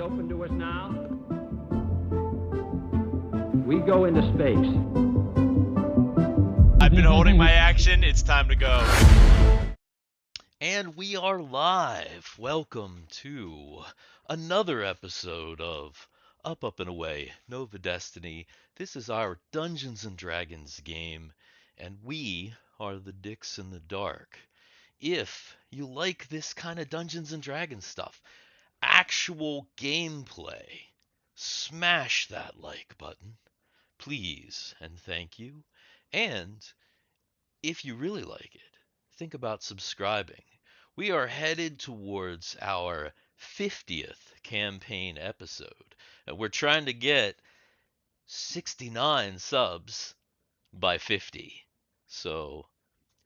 open to us now. We go into space. I've been holding my action. It's time to go. And we are live. Welcome to another episode of Up and Away, Nova Destiny. This is our Dungeons & Dragons game, and we are the Dicks in the Dark. If you like this kind of Dungeons & Dragons stuff, actual gameplay, smash that like button, please, and thank you. And if you really like it, think about subscribing. We are headed towards our 50th campaign episode, and we're trying to get 69 subs by 50. So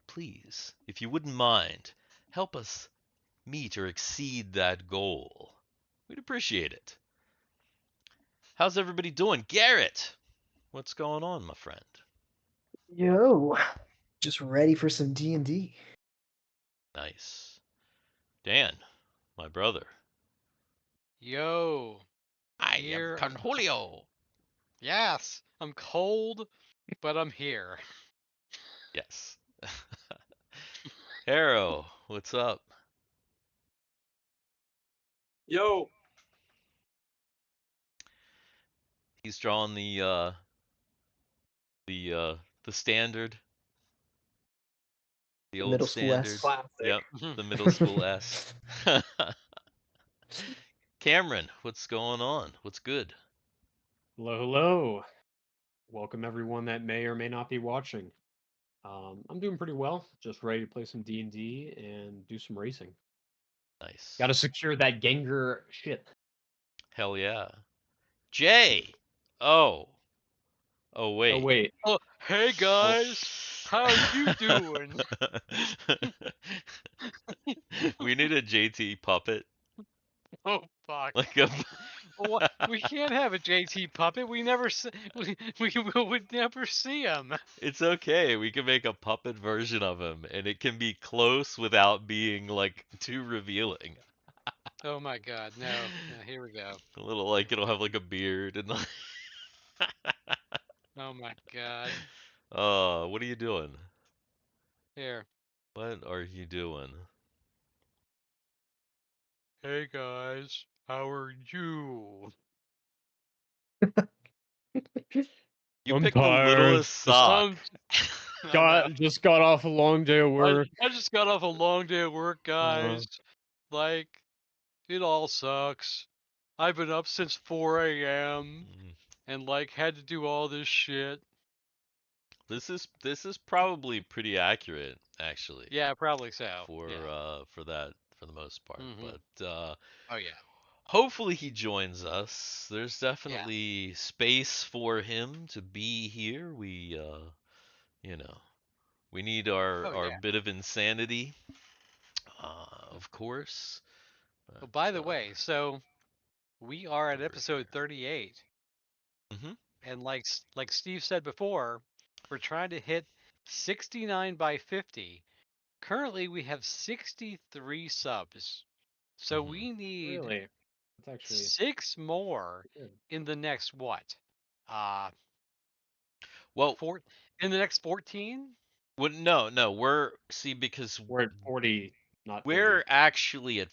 please, if you wouldn't mind, help us meet or exceed that goal. We'd appreciate it. How's everybody doing? Garrett, what's going on, my friend? Yo, just ready for some D&D. Nice. Dan, my brother. Yo, I Here- am Cornholio. yes, I'm cold, but I'm here. Yes. Harro, what's up? Yo. He's drawing the standard. The old Middle school standard. S. Classic. Yep, the middle school S. Cameron, what's going on? What's good? Hello, hello. Welcome everyone that may or may not be watching. I'm doing pretty well. Just ready to play some D&D and do some racing. Nice. Got to secure that Gengar ship. Hell yeah. Jay. Oh. Oh wait. Oh wait, Oh, hey guys, how you doing? We need a JT puppet. Oh fuck, Like a we can't have a JT puppet. We never see, we would never see him. It's okay. We can make a puppet version of him, and it can be close without being like too revealing. Oh my god, no, here we go. A little like it'll have like a beard and like. Oh my god, What are you doing? here. What are you doing? Hey guys, how are you? You I'm picked the tired. littlest sock. just got off a long day of work. I just got off a long day of work, guys. Like, it all sucks. I've been up since 4 a.m. Mm. and like had to do all this shit. This is probably pretty accurate, actually. Yeah, probably so. For yeah. for the most part. Mhm. But Oh yeah. hopefully he joins us. There's definitely space for him to be here. We we need our Oh, yeah. bit of insanity. Of course. Oh, by the But, way, so we are at over episode 38, Mhm. and like Steve said before, we're trying to hit 69 by 50. Currently, we have 63 subs, so Mhm. we need Really? That's actually 6 more good. in the next what? Well, In the next 14? well, no, because We're at 40, not 30. we're actually at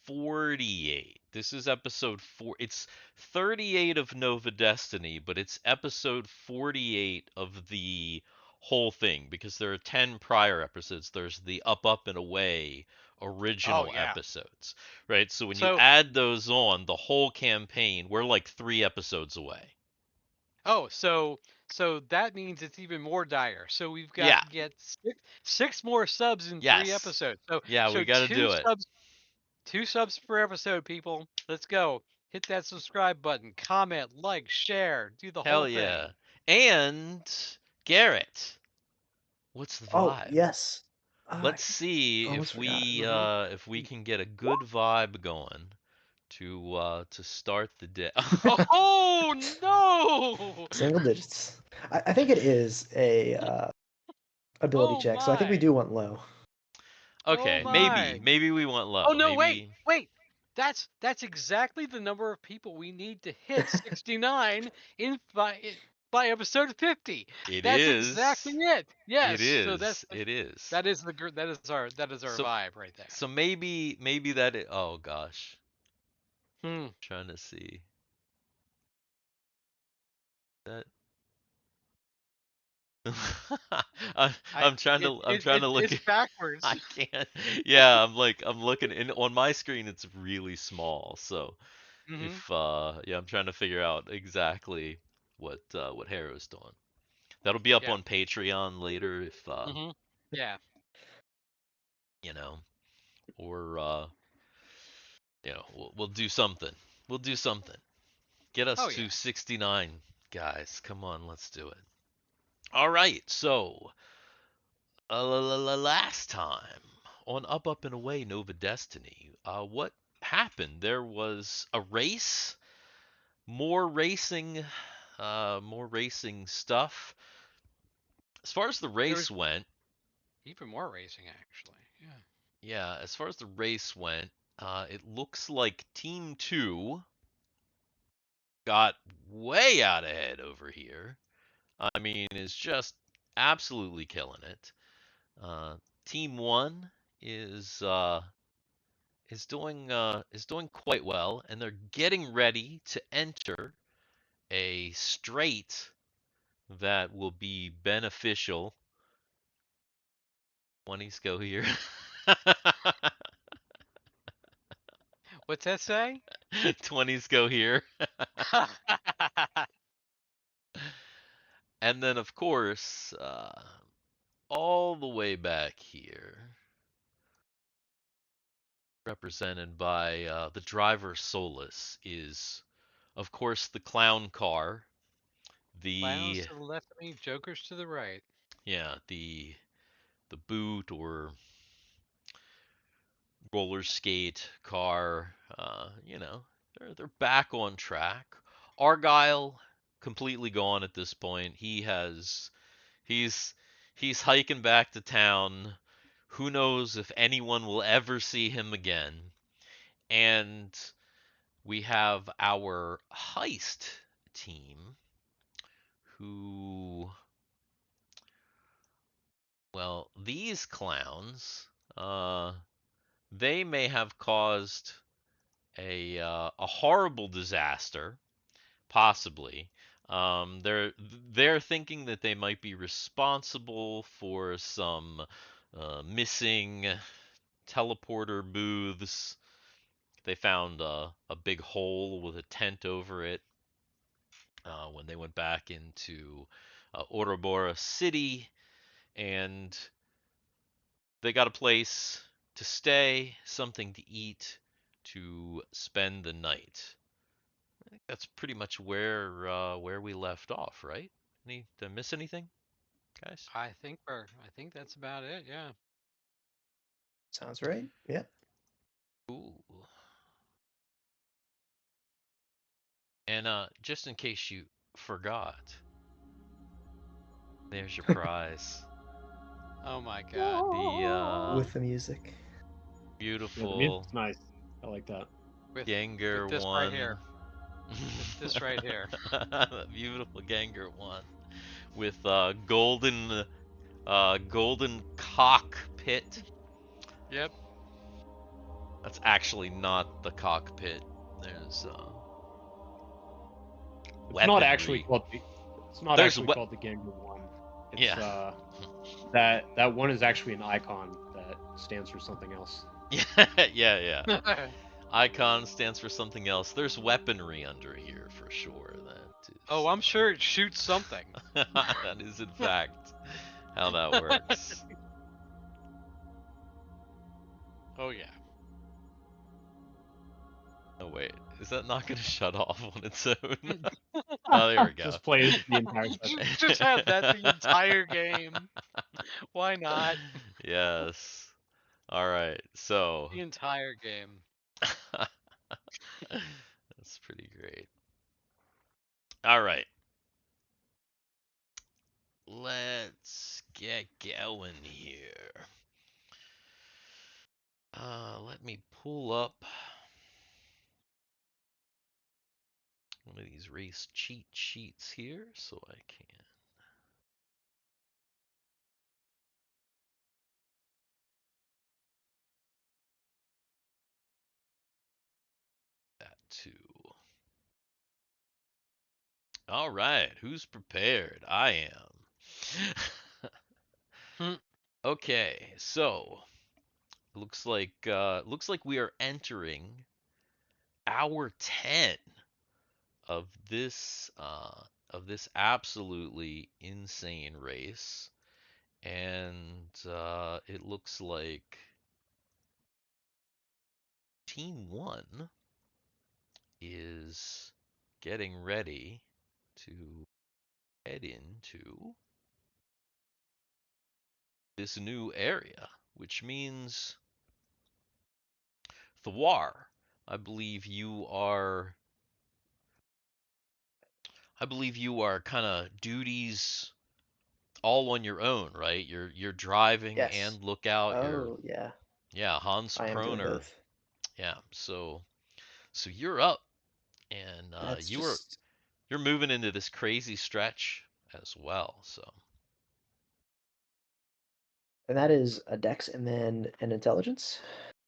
48. This is episode 4. It's 38 of Nova Destiny, but it's episode 48 of the whole thing because there are 10 prior episodes. There's the Up and Away original yeah. episodes, right? So when you So- add those on, the whole campaign, we're like 3 episodes away. Oh, so that means it's even more dire. So we've got Yeah. to get six more subs in 3 Yes. episodes. So Yeah, we got to two do it. subs, 2 subs per episode, people. Let's go. Hit that subscribe button, comment, like, share, do the Hell whole yeah. thing. And Garrett, what's the Oh, vibe? yes. Let's see almost if we can get a good vibe going to start the day. Oh no! Single digits. I think it is a ability Oh check, so I think we my. do want low. Okay, Oh my. maybe we want low. Oh no! Maybe... Wait! That's exactly the number of people we need to hit 69 by episode 50. It That's is. exactly it. Yes. It is. So that's It is. that is our So- vibe right there. So maybe that oh gosh. Hmm. Trying to see. That I'm trying to look It's at backwards. I can't. Yeah, I'm looking in on my screen it's really small. So Mhm. if yeah, I'm trying to figure out exactly what Harrow's doing. That'll be up Yeah. on Patreon later if Mhm. Yeah. you know, or you know, we'll do something. We'll do something. Get us Oh, to yeah. 69, guys. Come on, let's do it. All right. So, last time on Up and Away Nova Destiny, what happened? There was a race, more racing stuff. As far as the There race was went, even more racing, actually. Yeah. yeah, as far as the race went, it looks like Team 2 got way out ahead over here. I mean, is just absolutely killing it. Team 1 is is doing quite well, and they're getting ready to enter a straight that will be beneficial. 20s go here. What's that say? 20s go here. And then, of course, all the way back here, represented by the driver Solus, is, of course, the clown car. Clowns The to the left of me, jokers to the right. yeah, the boot or roller skate car. You know, they're back on track. Argyle completely gone at this point. He's he's hiking back to town. Who knows if anyone will ever see him again? And we have our heist team who, well, these clowns, they may have caused a horrible disaster, possibly. They're thinking that they might be responsible for some missing teleporter booths. They found a big hole with a tent over it when they went back into Ouroboros City, and they got a place to stay, something to eat, to spend the night. I think that's pretty much where we left off, right? Did I miss anything, guys? I think that's about it. Yeah. Sounds right. Yeah. Ooh. And just in case you forgot, there's your prize. Oh my God. The With the music. Yeah, the beautiful music's nice. I like that. With Gengar this one. right here. With this right here. Beautiful Gengar one with golden cockpit. Yep. That's actually not the cockpit. There's It's not actually weaponry. called the. It's not There's actually we- called the Gangu one. It's Yeah. that one is actually an icon that stands for something else. yeah. Icon stands for something else. There's weaponry under here for sure. That is. Oh, I'm sure it shoots something. That is in fact how that works. Oh yeah. Oh wait, is that not gonna shut off on its own? Oh, there we go. Just play the entire session. Just have that the entire game. Why not? Yes. All right. So The entire game. that's pretty great. All right. Let's get going here. Let me pull up one of these race cheat sheets here so I can. That too. All right, who's prepared? I am. Okay, so looks like we are entering hour 10 of this absolutely insane race, and it looks like Team 1 is getting ready to head into this new area, which means Thiwar, I believe you are kind of duties all on your own, right? You're driving Yes. and lookout. Oh, yeah. Hans I am doing Kroner. both. Yeah, so you're up, and That's just. you're moving into this crazy stretch as well. So And that is a dex and then an intelligence.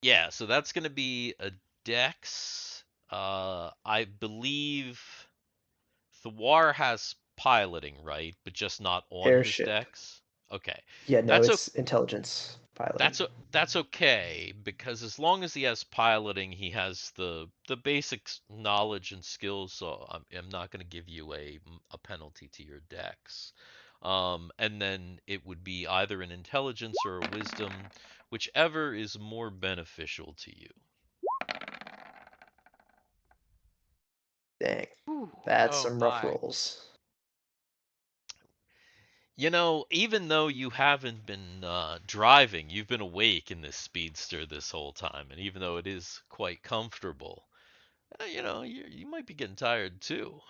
yeah, so that's gonna be a dex. I believe Thwar has piloting, right? But just not on his Airship. dex. Okay, Yeah, no, that's it's intelligence piloting. that's okay, because as long as he has piloting, he has the basic knowledge and skills. So I'm not going to give you a penalty to your dex. And then it would be either an intelligence or a wisdom, whichever is more beneficial to you. Dang. Whew. That's Oh some rough my. rolls. You know, even though you haven't been driving, you've been awake in this speedster this whole time, and even though it is quite comfortable, you know, you might be getting tired too.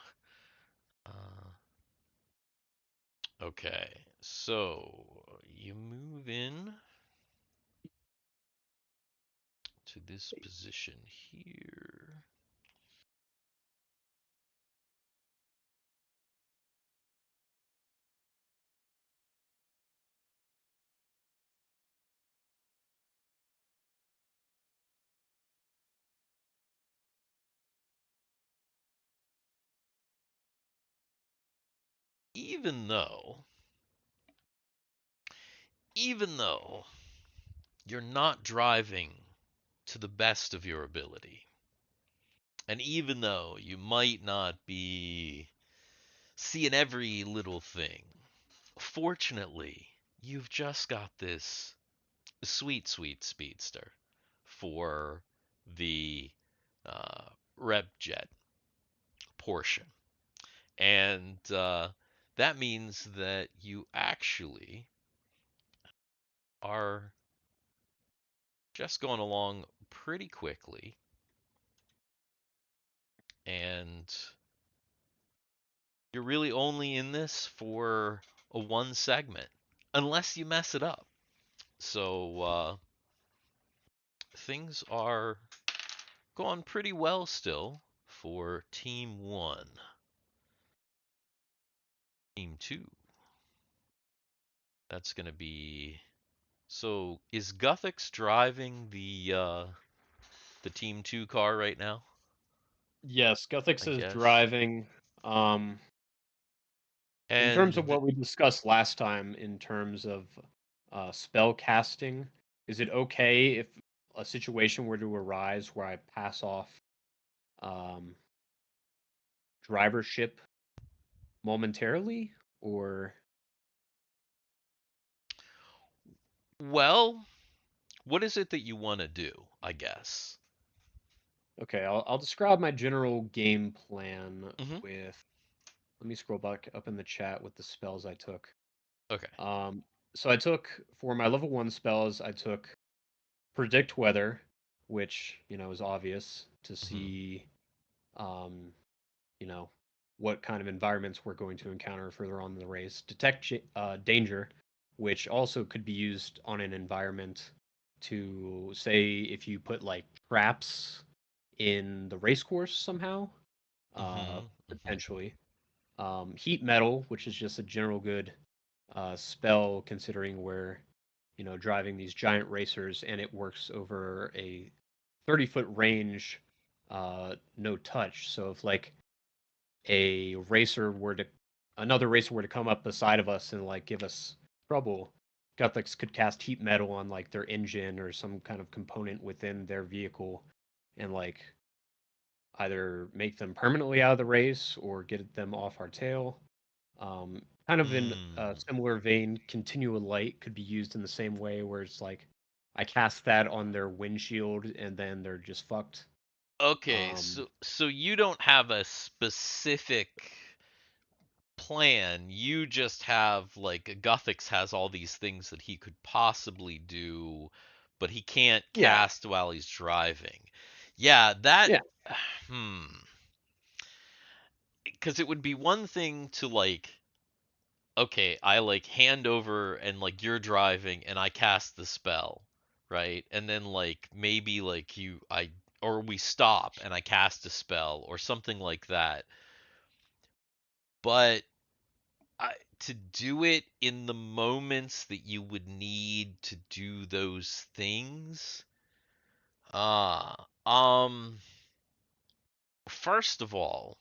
Okay, so you move in to this position here. Even though you're not driving to the best of your ability, and even though you might not be seeing every little thing, fortunately, you've just got this sweet, sweet speedster for the rep jet portion. And that means that you actually are just going along pretty quickly. And you're really only in this for a one segment, unless you mess it up. So things are going pretty well still for Team 1. Team 2. That's going to be... So is Guthix driving the Team 2 car right now? Yes, Guthix I is guess. driving. In terms of And what we discussed last time, in terms of spell casting, is it okay if a situation were to arise where I pass off um, drivership momentarily, or well, what is it that you want to do, I guess? okay, I'll describe my general game plan Mhm. with. Let me scroll back up in the chat with the spells I took. Okay. So I took for my level 1 spells, I took predict weather, which is obvious to Mhm. see, um, you know, what kind of environments we're going to encounter further on in the race. Detect danger, which also could be used on an environment to say if you put like traps in the race course somehow. Mhm. potentially. Heat metal, which is just a general good spell, considering we're driving these giant racers, and it works over a 30-foot range, no touch. So if like another racer were to come up beside of us and like give us trouble, Gothics could cast heat metal on like their engine or some kind of component within their vehicle, and like either make them permanently out of the race or get them off our tail. Kind of in a similar vein, continual light could be used in the same way, where it's like I cast that on their windshield and then they're just fucked. Okay, so you don't have a specific plan. You just have like Guthix has all these things that he could possibly do, but he can't Yeah. cast while he's driving. Yeah, that Yeah. Because it would be one thing to like, okay, I like hand over and like you're driving and I cast the spell, right? And then like maybe like or we stop and I cast a spell or something like that. But to do it in the moments that you would need to do those things, first of all,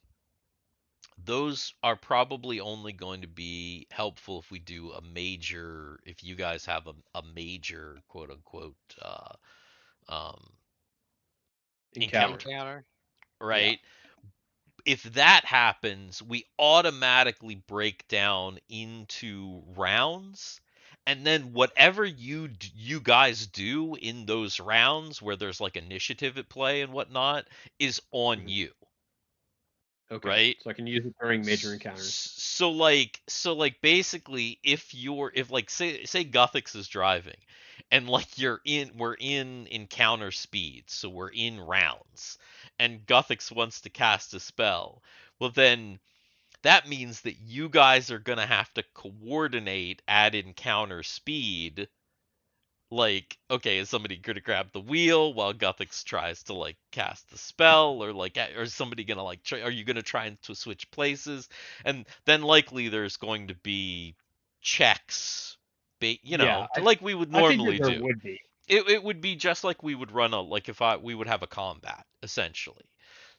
those are probably only going to be helpful if we do if you guys have a major quote unquote encounter, right? Yeah. If that happens, we automatically break down into rounds, and then whatever you guys do in those rounds where there's like initiative at play and whatnot is on you. Okay. Right? So I can use it during major encounters. So like basically if like say Guthix is driving and like we're in encounter speed, so we're in rounds, and Guthix wants to cast a spell, well then that means that you guys are gonna have to coordinate at encounter speed. Like, okay, is somebody gonna grab the wheel while Guthix tries to like cast the spell, or like, or is somebody gonna like, are you gonna try to switch places? And then likely there's going to be checks, like we would normally there do. Would be. It would be just like we would run we would have a combat essentially.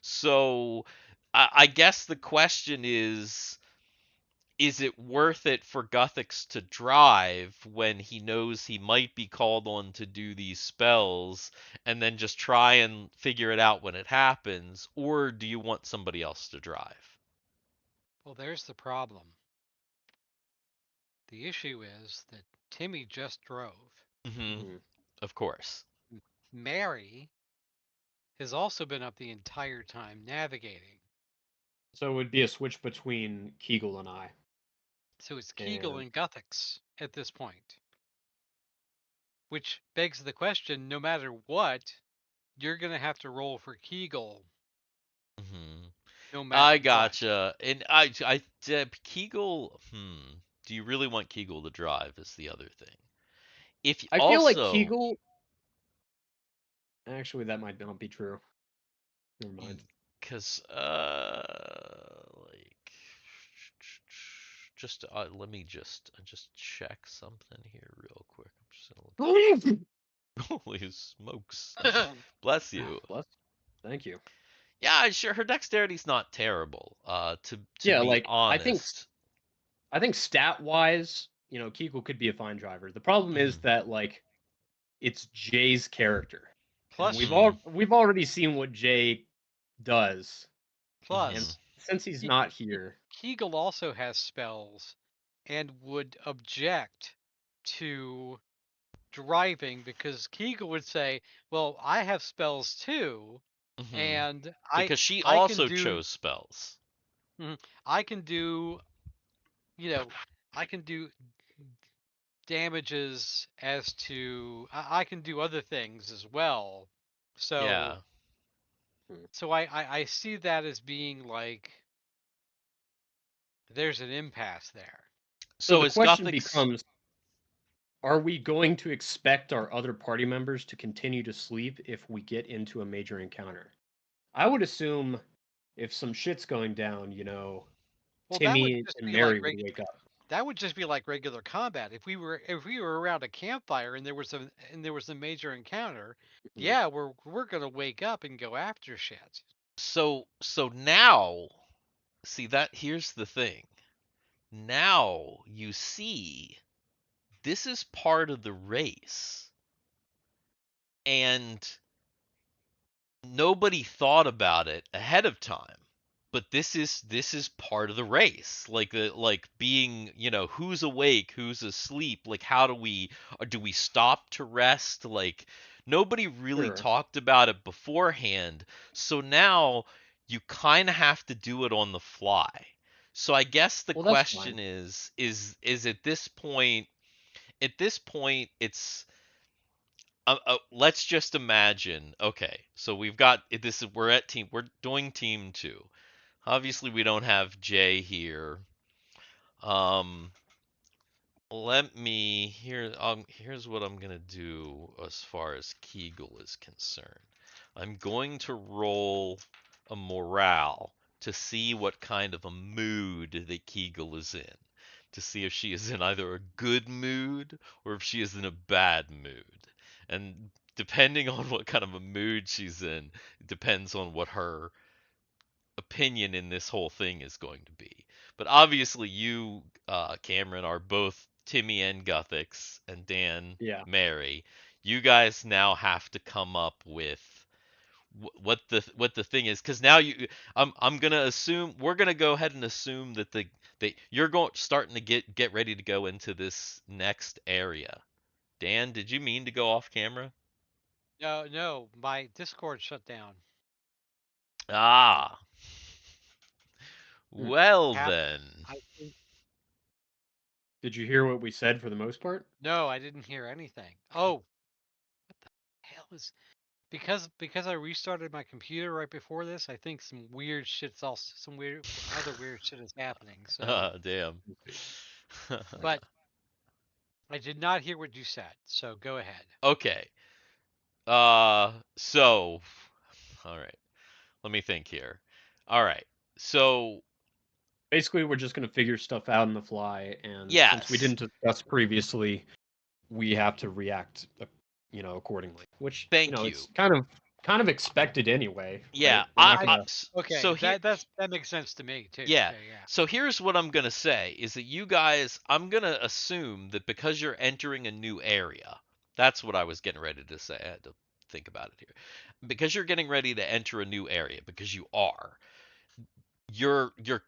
So I guess the question is it worth it for Guthix to drive when he knows he might be called on to do these spells and then just try and figure it out when it happens, or do you want somebody else to drive? Well, there's the problem. The issue is that Timmy just drove. Mm-hmm. Of course. Mary has also been up the entire time navigating. So it would be a switch between Kegel and I. So it's Kegel and Guthix at this point. Which begs the question, no matter what, you're going to have to roll for Kegel. Mm-hmm. No matter I gotcha. what. And Kegel, do you really want Kegel to drive is the other thing. I feel like Kegel... Actually, that might not be true. Never mind. Because, let me just check something here real quick. I'm just gonna holy smokes! Bless you. Thank you. Yeah, sure. Her dexterity's not terrible. To yeah, be like honest, I think stat wise, Kegel could be a fine driver. The problem is that like it's Jay's character. Plus, we've already seen what Jay does. Plus, and since he's not here, Kegel also has spells and would object to driving because Kegel would say, "Well, I have spells too, and because she also chose spells. I can do, I can do damages as to I can do other things as well." So yeah. So I see that as being like there's an impasse there. So the question becomes, are we going to expect our other party members to continue to sleep if we get into a major encounter? I would assume if some shit's going down, Well, Timmy and Mary would wake up. that would just be like regular combat. If we were around a campfire and there was a major encounter, Mhm. yeah, we're gonna wake up and go after shit. So now, see that here's the thing. Now you see this is part of the race. And nobody thought about it ahead of time. But this is part of the race. Like being, who's awake, who's asleep, like how do we stop to rest? Like nobody really Sure. talked about it beforehand. So now you kind of have to do it on the fly. So I guess the Well, that's question fine. is at this point it's let's just imagine. Okay, so we're doing team 2. Obviously, we don't have Jay here. Um, here's what I'm gonna do as far as Kegel is concerned. I'm going to roll a morale to see what kind of a mood that Kegel is in. To see if she is in either a good mood or if she is in a bad mood. And depending on what kind of a mood she's in, it depends on what her opinion in this whole thing is going to be. But obviously, you, Cameron, are both Timmy and Guthix, and Dan, Yeah. Mary. You guys now have to come up with what the thing is, because now I'm gonna assume we're gonna go ahead and assume that you're starting to get ready to go into this next area. Dan, did you mean to go off camera? No, my Discord shut down. Ah, Hmm. well Hap- then. I think Did you hear what we said for the most part? no, I didn't hear anything. Oh, what the hell is because I restarted my computer right before this. I think some other weird shit is happening. So, Damn. but I did not hear what you said. So go ahead. Okay. So, all right. Let me think here. All right. So, Basically, we're just going to figure stuff out on the fly, and since we yes. didn't discuss previously, we have to react, accordingly. Which, Thank it's you. kind of expected anyway, Yeah. right? We're not gonna. Okay, So here, that makes sense to me too. yeah. Yeah. So here's what I'm gonna say is that you guys, I'm gonna assume that because you're entering a new area, that's what I was getting ready to say. I had to think about it here. Because you're getting ready to enter a new area, because you're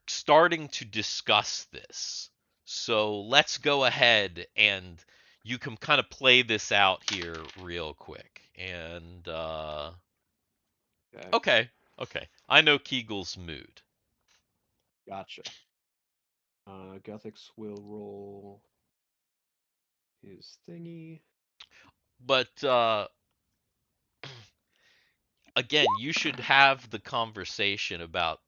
starting to discuss this. So let's go ahead and you can kind of play this out here real quick. And Okay, okay. I know Kegel's mood. gotcha. Guthix will roll his thingy. But again, you should have the conversation about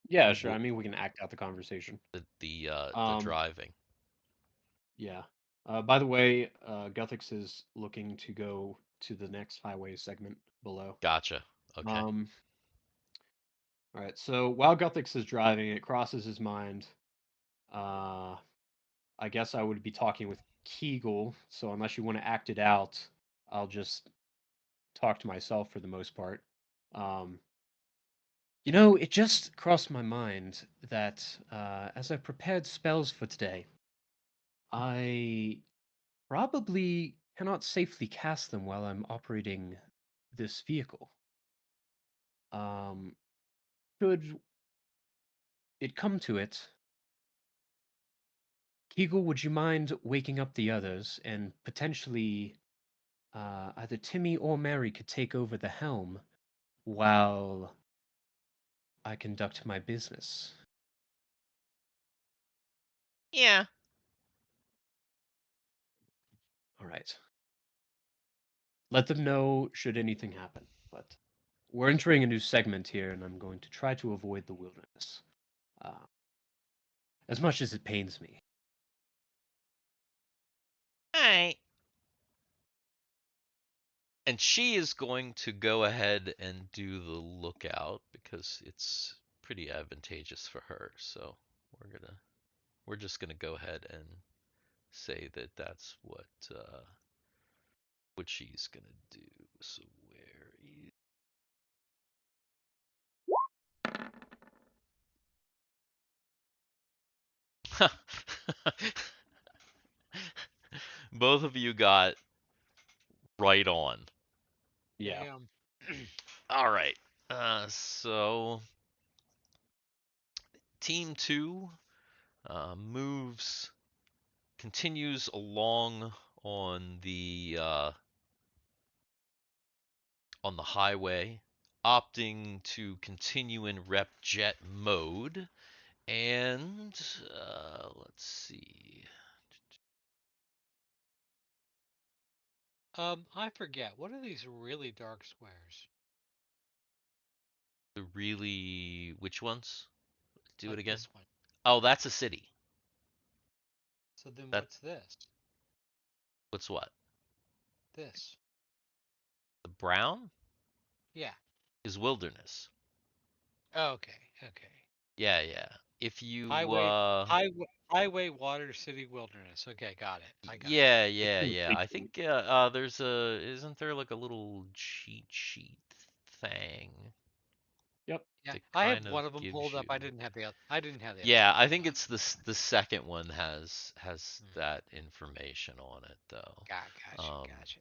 Yeah, sure. wh- I mean, we can act out the conversation. the driving. Yeah. By the way, Guthix is looking to go to the next highway segment below. Gotcha. Okay. All right. So while Guthix is driving, it crosses his mind. I guess I would be talking with Kegel. So unless you want to act it out, I'll just talk to myself for the most part. Um, it just crossed my mind that as I prepared spells for today, I probably cannot safely cast them while I'm operating this vehicle. Should it come to it, Kegel, would you mind waking up the others and potentially either Timmy or Mary could take over the helm while I conduct my business? Yeah. All right. Let them know should anything happen. But we're entering a new segment here, and I'm going to try to avoid the wilderness. As much as it pains me. All right. And she is going to go ahead and do the lookout because it's pretty advantageous for her. So we're just gonna go ahead and say that that's what she's gonna do. So where is both of you got right on. Yeah. Damn. All right. So Team 2 continues along on the highway, opting to continue in rep jet mode. And let's see. I forget. What are these really dark squares? Which ones? Do Like it again. this one. Oh, that's a city. So then That what's this? what's what? This. The brown Yeah. is wilderness. Oh, okay. Okay. Yeah, yeah. If you Highway, water, city, wilderness. Okay, got it. I got it. yeah, It's yeah, in the yeah. I sequence. think there's isn't there like a little cheat sheet thing Yep. Yeah, that I have kind of one of them gives pulled up. you? I didn't have the other. I didn't have the other Yeah, one I pulled think up. it's the second one has Hmm. that information on it though. Gotcha. Um, Gotcha.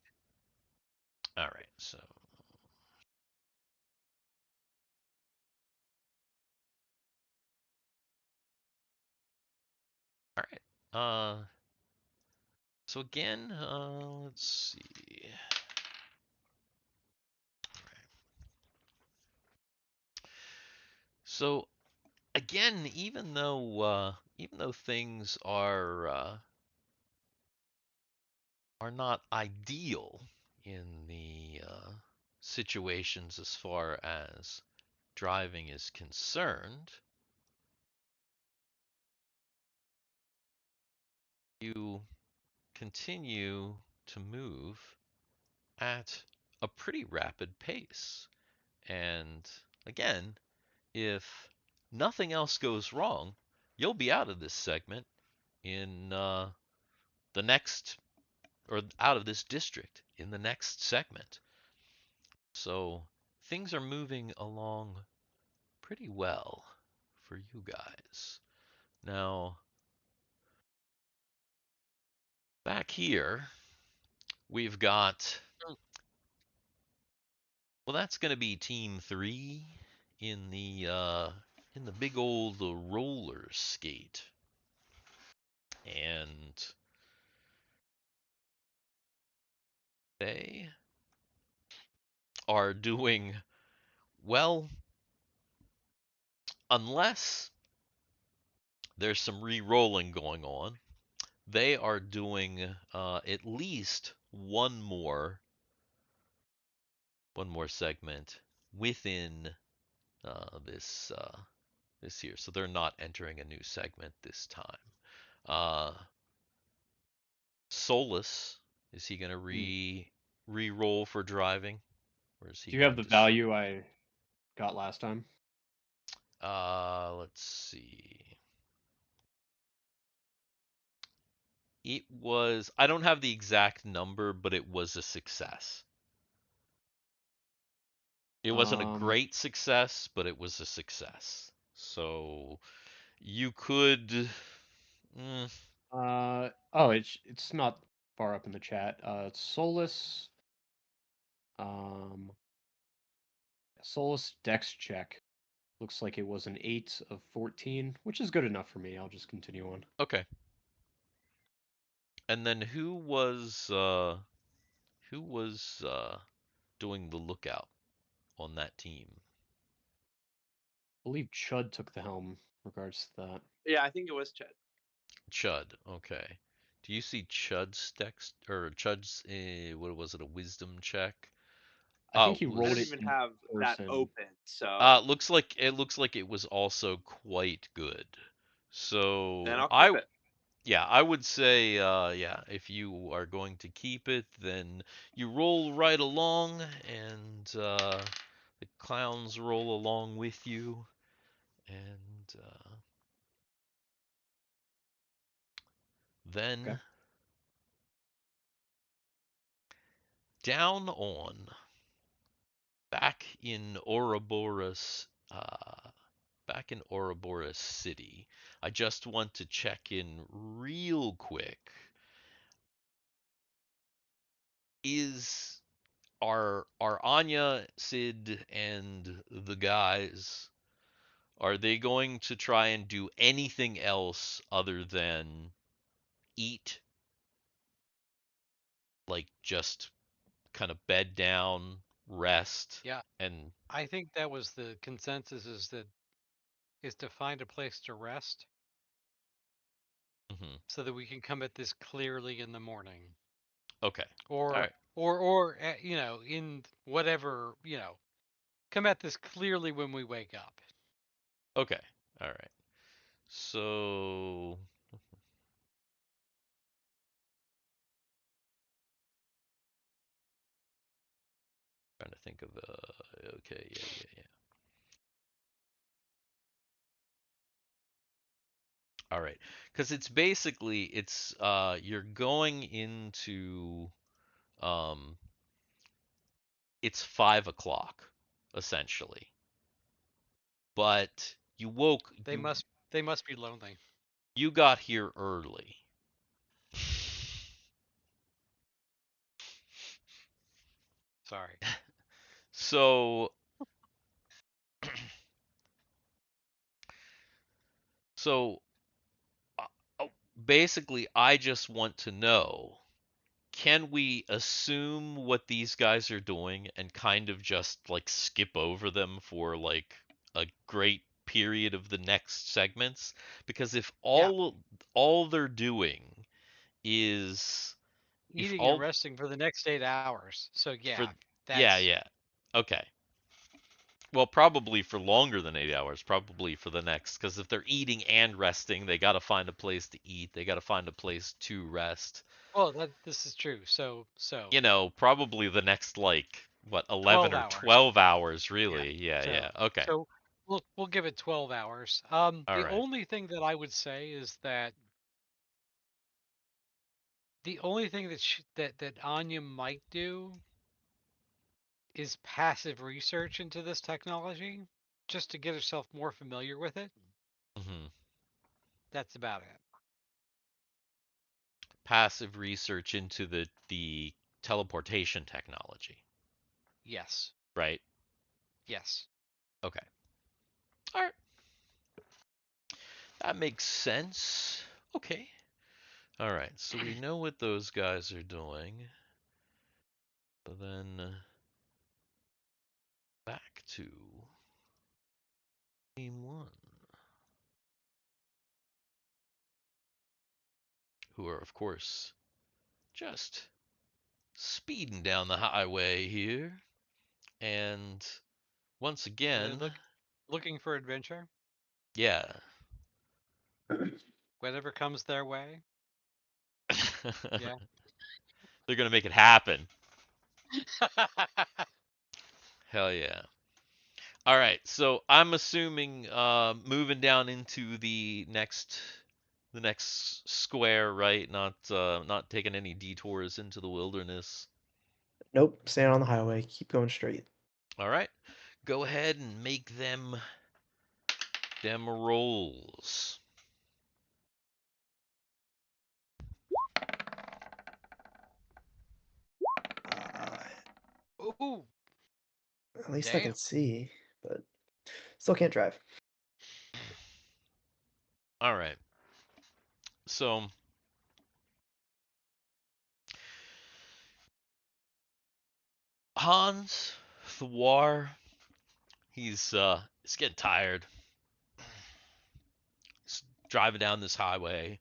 all right, so all right. So again, let's see. So again, even though things are not ideal in the situations as far as driving is concerned, you continue to move at a pretty rapid pace. And again, if nothing else goes wrong, you'll be out of this segment in the next, or out of this district in the next segment. So things are moving along pretty well for you guys. Now, back here, we've got, well, that's going to be Team 3 in the big old roller skate. And they are doing well, unless there's some re-rolling going on. They are doing at least one more segment within this this year, so they're not entering a new segment this time. Solus, is he gonna re-roll for driving, or is he Do you have going the to? value I got last time? Let's see. It was, I don't have the exact number, but it was a success. It wasn't a great success, but it was a success. So you could. Oh, it's not far up in the chat. Solus, um, Solus Dex check. Looks like it was an 8 of 14, which is good enough for me. I'll just continue on. Okay. And then who was doing the lookout on that team? I believe Chud took the helm in regards to that. Yeah, I think it was Chet. Chud. Okay. Do you see Chud's dex or Chud's what was it, a wisdom check? I think he I rolled don't it even in have that person. open, so looks like it was also quite good. then So I'll keep it. Yeah, I would say, yeah, if you are going to keep it, then you roll right along, and the clowns roll along with you, and then Okay. down on back in Ouroboros, back in Ouroboros City. I just want to check in real quick. Is are Anya, Sid, and the guys, are they going to try and do anything else other than eat? Like just kind of bed down, rest, Yeah, and I think that was the consensus is to find a place to rest mhm. so that we can come at this clearly in the morning. Okay. All Or right. in whatever, come at this clearly when we wake up. Okay. All right. So trying to think of okay, yeah. All right. Cuz it's basically you're going into um it's 5 o'clock essentially. But They must they must be lonely. you got here early. Sorry. So so uh, basically I just want to know, can we assume what these guys are doing and kind of just like skip over them for like a great period of the next segments? Because if Yeah, all they're doing is if eating and all resting for the next 8 hours. So for yeah, yeah, that's yeah. Okay. Well, probably for longer than 8 hours, probably for the next, because if they're eating and resting, they got to find a place to eat. They got to find a place to rest. well, that this is true. So Probably the next like what 11 12 or hours. 12 hours, Yeah. really. Yeah, So yeah. Okay. so we'll give it 12 hours. All The right. only thing that I would say is that the only thing that Anya might do is passive research into this technology just to get herself more familiar with it. Hmm. That's about it. Passive research into the teleportation technology, Yes. right? Yes. Okay. All right. That makes sense. Okay. All right. So we know what those guys are doing. So then back to Team 1, who are, of course, just speeding down the highway here. And once They're again, looking for adventure. yeah. Whatever comes their way. Yeah. They're going to make it happen. Hell yeah. All right. So I'm assuming moving down into the next square, right? Not taking any detours into the wilderness. Nope, staying on the highway. Keep going straight. All right. Go ahead and make them rolls. Ooh, At least I damn. can see, but still can't drive. All right. So Hans Thiwar, he's getting tired. He's driving down this highway,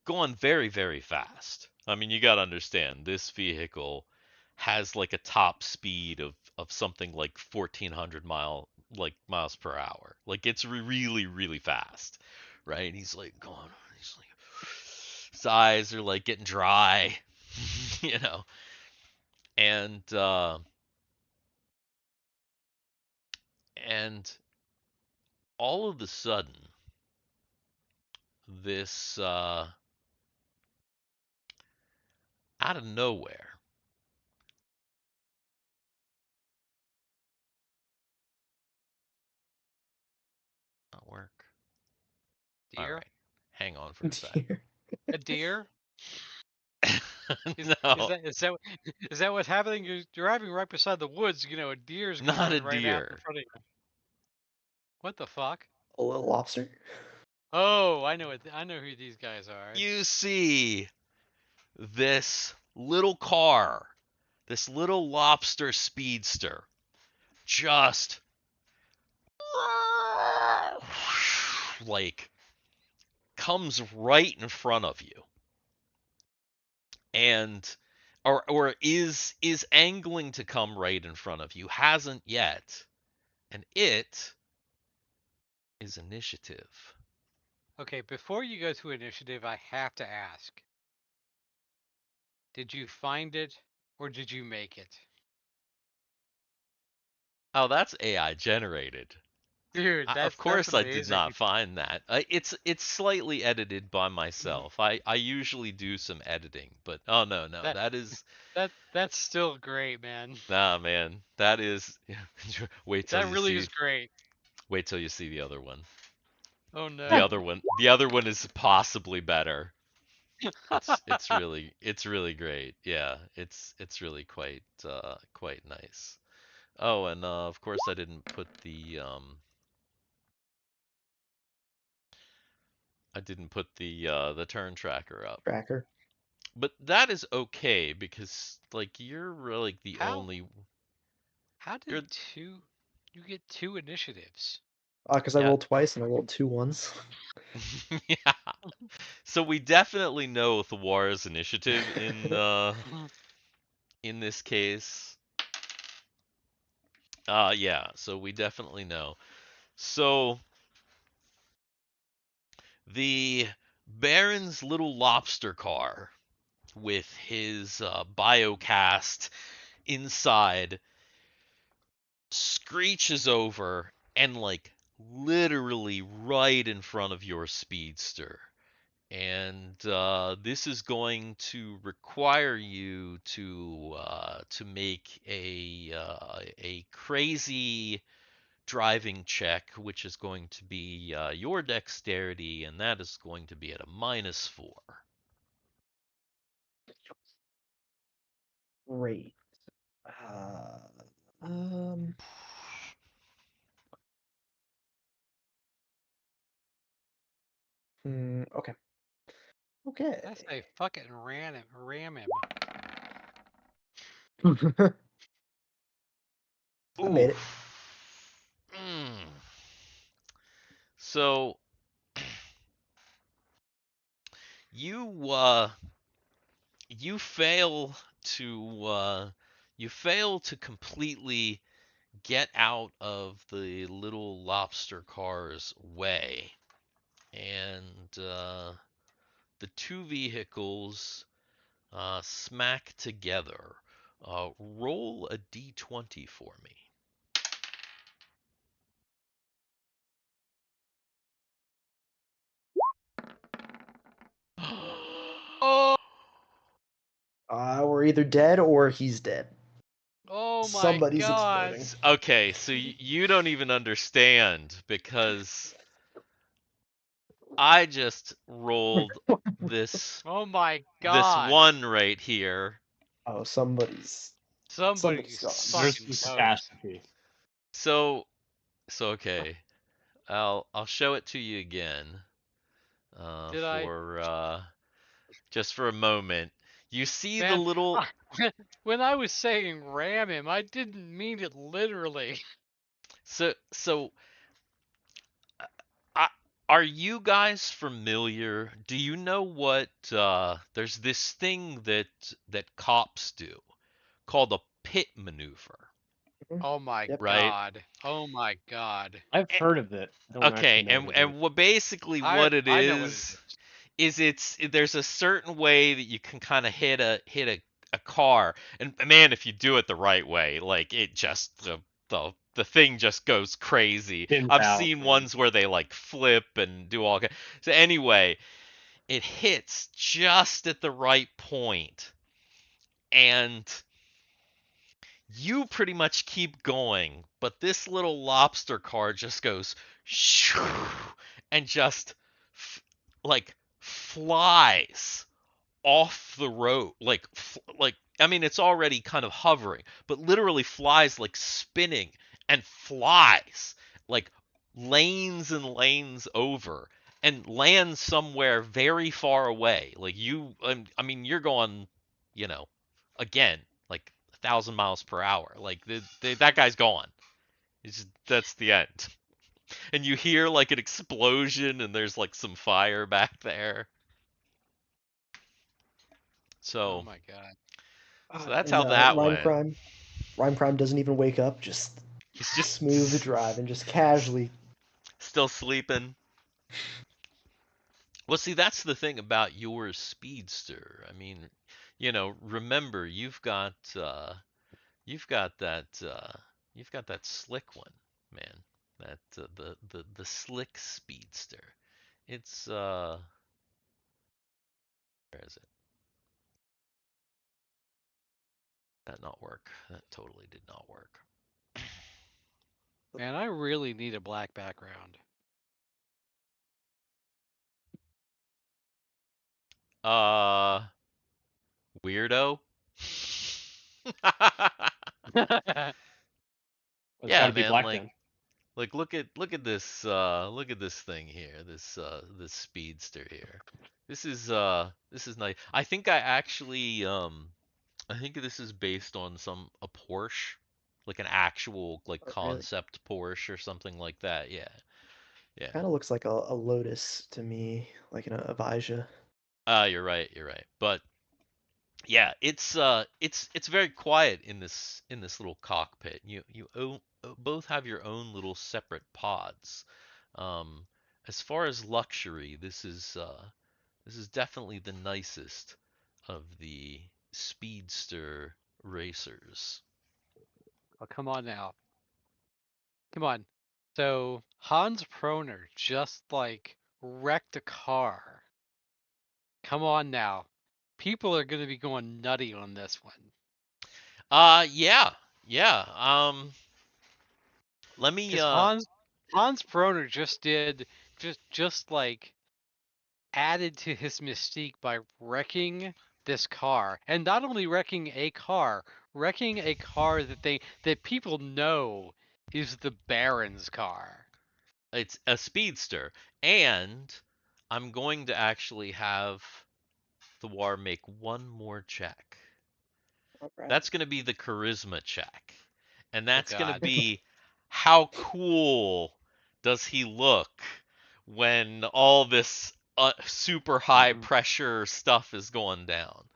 going very, very fast. I mean, you got to understand, this vehicle has like a top speed of something like 1400 miles per hour. Like it's really, really fast, right? He's like going, he's like, his eyes are like getting dry, you know, and and all of a sudden, this out of nowhere, not work. All Deer? right, hang on for a sec. Deer. A deer? Is No, is that what's happening? You're driving right beside the woods. You know, a deer's not a coming right out in deer. front of you. What the fuck? A little lobster. Oh, I know who these guys are. You see this little car, this little lobster speedster, just like comes right in front of you, and or is angling to come right in front of you, hasn't yet, and it is initiative. Okay, before you go to initiative, I have to ask. Did you find it or did you make it? Oh, that's AI generated. Dude, Of that's course I did amazing. not find that. It's slightly edited by myself. I usually do some editing, but oh no, That that is that's still great, man. nah, man. That is wait till That you really see is great. wait till you see the other one. Oh no. The other one is possibly better. It's really great. Yeah, it's really quite nice. Oh, and of course I didn't put the turn tracker up. Tracker. But that is okay because like you're really the How only how you're did you get two initiatives? Because I yeah. rolled twice and I rolled two ones. Yeah. So we definitely know Thiwar's initiative in this case. Yeah, so we definitely know. So the Baron's little lobster car with his biocast inside screeches over and like literally right in front of your speedster. And this is going to require you to make a crazy driving check, which is going to be your dexterity, and that is going to be at a -4. Great. Uh, um. Okay. Okay. I say fucking ram him. I made it. Oof. Mm. So you you fail to completely get out of the little lobster car's way, and the two vehicles smack together. Roll a d20 for me. Oh, We're either dead or he's dead. oh my Somebody's god. exploding. Okay, so you don't even understand because I just rolled this Oh my this god. one right here. Oh, somebody's Somebody's gone. There's fucking some toast. catastrophe. So okay, I'll show it to you again. Did I? For just for a moment. You see the Man, little when I was saying ram him, I didn't mean it literally. so I, are you guys familiar? Do you know what there's this thing that cops do called a pit maneuver. Oh my Yep. Right. god. Oh my god. I've heard of it. Don't actually Okay, know and what it is. and what basically I what it I know what it is there's a certain way that you can kind of hit a car, and man, if you do it the right way, like it just the thing just goes crazy. Spins I've out, seen yeah. ones where they like flip and do all kind. So anyway, it hits just at the right point, and you pretty much keep going, but this little lobster car just goes shoo, and just like flies off the road, like I mean it's already kind of hovering, but literally flies, like spinning, and flies like lanes and lanes over, and lands somewhere very far away. Like I mean you're going, you know, again, like 1,000 miles per hour. Like that guy's gone. That's the end. And you hear like an explosion, and there's like some fire back there. Oh So my god. that's And how that Rhyme went. Crime. Rhyme Crime doesn't even wake up. Just He's just smooth driving, just casually. still sleeping. Well, see, that's the thing about your Speedster. I mean, you know, remember you've got that slick one, man. That the slick Speedster. It's where is it? That not work. That totally did not work. Man, I really need a black background. Weirdo. It's Yeah, got to be man, black like then. look at this thing here. This Speedster here. This is nice. I think this is based on a Porsche, like an actual like Oh, really? concept Porsche or something like that. Yeah. Yeah. Kind of looks like a Lotus to me, like an Avija. You're right. You're right. But yeah, it's very quiet in this little cockpit. Both have your own little separate pods. Um, as far as luxury, this is definitely the nicest of the Speedster racers. Oh, come on now. Come on. So Hans Proner just like wrecked a car. Come on now. People are gonna be going nutty on this one. Yeah, yeah. Let me Because Hans Proner just did just like added to his mystique by wrecking this car. And not only wrecking a car that people know is the Baron's car. It's a Speedster, and I'm going to actually have Thiwar make one more check. Alright. That's going to be the charisma check. And Oh that's going to god. be how cool does he look when all this super high pressure stuff is going down.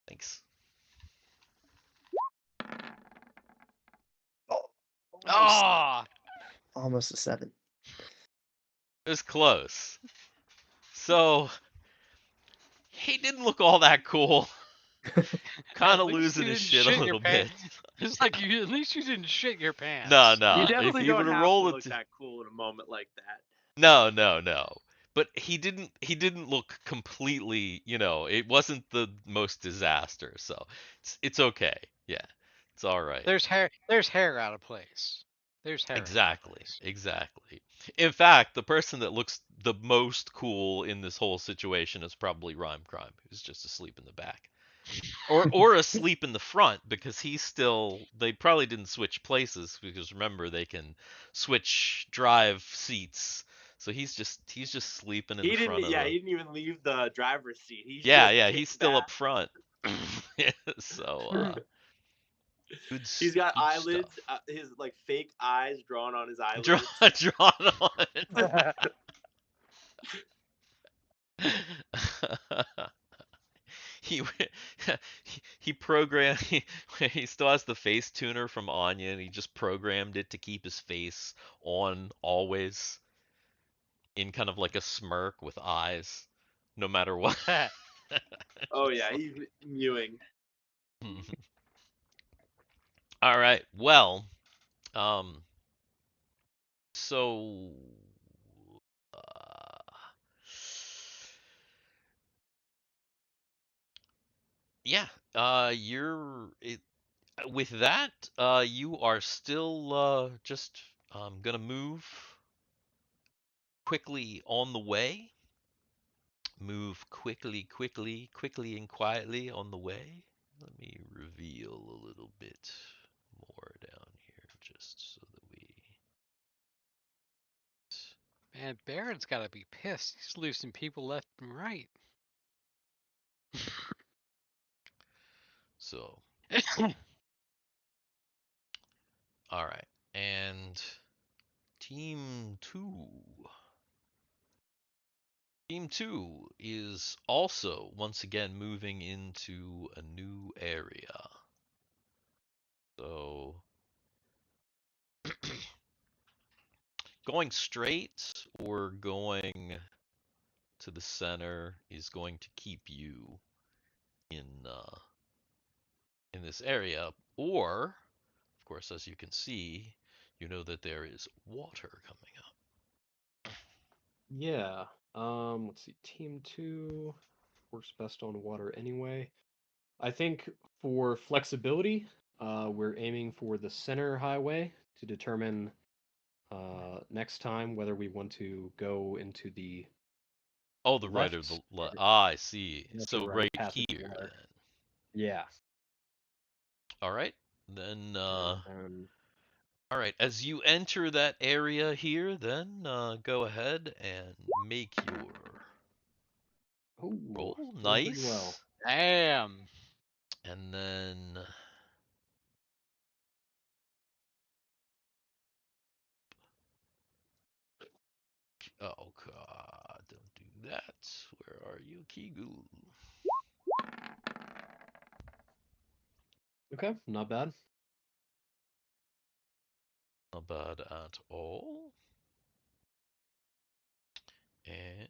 Thanks. Oh, almost, Ah! almost a 7. It was close. So he didn't look all that cool. Kind At of least losing you his didn't shit a shit your little bit. pants. It's like at least you didn't shit your pants. No, no. You definitely If you don't were to have roll to it, look that cool in a moment like that. no, no, no. But he didn't look completely, you know, it wasn't the most disaster, so it's okay. Yeah. It's all right. There's hair out of place. There's hair out of Exactly. place. Exactly. In fact, the person that looks the most cool in this whole situation is probably Rhyme Crime, who's just asleep in the back. Or asleep in the front, because they probably didn't switch places, because remember they can switch drive seats. So he's just sleeping in He the didn't. front of Yeah, the. he didn't even leave the driver's seat. He's Yeah, just yeah, kicked he's still back. up front. Yeah, so good He's got good eyelids, stuff. his like fake eyes drawn on his Drawn eyelids. on. he he programmed he still has the face tuner from Anya, and he just programmed it to keep his face on always in kind of like a smirk with eyes, no matter what. Oh yeah, he's mewing. All right. Well, um, so uh, yeah, you're it, with that. You are still just gonna move quickly on the way. Move quickly and quietly on the way. Let me reveal a little bit more down here, just so that we. Man, Barrett's got to be pissed. He's losing people left and right. So, all right, and team two. Team 2 is also once again moving into a new area. So going straight or going to the center is going to keep you in this area. Or, of course, as you can see, you know that there is water coming up. Yeah. Let's see. Team 2 works best on water anyway. I think for flexibility, we're aiming for the center highway to determine next time whether we want to go into the Oh, the right or left the or left. Ah, I see. left or So right right path of here water. then. Yeah. All right. Then And all right, as you enter that area here, then go ahead and make your oh, roll. doing pretty well. Nice. Damn. And then oh god, don't do that. Where are you, Kigu? Okay, not bad. Not bad at all. And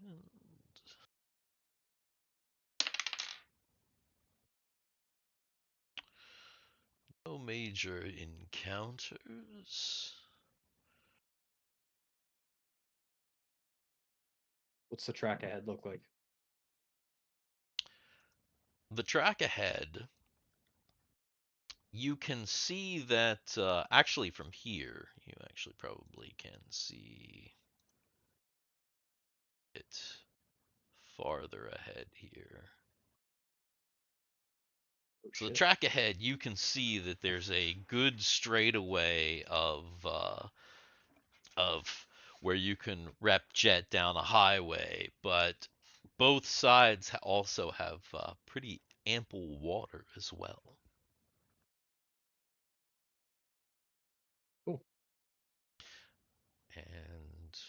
no major encounters. What's the track ahead look like? The track ahead, you can see that actually from here, you actually probably can see it farther ahead here. Oh, So the shit. track ahead, you can see that there's a good straightaway of where you can rep jet down a highway, but both sides also have pretty ample water as well. Cool. And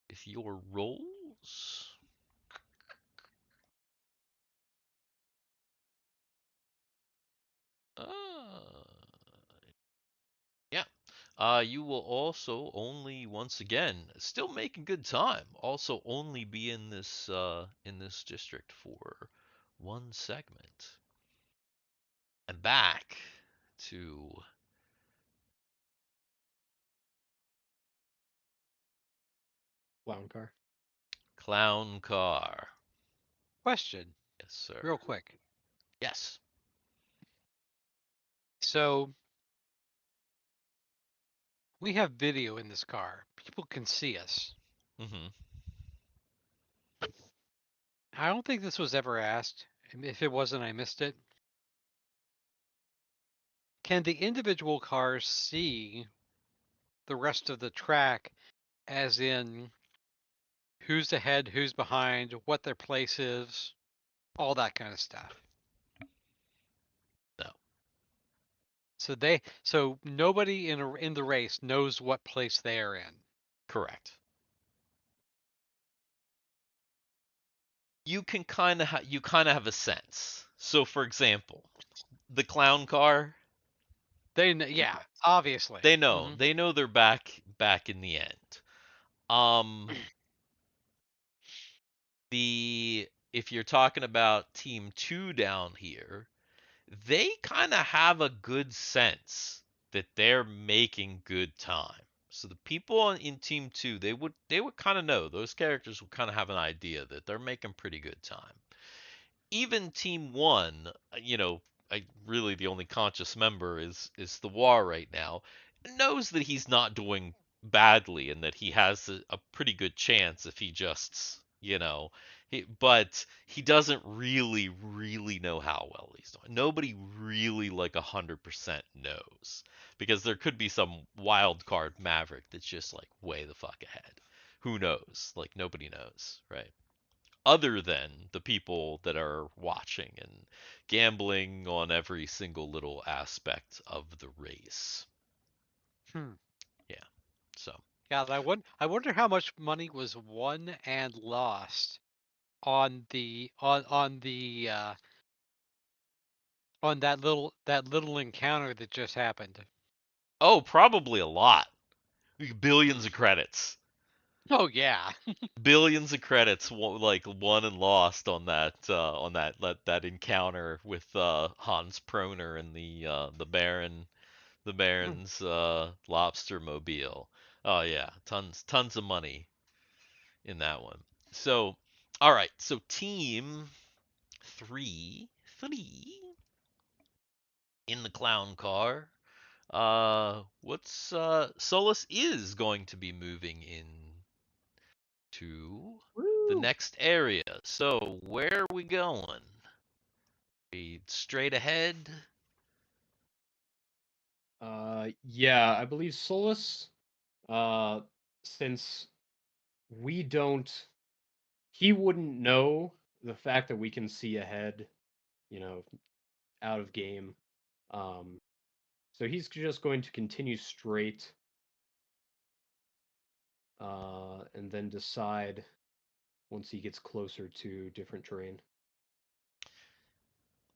if your rolls, yeah, you will also only once again still making good time. Also, only be in this district for one segment, and back to Clown car. Clown Car. Question, Yes, sir. real quick. Yes. So we have video in this car. People can see us. Mm-hmm. I don't think this was ever asked. And if it wasn't, I missed it. Can the individual cars see the rest of the track, as in who's ahead, who's behind, what their place is, all that kind of stuff? No. So nobody in the race knows what place they are in. Correct. you can kind of have a sense. So, for example, the clown car, Yeah, obviously. they know they're back in the end. If you're talking about Team 2 down here, they kind of have a good sense that they're making good time. So the people in Team 2, they would kind of know. Those characters would kind of have an idea that they're making pretty good time. Even Team 1, really the only conscious member is Thiwar right now, knows that he's not doing badly and that he has a pretty good chance if he just, but he doesn't really know how well he's doing. Nobody really 100% knows, because there could be some wild card maverick that's just way the fuck ahead. Who knows? Nobody knows, right? Other than the people that are watching and gambling on every single little aspect of the race. Yeah. So. God, I wonder how much money was won and lost on that little encounter that just happened. Oh, probably a lot. Billions of credits. Oh yeah. Billions of credits, won and lost on that encounter with Hans Proner and the Baron's lobster mobile. Oh yeah, tons of money in that one. So, all right. So team three in the clown car. What's Solus is going to be moving in to the next area. So where are we going? Straight ahead? Yeah, I believe Solus, since he wouldn't know the fact that we can see ahead, out of game. So he's just going to continue straight, and then decide once he gets closer to different terrain.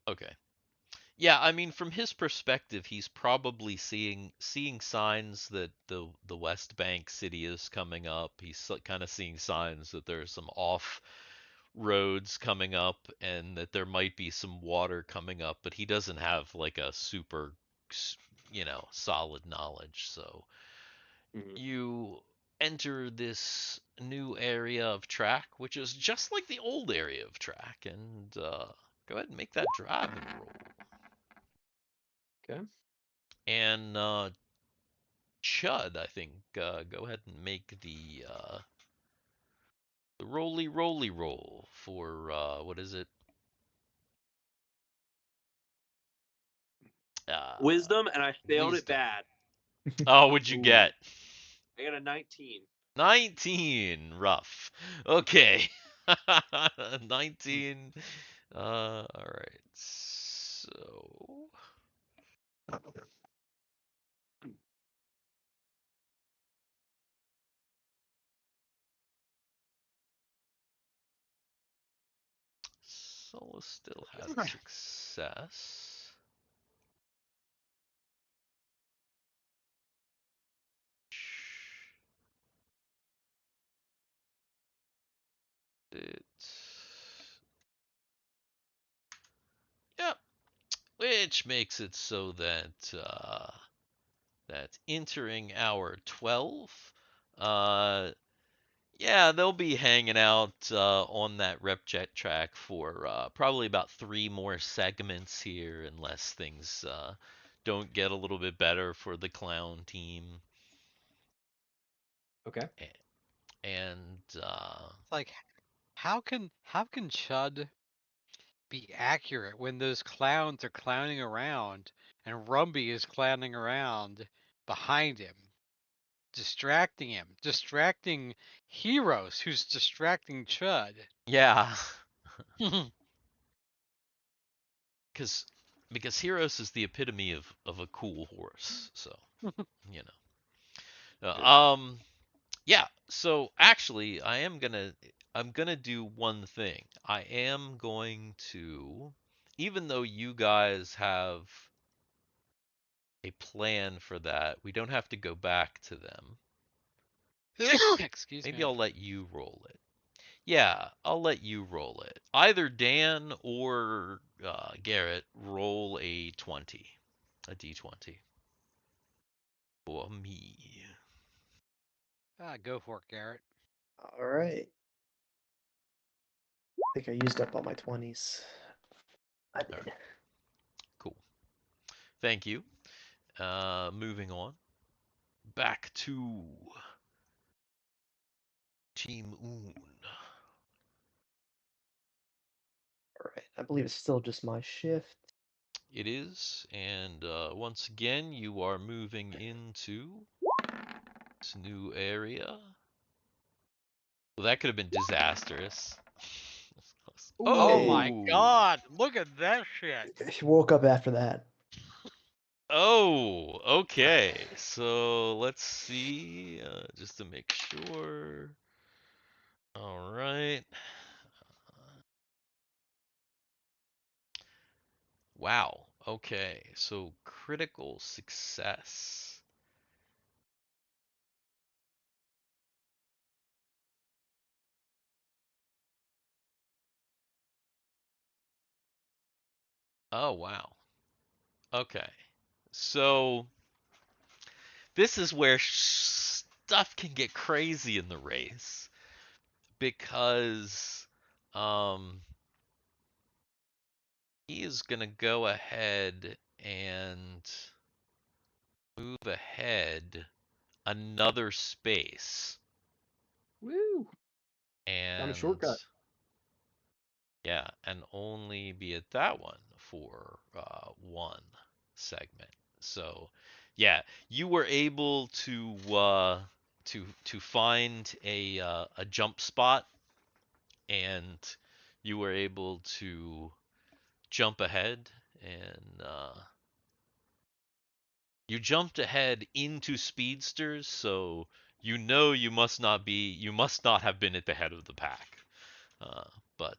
Okay. Yeah, I mean, from his perspective, he's probably seeing signs that the West Bank city is coming up. He's kind of seeing signs that there's some off roads coming up and that there might be some water coming up, but he doesn't have a super, solid knowledge. So you enter this new area of track, which is just like the old area of track, and go ahead and make that driving roll. Okay. And Chud, I think, go ahead and make the roly roll for what is it? Wisdom, and I failed it Wisdom. bad. Oh, what'd you get? I got a 19. 19. Rough. Okay. 19. All right. So. Solus still had success. Yep. Which makes it so that entering hour 12, yeah, they'll be hanging out on that rep jet track for probably about 3 more segments here, unless things don't get a little bit better for the clown team. Okay. And how can Chud be accurate when those clowns are clowning around and Rumby is clowning around behind him, distracting Heroes, who's distracting Chud? yeah. Because Heroes is the epitome of a cool horse, so you know. Yeah. So actually, I am gonna I'm gonna do one thing. I am going to, even though you guys have a plan for that, we don't have to go back to them. Excuse Maybe me. I'll let you roll it. Yeah, I'll let you roll it. Either Dan or Garrett roll a 20, a d20. For me. Go for it, Garrett. All right. I think I used up all my 20s. I did. Alright. Cool. Thank you. Moving on. Back to Team Oon. All right. I believe it's still just my shift. It is, and once again, you are moving into this new area. Well, that could have been disastrous. That's close. Oh my Oh! God! Look at that shit. He woke up after that. Oh, okay. So let's see, just to make sure. All right. Wow. Okay. So critical success. Oh, wow. Okay. So this is where stuff can get crazy in the race because um he is going to go ahead and move ahead another space. Woo! And a shortcut. yeah, and only be at that one for one segment. So yeah, you were able to find a jump spot, and you were able to jump ahead, and you jumped ahead into speedsters, so you know you must not have been at the head of the pack. Uh, but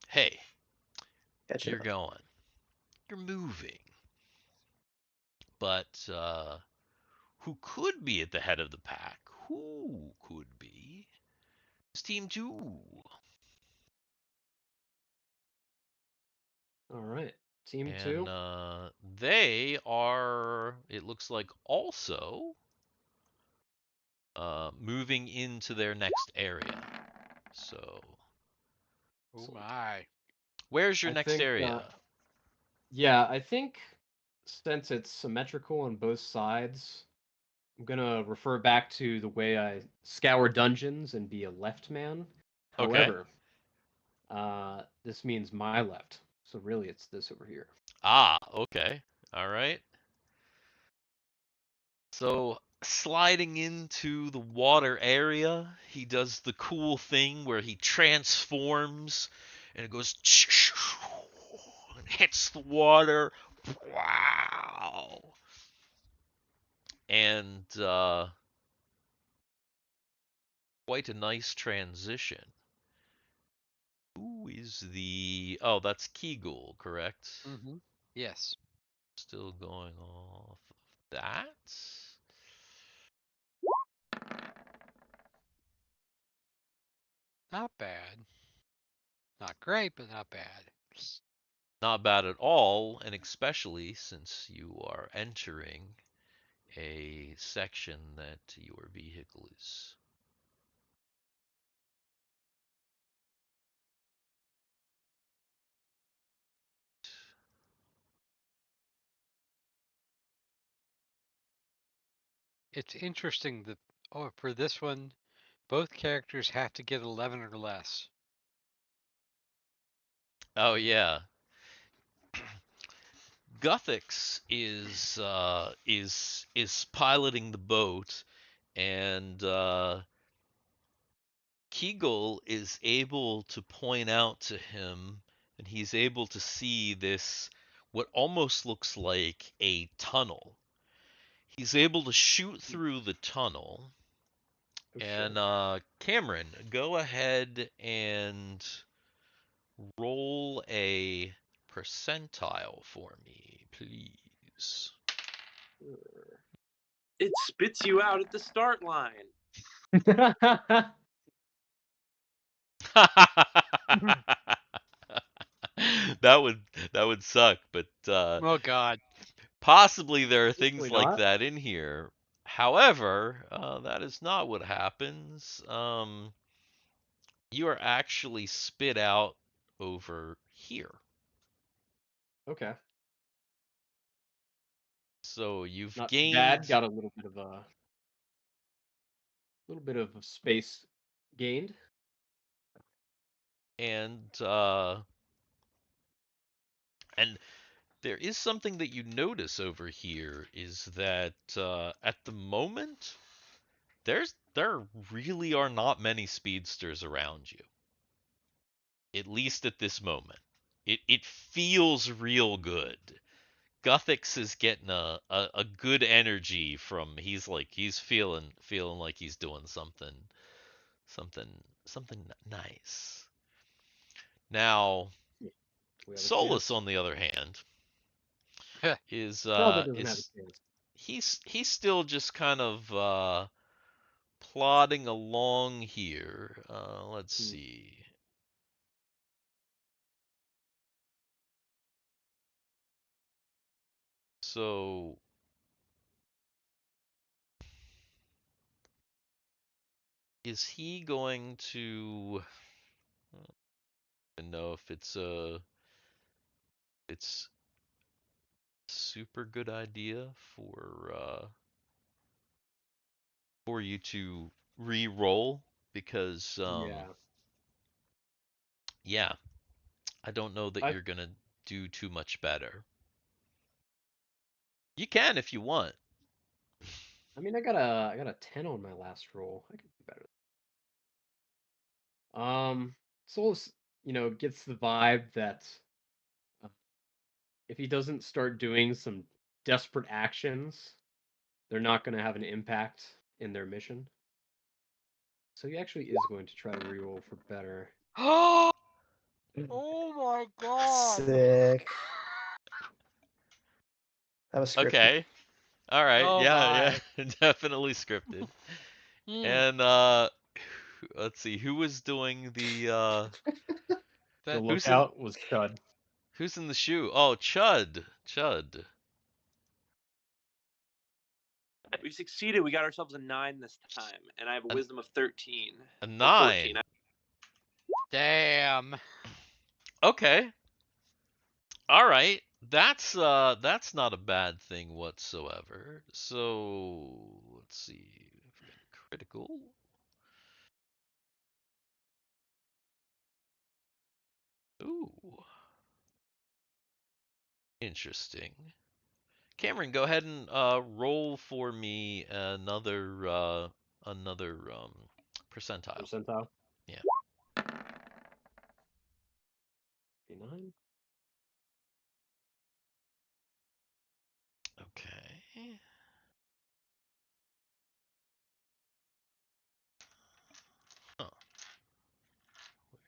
hey, Catch you're up. going, you're moving. But who could be at the head of the pack? Who could be? It's Team 2. All right. Team And 2. they are, it looks like, also moving into their next area. So, Oh So my. where's your I next think, area? yeah, I think since it's symmetrical on both sides, I'm gonna refer back to the way I scour dungeons and be a left man. Okay. However, this means my left. So really, it's this over here. Ah, okay. All right. So, sliding into the water area, he does the cool thing where he transforms and it goes and hits the water. Wow. And quite a nice transition. Who is the... Oh, that's Kegel, correct? Mm-hmm. Yes. Still going off of that. Not bad. Not great, but not bad. Not bad at all, and especially since you are entering a section that your vehicle is. It's interesting that for this one, both characters have to get 11 or less. Oh yeah, Guthix is piloting the boat, and Kegel is able to point out to him, and he's able to see this what almost looks like a tunnel. He's able to shoot through the tunnel, And Cameron, go ahead and roll a percentile for me, please. It spits you out at the start line. that would suck, but Oh God. possibly there are things Hopefully like not. that in here. However, that is not what happens. You are actually spit out over here. Okay. So you've Not too bad. gained, Got a little bit of space gained. and and there is something that you notice over here is that at the moment there really are not many speedsters around you. At least at this moment. It feels real good. Guthix is getting a good energy from he's feeling like he's doing something nice. Now, We have a Solus, chance. on the other hand, is Zelda doesn't have a chance. he's still just kind of plodding along here. Let's see. So is he going to I don't know if it's a super good idea for you to re-roll because Yeah. yeah, I don't know that I you're gonna do too much better. You can if you want. I mean, I got a 10 on my last roll. I could do better. Solus, gets the vibe that uh, if he doesn't start doing some desperate actions, they're not going to have an impact in their mission. So he actually is going to try to reroll for better. Oh my God. Sick. That was scripted. Okay. All right. Oh Yeah, my. yeah. Definitely scripted. Hmm. And let's see who was doing the The That who's in lookout was Chud. who's in the shoe? Oh, Chud. We succeeded. We got ourselves a 9 this time, and I have a An- wisdom of 13. A Or 14. 9. damn. Okay. All right. That's not a bad thing whatsoever. So let's see. Critical. Ooh. Interesting. Cameron, go ahead and roll for me another percentile. Percentile. Yeah. 89. Okay. Huh. Where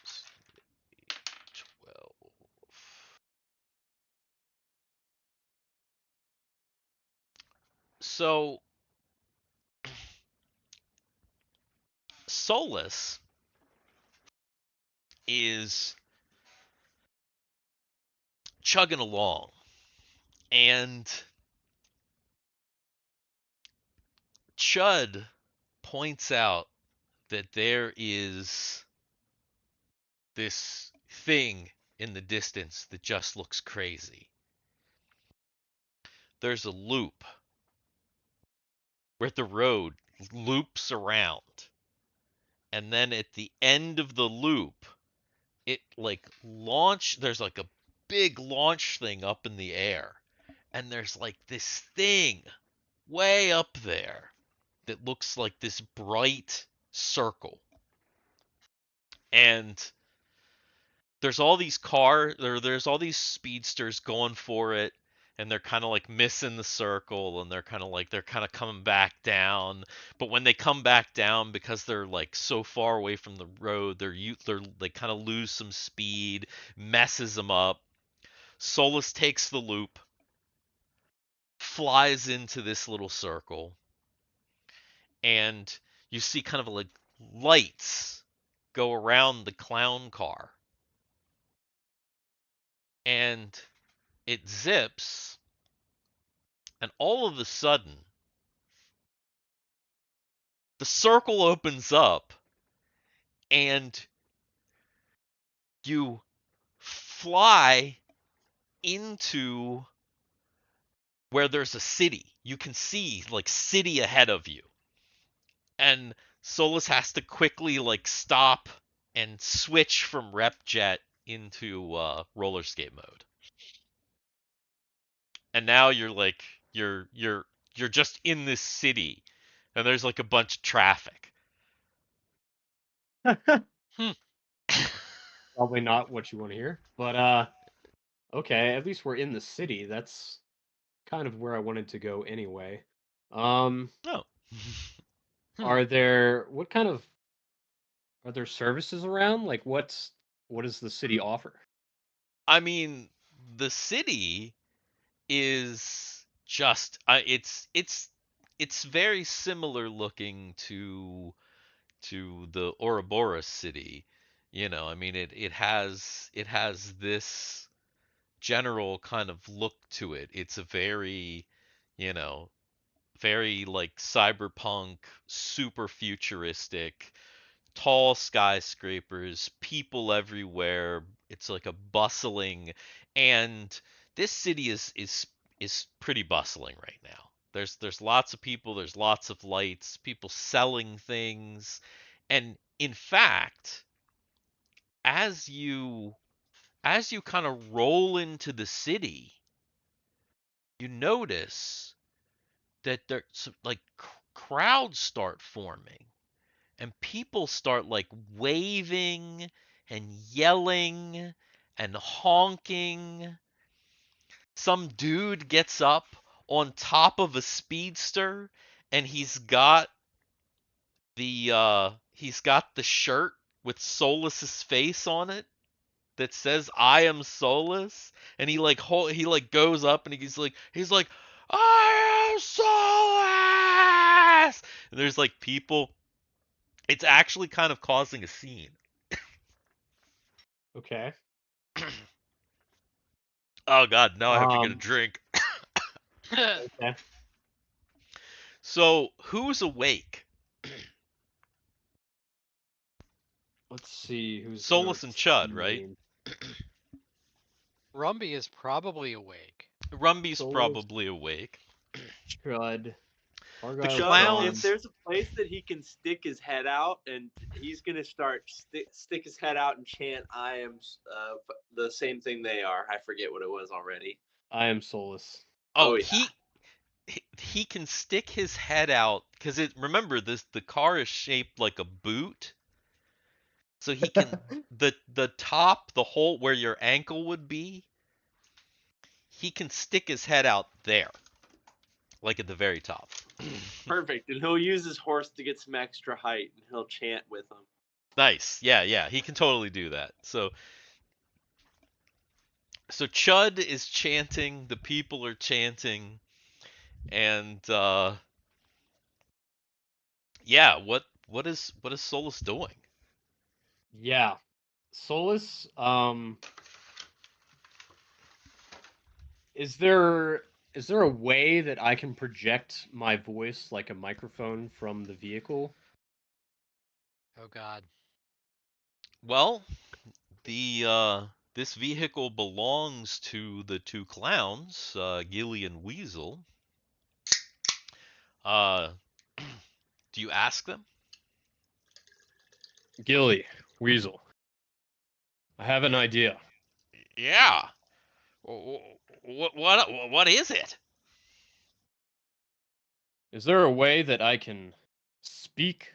is the 12? So Solus is chugging along, and Chud points out that there is this thing in the distance that just looks crazy. There's a loop where the road loops around, and then at the end of the loop, it there's like a big launch thing up in the air, and there's like this thing way up there that looks like this bright circle. And there's all these speedsters going for it, and they're kind of like missing the circle, and they're kind of coming back down. But when they come back down, because they're like so far away from the road, they kind of lose some speed, messes them up. Solus takes the loop, flies into this little circle, and you see kind of like lights go around the clown car. And it zips, and all of a sudden, the circle opens up, and you fly into where there's a city. You can see like city ahead of you. And Solus has to quickly like stop and switch from rep jet into roller skate mode. And now you're like you're just in this city, and there's like a bunch of traffic. Probably not what you want to hear, but okay, at least we're in the city. That's kind of where I wanted to go anyway. Oh. Are there services around? Like what does the city offer? I mean, the city is just it's very similar looking to the Ouroboros city. You know, I mean it has this general kind of look to it. It's a very, you know, very like cyberpunk, super futuristic, tall skyscrapers, people everywhere. It's like a bustling, and this city is pretty bustling right now. There's lots of people, there's lots of lights, people selling things. And in fact, as you kind of roll into the city, you notice that there's like crowds start forming, and people start like waving and yelling and honking. Some dude gets up on top of a speedster, and he's got the shirt with Solus's face on it that says "I am Solus," and he like goes up and he's like "I am Solus," and there's like people. It's actually kind of causing a scene. Okay. Oh god, now I have to get a Um, drink. okay. So who's awake? Let's see who's Solus not and Chud, right? named. Rumby is probably awake. Rumby's Solus. probably awake. Chud. The Argyle's clown, gone. if there's a place that he can stick his head out, and he's gonna start stick his head out and chant, "I am the same thing they are." I forget what it was already. I am Solus. Oh, yeah. he can stick his head out because remember the car is shaped like a boot. So he can the top, the hole where your ankle would be, he can stick his head out there. Like at the very top. Perfect, and he'll use his horse to get some extra height, and he'll chant with him. Nice. Yeah, he can totally do that. So Chud is chanting, the people are chanting, and yeah, what is Solus doing? Yeah. Solus, is there a way that I can project my voice like a microphone from the vehicle? Oh god. Well, this vehicle belongs to the two clowns, Gilly and Weasel. Do you ask them? Gilly, Weasel. I have an idea. Yeah. What is it? Is there a way that I can speak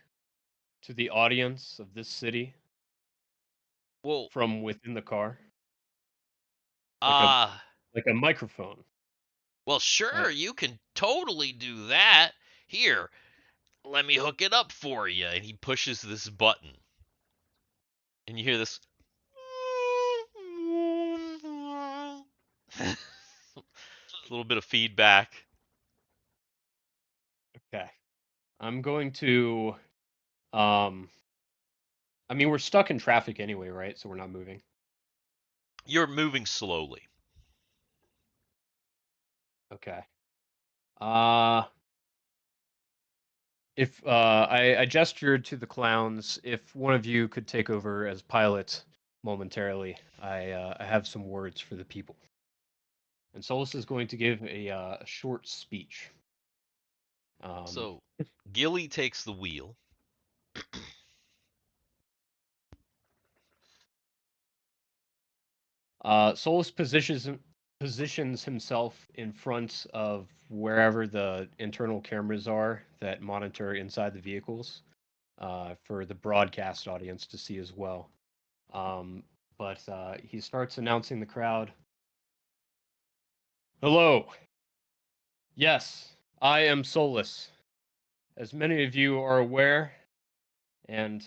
to the audience of this city Well, from within the car? Like a microphone. Well, sure, you can totally do that. Here, let me hook it up for you. And he pushes this button. And you hear this. A little bit of feedback. Okay. I'm going to I mean, we're stuck in traffic anyway, right? So we're not moving. You're moving slowly. Okay. If I gestured to the clowns, if one of you could take over as pilot momentarily, I have some words for the people. And Solus is going to give a short speech. So, Gilly takes the wheel. Solus positions himself in front of wherever the internal cameras are that monitor inside the vehicles for the broadcast audience to see as well. But he starts announcing the crowd. Hello. Yes, I am Solus. As many of you are aware, and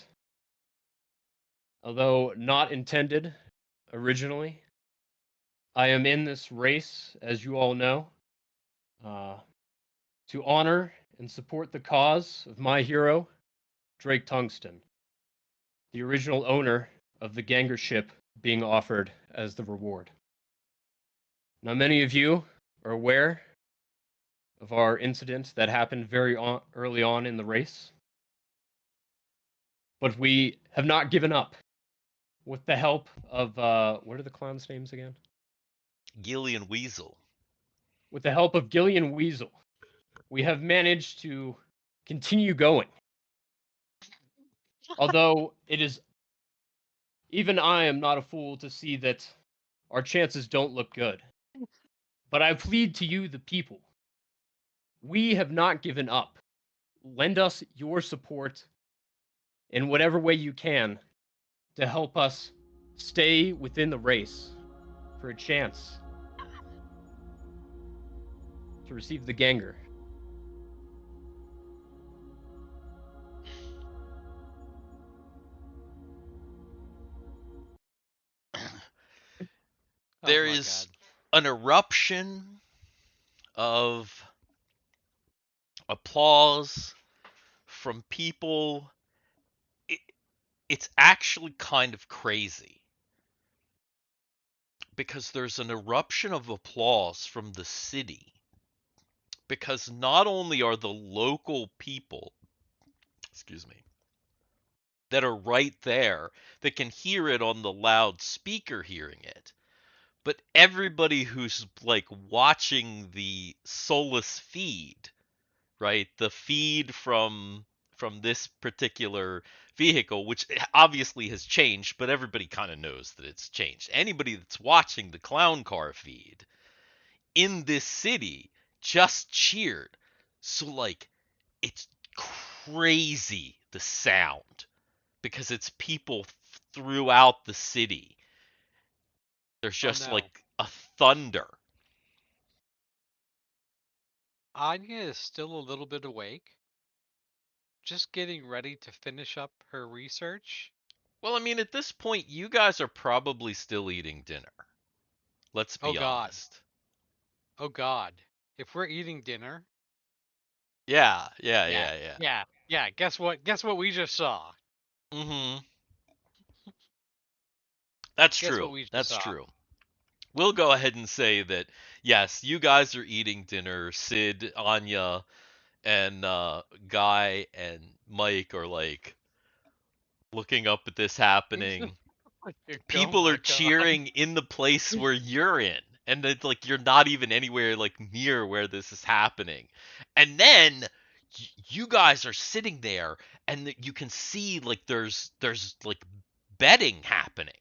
although not intended originally, I am in this race, as you all know, to honor and support the cause of my hero, Drake Tungsten, the original owner of the Ganger ship being offered as the reward. Now, many of you are aware of our incident that happened very early on in the race, but we have not given up. With the help of, what are the clowns' names again? Gilly and Weasel. With the help of Gillian Weasel, we have managed to continue going. Although it is, even I am not a fool to see that our chances don't look good. But I plead to you, the people. We have not given up. Lend us your support in whatever way you can to help us stay within the race for a chance to receive the Ganger. There Oh my is God. an eruption of applause from people. It's actually kind of crazy because there's an eruption of applause from the city because not only are the local people, excuse me, that are right there that can hear it on the loudspeaker hearing it, but everybody who's like watching the Solus feed, right? The feed from this particular vehicle, which obviously has changed, but everybody kind of knows that it's changed. Anybody that's watching the clown car feed in this city just cheered. So like it's crazy the sound because it's people throughout the city. There's just no. like a thunder. Anya is still a little bit awake, just getting ready to finish up her research. Well, I mean, at this point, you guys are probably still eating dinner. Let's Oh be God. honest. Oh God. If we're eating dinner, Yeah. yeah. Guess what? Guess what we just saw. Mm-hmm. That's Guess true. what we just That's saw. true. We'll go ahead and say that, yes, you guys are eating dinner. Sid, Anya, and Guy and Mike are like looking up at this happening. Oh People are my God. cheering in the place where you're in. And it's like you're not even anywhere like near where this is happening. And then you guys are sitting there and you can see like there's like betting happening.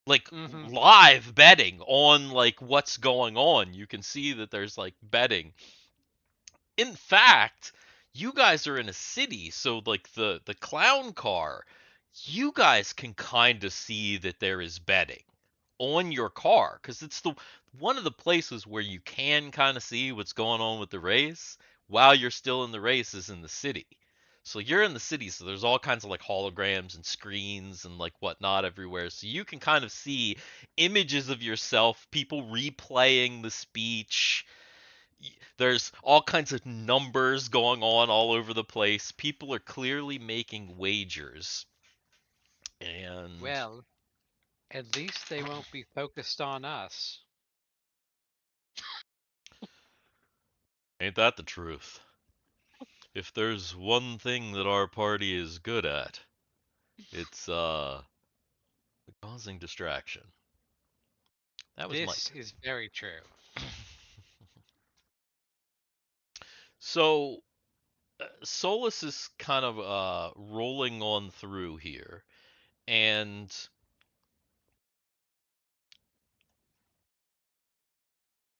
Like Mm-hmm. live betting on like what's going on. You can see that there's like betting. In fact, you guys are in a city, so like the clown car, you guys can kind of see that there is betting. on your car, because it's the one of the places where you can kind of see what's going on with the race while you're still in the race is in the city. So you're in the city, so there's all kinds of like holograms and screens and like whatnot everywhere. So you can kind of see images of yourself, people replaying the speech. There's all kinds of numbers going on all over the place. People are clearly making wagers. And Well, at least they won't be focused on us. ain't that the truth? If there's one thing that our party is good at, it's causing distraction. That was This Mike. is very true. So Solus is kind of rolling on through here, and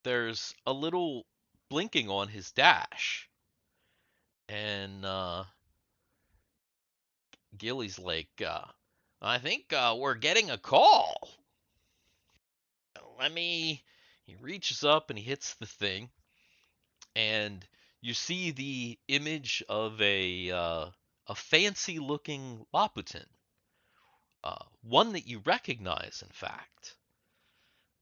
there's a little blinking on his dash, and Gilly's like, I think we're getting a call. Let me. He reaches up and he hits the thing, and you see the image of a fancy-looking Laputin, one that you recognize, in fact,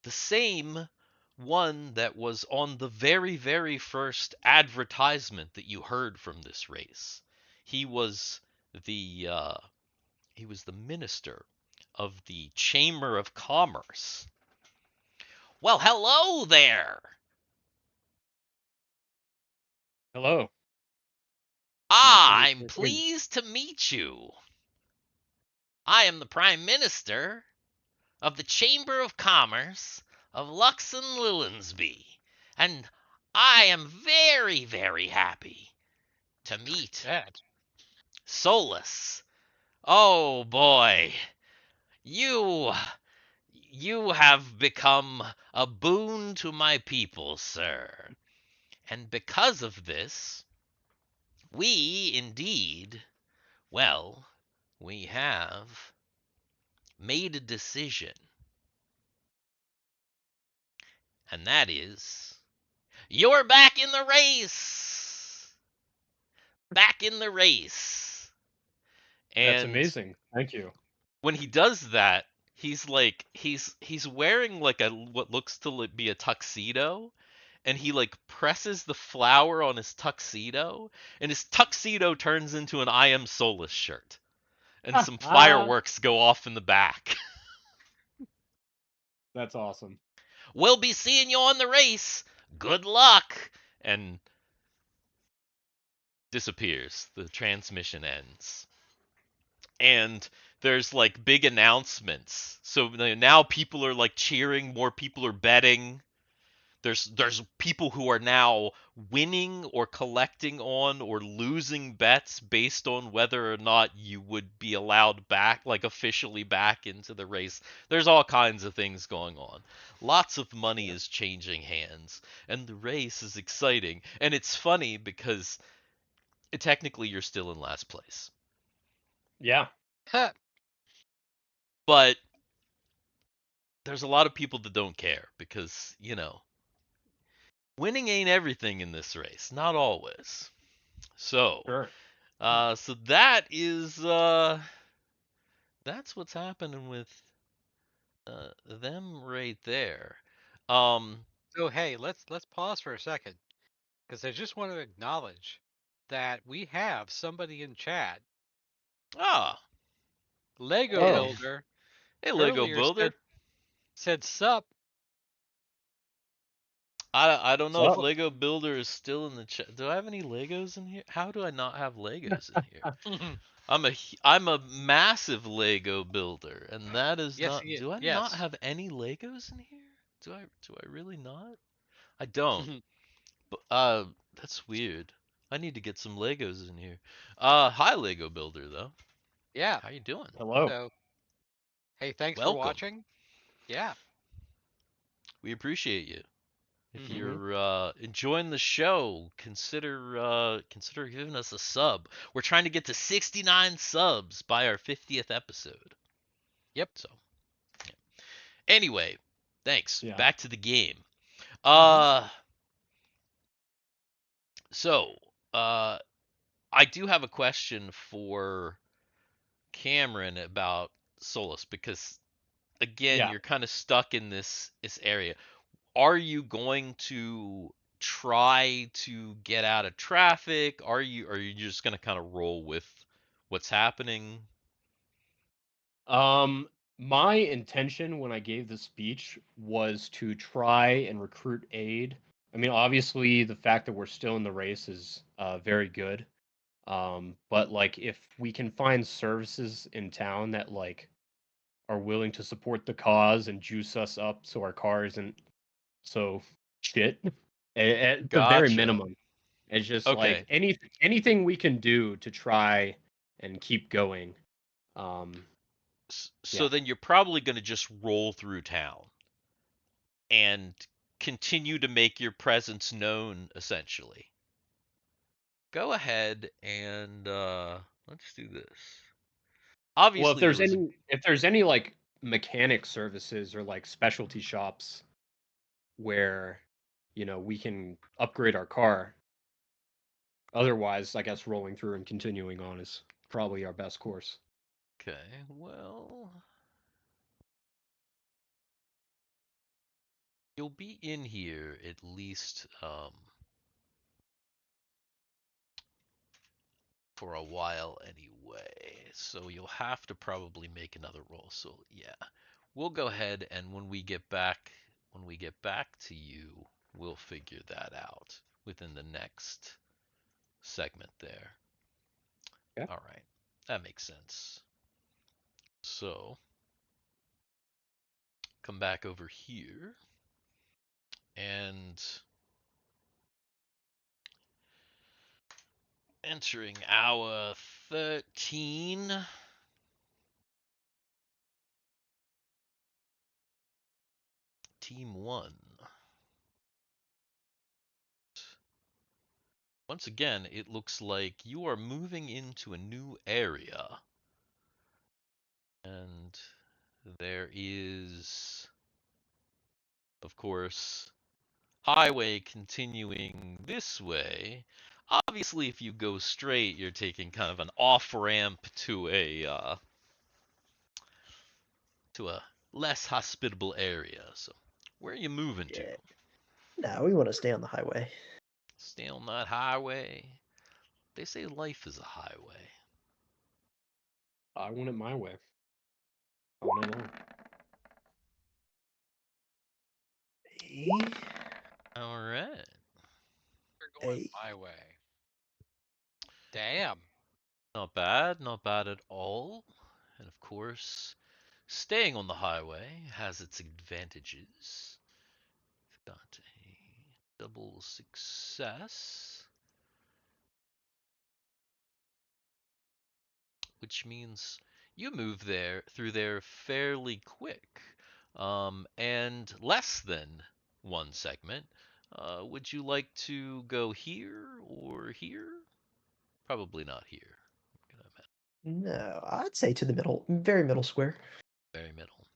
the same one that was on the very, very first advertisement that you heard from this race. He was the minister of the Chamber of Commerce. Well, hello there. Hello. I'm Nice to meet you. pleased to meet you. I am the Prime Minister of the Chamber of Commerce of Lux and Lilinsby, and I am very, very happy to meet That. Solus. Oh boy, you have become a boon to my people, sir. And because of this, we indeed, well, we have made a decision. And that is, you're back in the race. Back in the race. That's And amazing. Thank you. when he does that, he's like he's wearing like a what looks to be a tuxedo, and he like presses the flower on his tuxedo, and his tuxedo turns into an I Am Solus shirt, and some fireworks go off in the back. That's awesome. We'll be seeing you on the race. Good luck. And disappears. The transmission ends. And there's like big announcements. So now people are like cheering, more people are betting. There's people who are now winning or collecting on or losing bets based on whether or not you would be allowed back, like officially back into the race. There's all kinds of things going on. Lots of money is changing hands, and the race is exciting. And it's funny because technically you're still in last place. Yeah. But there's a lot of people that don't care because, winning ain't everything in this race. Not always. So, Sure. so that is that's what's happening with them right there. So hey, let's pause for a second, because I just want to acknowledge that we have somebody in chat. Ah, Lego Oh. Builder hey Lego earlier Builder. said sup. I don't know if So- Lego Builder is still in the chat. Do I have any Legos in here? How do I not have Legos in here? I'm a massive Lego builder, and that is Yes, not. he is. Do I not Yes. have any Legos in here? Do I really not? I don't. But that's weird. I need to get some Legos in here. Hi Lego builder though. Yeah. How you doing? Hello. So hey, thanks Welcome. for watching. Yeah. We appreciate you. If Mhm. you're enjoying the show, consider giving us a sub. We're trying to get to 69 subs by our 50th episode. Yep. So, yeah. Anyway, thanks. Yeah. Back to the game. Mhm. So, I do have a question for Cameron about Solus because again, Yeah. you're kind of stuck in this area. Are you going to try to get out of traffic? Are you just going to kind of roll with what's happening? Um, my intention when I gave the speech was to try and recruit aid. I mean, obviously, the fact that we're still in the race is very good. But like, if we can find services in town that like are willing to support the cause and juice us up so our car isn't so shit, at the very Gotcha. minimum, it's just like Okay. anything we can do to try and keep going. Um, So yeah. then you're probably going to just roll through town and continue to make your presence known essentially. Go ahead and let's do this. Well, if Obviously there there's was a any like mechanic services or like specialty shops where we can upgrade our car. Otherwise, I guess rolling through and continuing on is probably our best course. Okay, well, you'll be in here at least for a while anyway. So you'll have to probably make another roll. So yeah. We'll go ahead and when we get back to you, we'll figure that out within the next segment there. Yeah. All right. That makes sense. So, come back over here and entering hour 13. Team 1. Once again, it looks like you are moving into a new area. And there is, of course, highway continuing this way. Obviously, if you go straight, you're taking kind of an off ramp to a less hospitable area. So, where are you moving to? Yeah. No, we want to stay on the highway. Stay on that highway. They say life is a highway. I want it my way. I want it all. All right. You're going Hey. my way. Damn. Not bad, not bad at all. And of course, staying on the highway has its advantages. Got a double success, which means you move there through there fairly quick, and less than one segment. Would you like to go here or here? Probably not here. No, I'd say to the middle, very middle square. Very middle.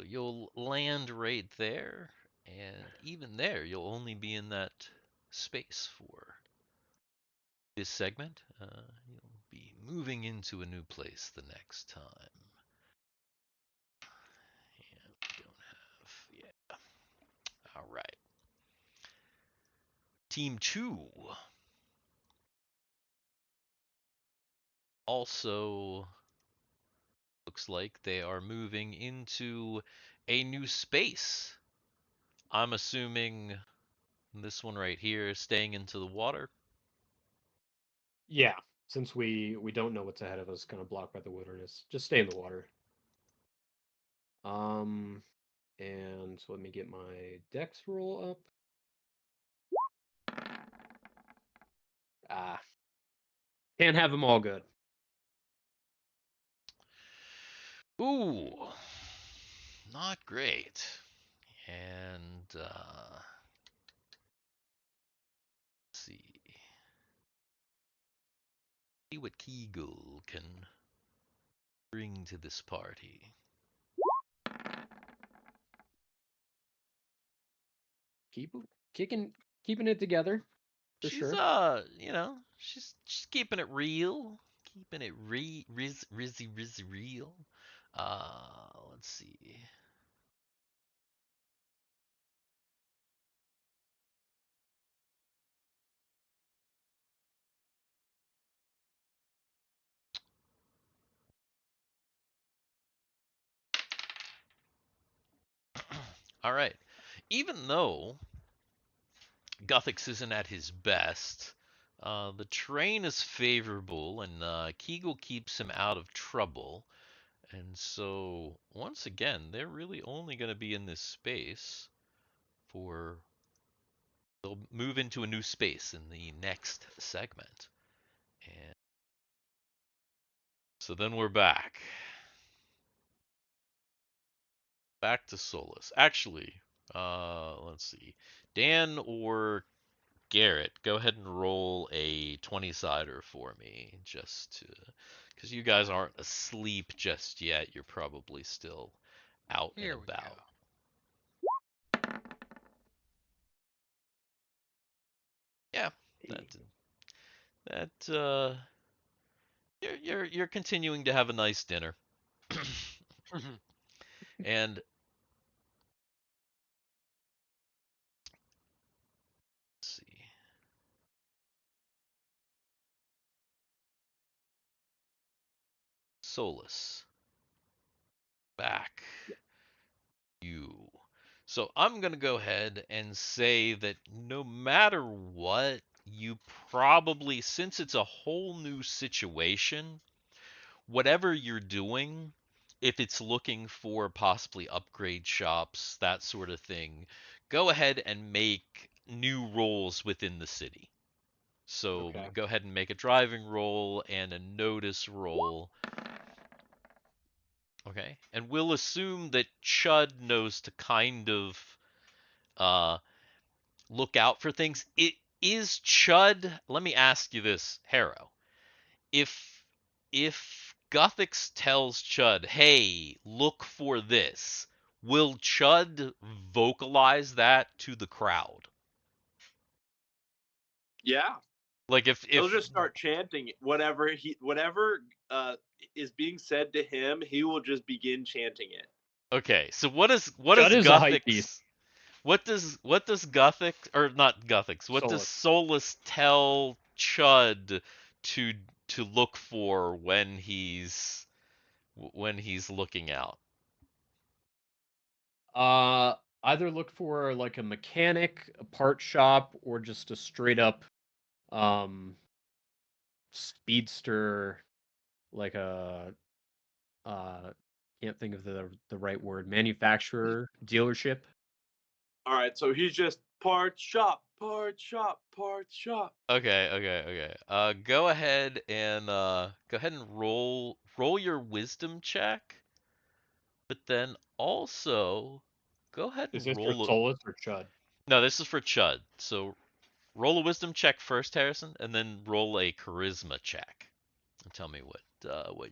So you'll land right there, and even there, you'll only be in that space for this segment. You'll be moving into a new place the next time. And we don't have, yeah. All right. Team 2 also looks like they are moving into a new space. I'm assuming this one right here is staying into the water. Yeah, since we don't know what's ahead of us, kind of blocked by the wilderness, just stay in the water. And so let me get my dex roll up. Ah, can't have them all good. Ooh, not great. And let's see what Kegel can bring to this party. keeping it together for She's sure. she's keeping it real, keeping it rizzy real. Let's see. All right. Even though Guthix isn't at his best, the terrain is favorable, and Kegel keeps him out of trouble. And so, once again, they're really only going to be in this space for. They'll move into a new space in the next segment. And so then we're back. Back to Solus. Actually, let's see. Dan or Garrett, go ahead and roll a 20-sider for me, just to, because you guys aren't asleep just yet. You're probably still out Here and we about. go. Yeah, that you're continuing to have a nice dinner. And let's see. Solus. Back. You. So I'm going to go ahead and say that no matter what, you probably, since it's a whole new situation, whatever you're doing, if it's looking for possibly upgrade shops, that sort of thing, go ahead and make new roles within the city. So Okay. go ahead and make a driving roll and a notice roll. Okay. And we'll assume that Chud knows to kind of look out for things. It is Chud. Let me ask you this, Harro. If Guthix tells Chud, "Hey, look for this," will Chud vocalize that to the crowd? Yeah. Like if He'll just start chanting whatever is being said to him. He will just begin chanting it. okay, so what does Chud is a hype beast. What does Guthix, or not Guthix, what does Solus tell Chud to look for when he's looking out? Either look for like a mechanic, a part shop, or just a straight up speedster, like a can't think of the right word, manufacturer, dealership. All right, so he's just parts shop, parts shop, parts shop. Okay. Go ahead and roll your wisdom check, but then also go ahead Is and this for roll a. Solus or Chud? No, this is for Chud. So roll a wisdom check first, Harrison, and then roll a charisma check. And tell me what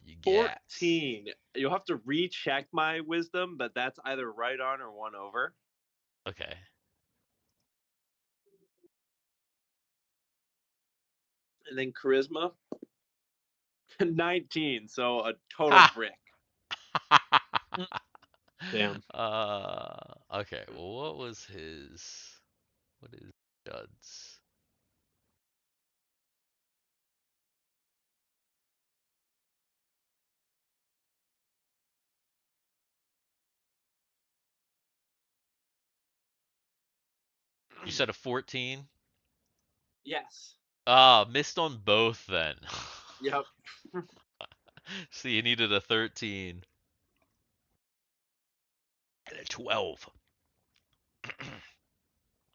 you get. 14. You'll have to recheck my wisdom, but that's either right on or one over. Okay. And then charisma, 19. So a total Ha! brick. Damn. Okay. Well, what is Chud's? You said a 14? Yes. Missed on both then. Yep. See, you needed a 13. And a 12.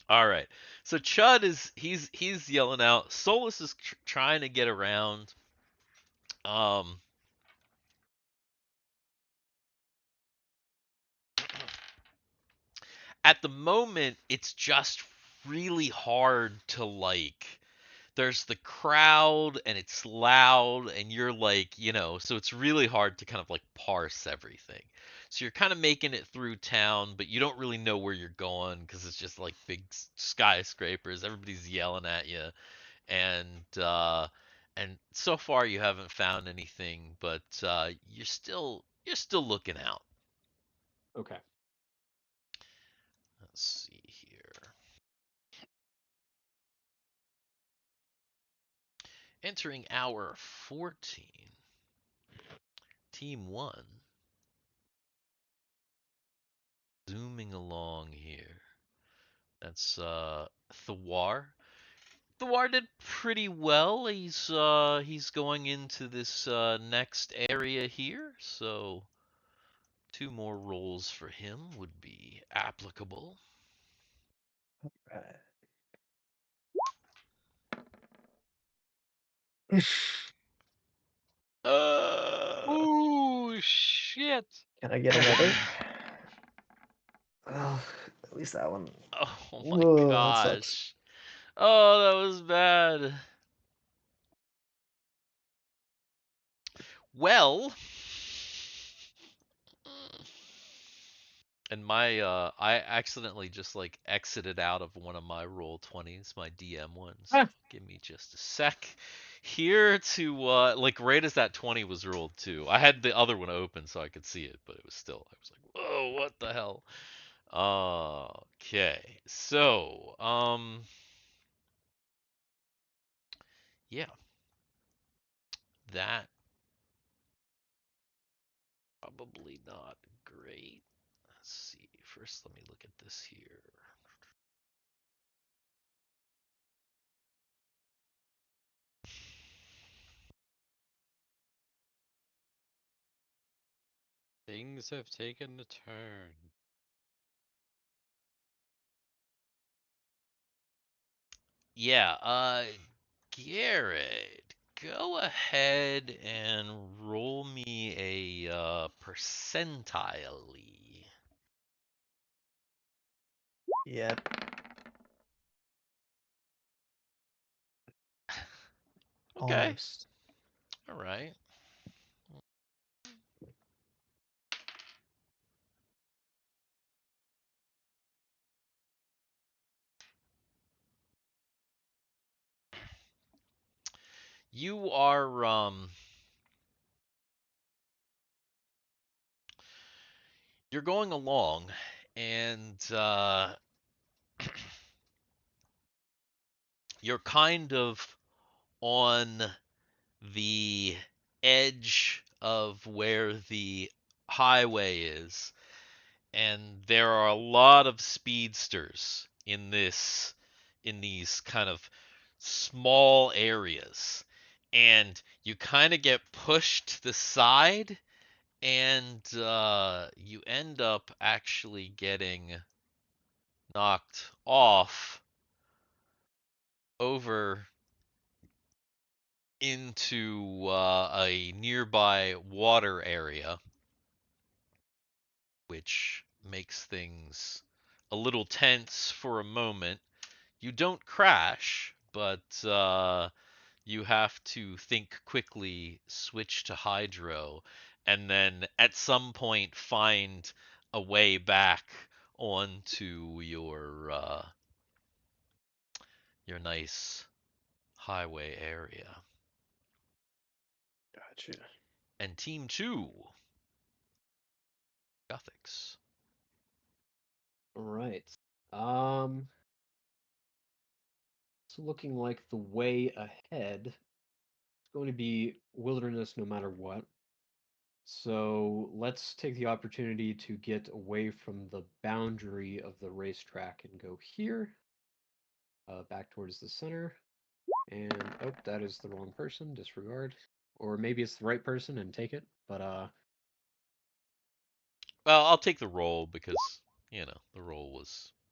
All right. So Chud he's yelling out. Solus is trying to get around. At the moment, it's just really hard to like. There's the crowd and it's loud and you're like, so it's really hard to kind of like parse everything. So you're kind of making it through town, but you don't really know where you're going because it's just like big skyscrapers. Everybody's yelling at you, and and so far you haven't found anything, but you're still looking out. Okay. Let's see here. Entering hour 14. Team 1. Zooming along here. That's Thiwar. Thiwar did pretty well. He's going into this next area here, so 2 more rolls for him would be applicable. Ooh, shit. Can I get another? Oh, at least that one. Oh my Whoa, that sucks. gosh. Oh, that was bad. Well, and I accidentally just like exited out of one of my roll 20s, my DM ones. Ah. Give me just a sec here to like right as that 20 was rolled too. I had the other one open so I could see it, but it was still I was like, "Whoa, what the hell?" Okay. So, yeah. That probably not great. Let's see. First, let me look at this here. Things have taken a turn. Yeah, Garrett, go ahead and roll me a percentile. Yep. Okay. Almost. All right. You are you're going along and you're kind of on the edge of where the highway is, and there are a lot of speedsters in these kind of small areas, and you kind of get pushed to the side, and you end up actually getting knocked off over into a nearby water area, which makes things a little tense for a moment. You don't crash, but you have to think quickly, switch to hydro, and then at some point find a way back onto your nice highway area. Gotcha. And team 2, Gothics. All right. It's looking like the way ahead is going to be wilderness no matter what. So let's take the opportunity to get away from the boundary of the racetrack and go here, back towards the center. And oh, that is the wrong person. Disregard. Or maybe it's the right person and take it. But Well, I'll take the roll because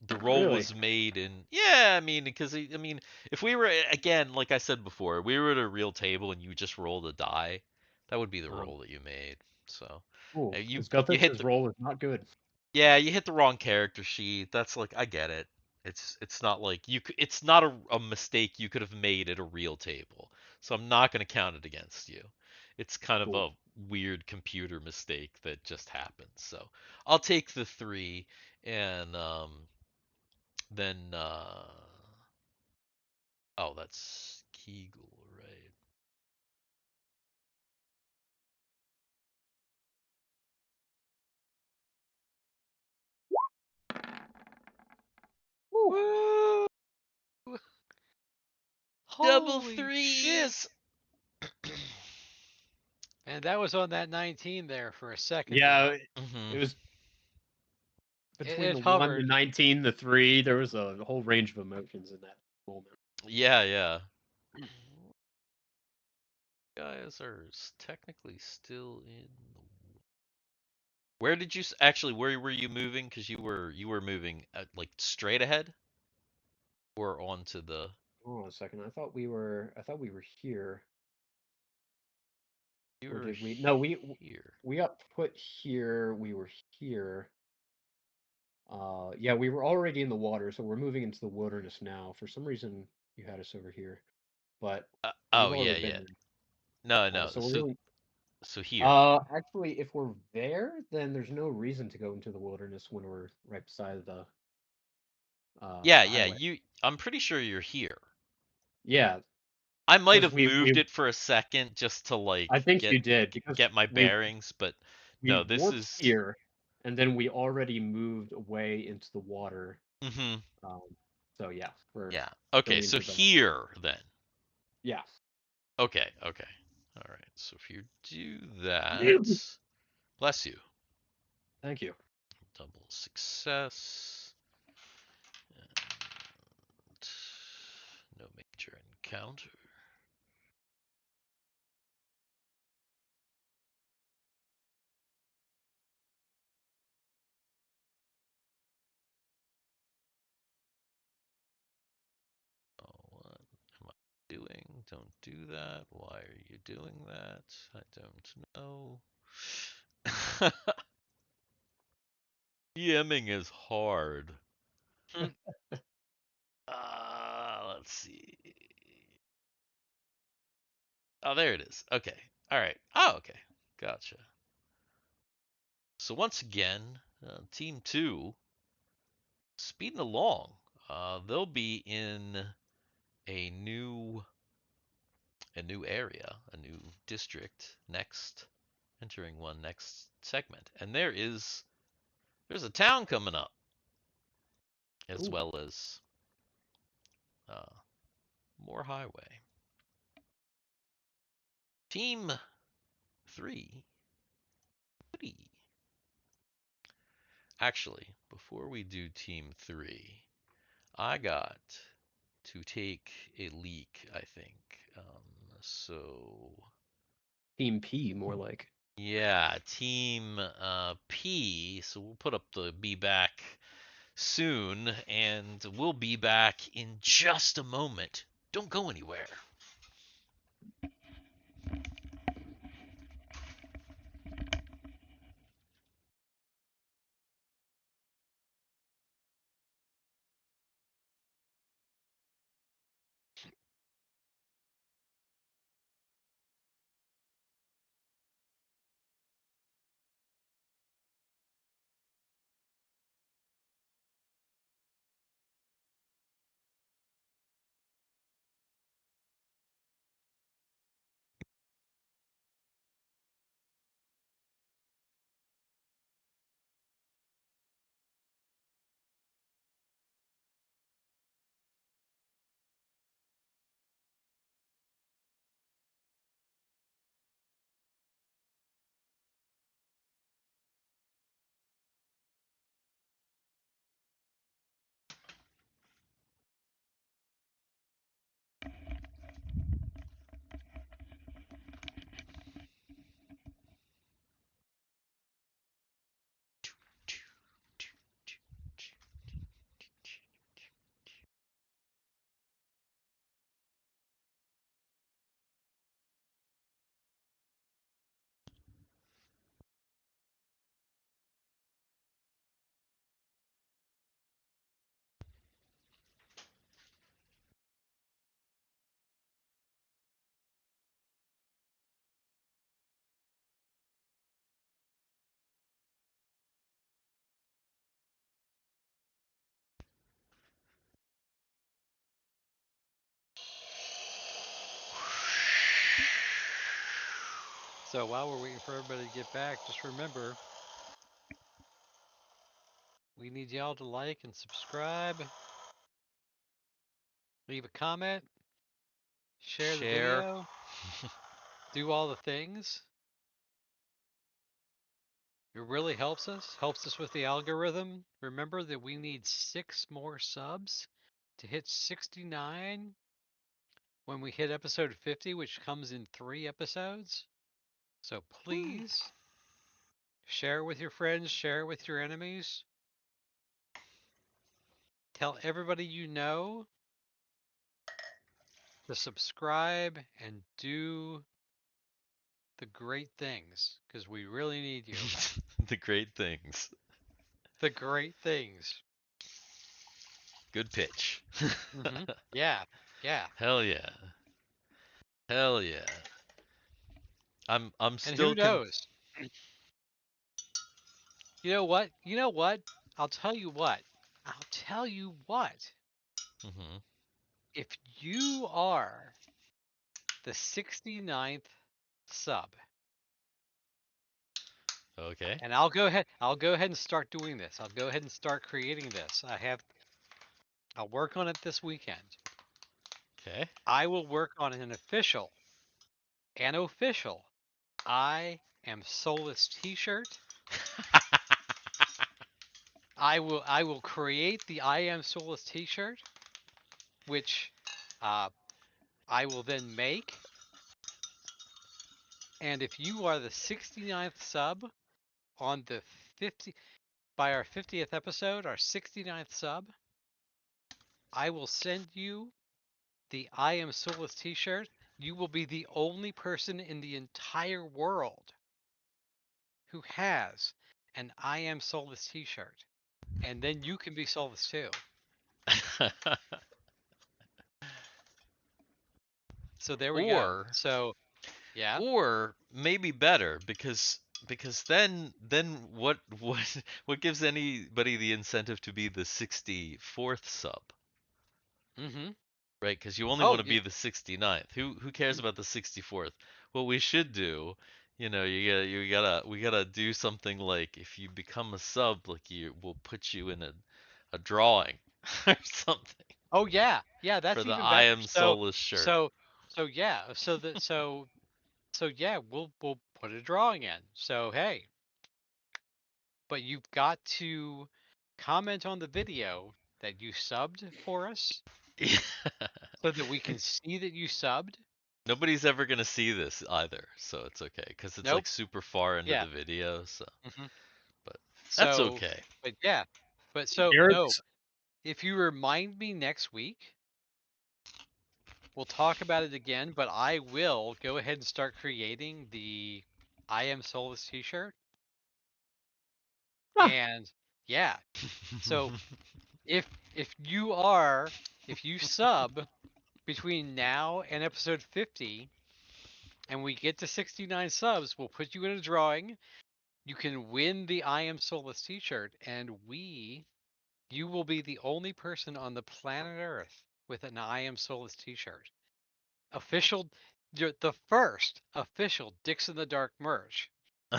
the roll really, was made in. Yeah, I mean because if we were again like I said before, we were at a real table and you just rolled a die, that would be the roll that you made. So cool. you Because you hit Guthix's the roll is not good. yeah you hit the wrong character sheet. That's like I get it. It's not like it's not a mistake you could have made at a real table. So I'm not gonna count it against you. It's kind of Cool. a weird computer mistake that just happened. So I'll take the 3, and then oh, that's Kegel, right? Woo! Double Holy shit! 3s. And that was on that 19 there for a second Yeah, there. it Mhm. was between It the 1, the hovered. 19, the 3. There was a whole range of emotions in that moment. Yeah, yeah. Guys are technically still in the. Where did you actually? Where were you moving? Because you were moving like straight ahead or onto the. Hold on a second. I thought we were here. You Or were did we? No, here. we got put here. We were here. Yeah, we were already in the water, so we're moving into the wilderness now. For some reason, you had us over here, but we've Oh yeah, already been yeah. there. No, no. So we're So going. so here. Actually, if we're there, then there's no reason to go into the wilderness when we're right beside Yeah, the yeah. highway. I'm pretty sure you're here. Yeah, I might because have moved it for a second just to like I think you did because get my bearings, but no, we this warped is. here, and then we already moved away into the water. Mhm. Um, so yeah, we're Yeah. Okay, going so into the here then. yeah. Okay, okay. All right. So if you do that, bless you. Thank you. Double success. And no major encounter. Oh, what am I doing? Don't do that. Why are you doing that? I don't know. DMing is hard. Let's see. Oh, there it is. Okay. All right. Oh, okay. Gotcha. So once again, Team 2 speeding along. They'll be in a new area, a new district next, entering one next segment. And there's a town coming up, as Cool. well as uh, more highway. Team 3. Actually, before we do Team 3, I got to take a leak, I think. So, Team P, more like. yeah, Team P. So we'll put up the be back soon, and we'll be back in just a moment. Don't go anywhere. So while we're waiting for everybody to get back, just remember, we need y'all to like and subscribe, leave a comment, share the video, do all the things. It really helps us with the algorithm. Remember that we need 6 more subs to hit 69 when we hit episode 50, which comes in 3 episodes. So please share it with your friends, share it with your enemies. Tell everybody you know to subscribe and do the great things, because we really need you. The great things. The great things. Good pitch. Yeah, yeah. Hell yeah. Hell yeah. I'm And still who knows? You know what? You know what? I'll tell you what. I'll tell you what. hmm If you are the 69th sub, Okay. and I'll go ahead and start doing this. I'll go ahead and start creating this. I'll work on it this weekend. Okay. I will work on an official I am soulless t-shirt. I will create the I am soulless t-shirt, which I will then make. And if you are the 69th sub on the 50 by our 50th episode, our 69th sub, I will send you the I am soulless t-shirt. You will be the only person in the entire world who has an I am soulless t-shirt. And then you can be soulless too. So there we go. Or So yeah. or maybe better because then what gives anybody the incentive to be the 64th sub? Mm-hmm. Right? Because you only Oh, want to be the 69th. Who cares about the 64th? What we should do, we gotta do something like if you become a sub, like we'll put you in a drawing or something oh yeah. Yeah, for that's the even I better. am soulless shirt. So yeah. So yeah, we'll put a drawing in. So hey, but you've got to comment on the video that you subbed for us so that we can see that you subbed. Nobody's ever gonna see this either, so it's okay because it's Nope. like super far into Yeah. the video. So, hmm but that's So, okay. but yeah. But so no, Garrett's if you remind me next week, we'll talk about it again, but I will go ahead and start creating the I am soulless t-shirt. Ah. And yeah. So if if you sub between now and episode 50 and we get to 69 subs, we'll put you in a drawing. You can win the I am soulless t-shirt, and you will be the only person on the planet Earth with an I am soulless t-shirt. You're the first official Dicks in the Dark merch.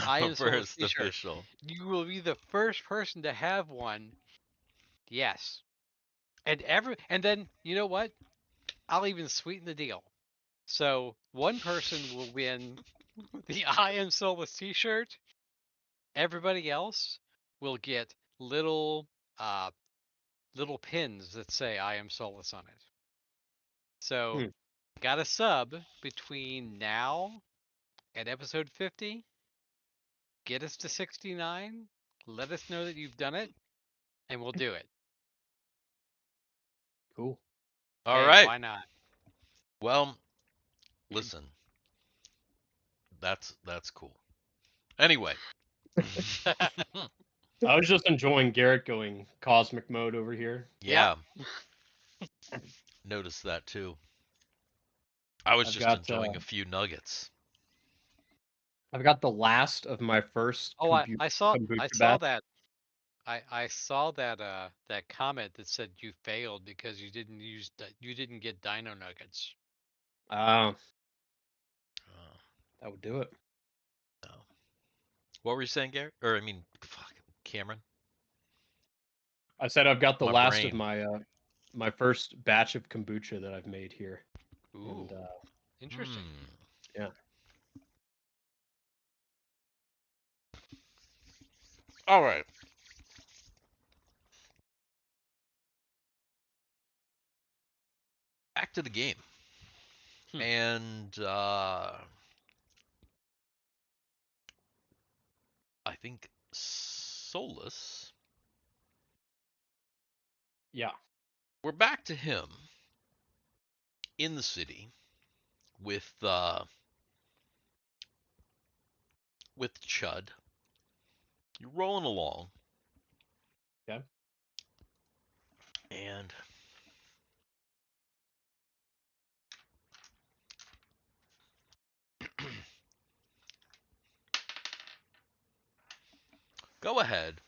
I am soulless First t-shirt. official. You will be the first person to have one. Yes. And then you know what? I'll even sweeten the deal. So one person will win the I am soulless t-shirt. Everybody else will get uh little pins that say I am soulless on it. So Hmm. got a sub between now and episode 50. Get us to 69. Let us know that you've done it, and we'll do it. cool. All Hey, right. why not? Well, listen. That's cool. Anyway. I was just enjoying Garrett going cosmic mode over here. Yeah. Yeah, noticed that too. I was I've just got enjoying a few nuggets. I've got the last of my first Oh, I saw kombucha batch. that. I saw that that comment that said you failed because you didn't get dino nuggets. Uh, Uh, that would do it. What were you saying, Garrett? Or I mean, fuck, Cameron. I said I've got the My last of brain. my my first batch of kombucha that I've made here, Ooh, and interesting. yeah. All right. Back to the game. And I think Solus. Yeah. We're back to him in the city with Chud. You're rolling along. Okay. And go ahead.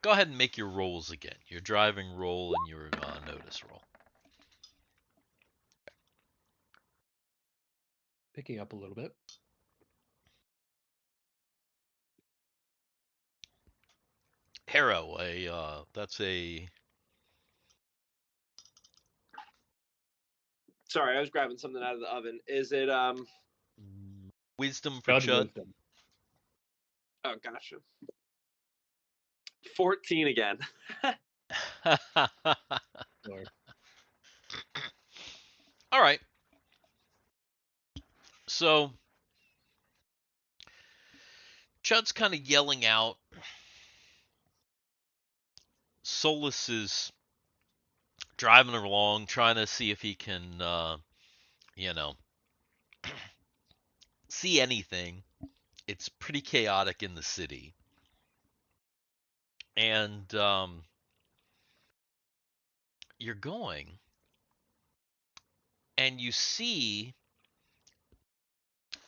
Go ahead and make your rolls again. Your driving roll and your notice roll. Picking up a little bit. Harro, that's a Sorry, I was grabbing something out of the oven. Is it wisdom for Chud Chud. wisdom. Oh, gotcha. 14 again. Lord. All right. So Chud's kind of yelling out. Solus is driving along, trying to see if he can, you know, see anything. It's pretty chaotic in the city. And you're going, and you see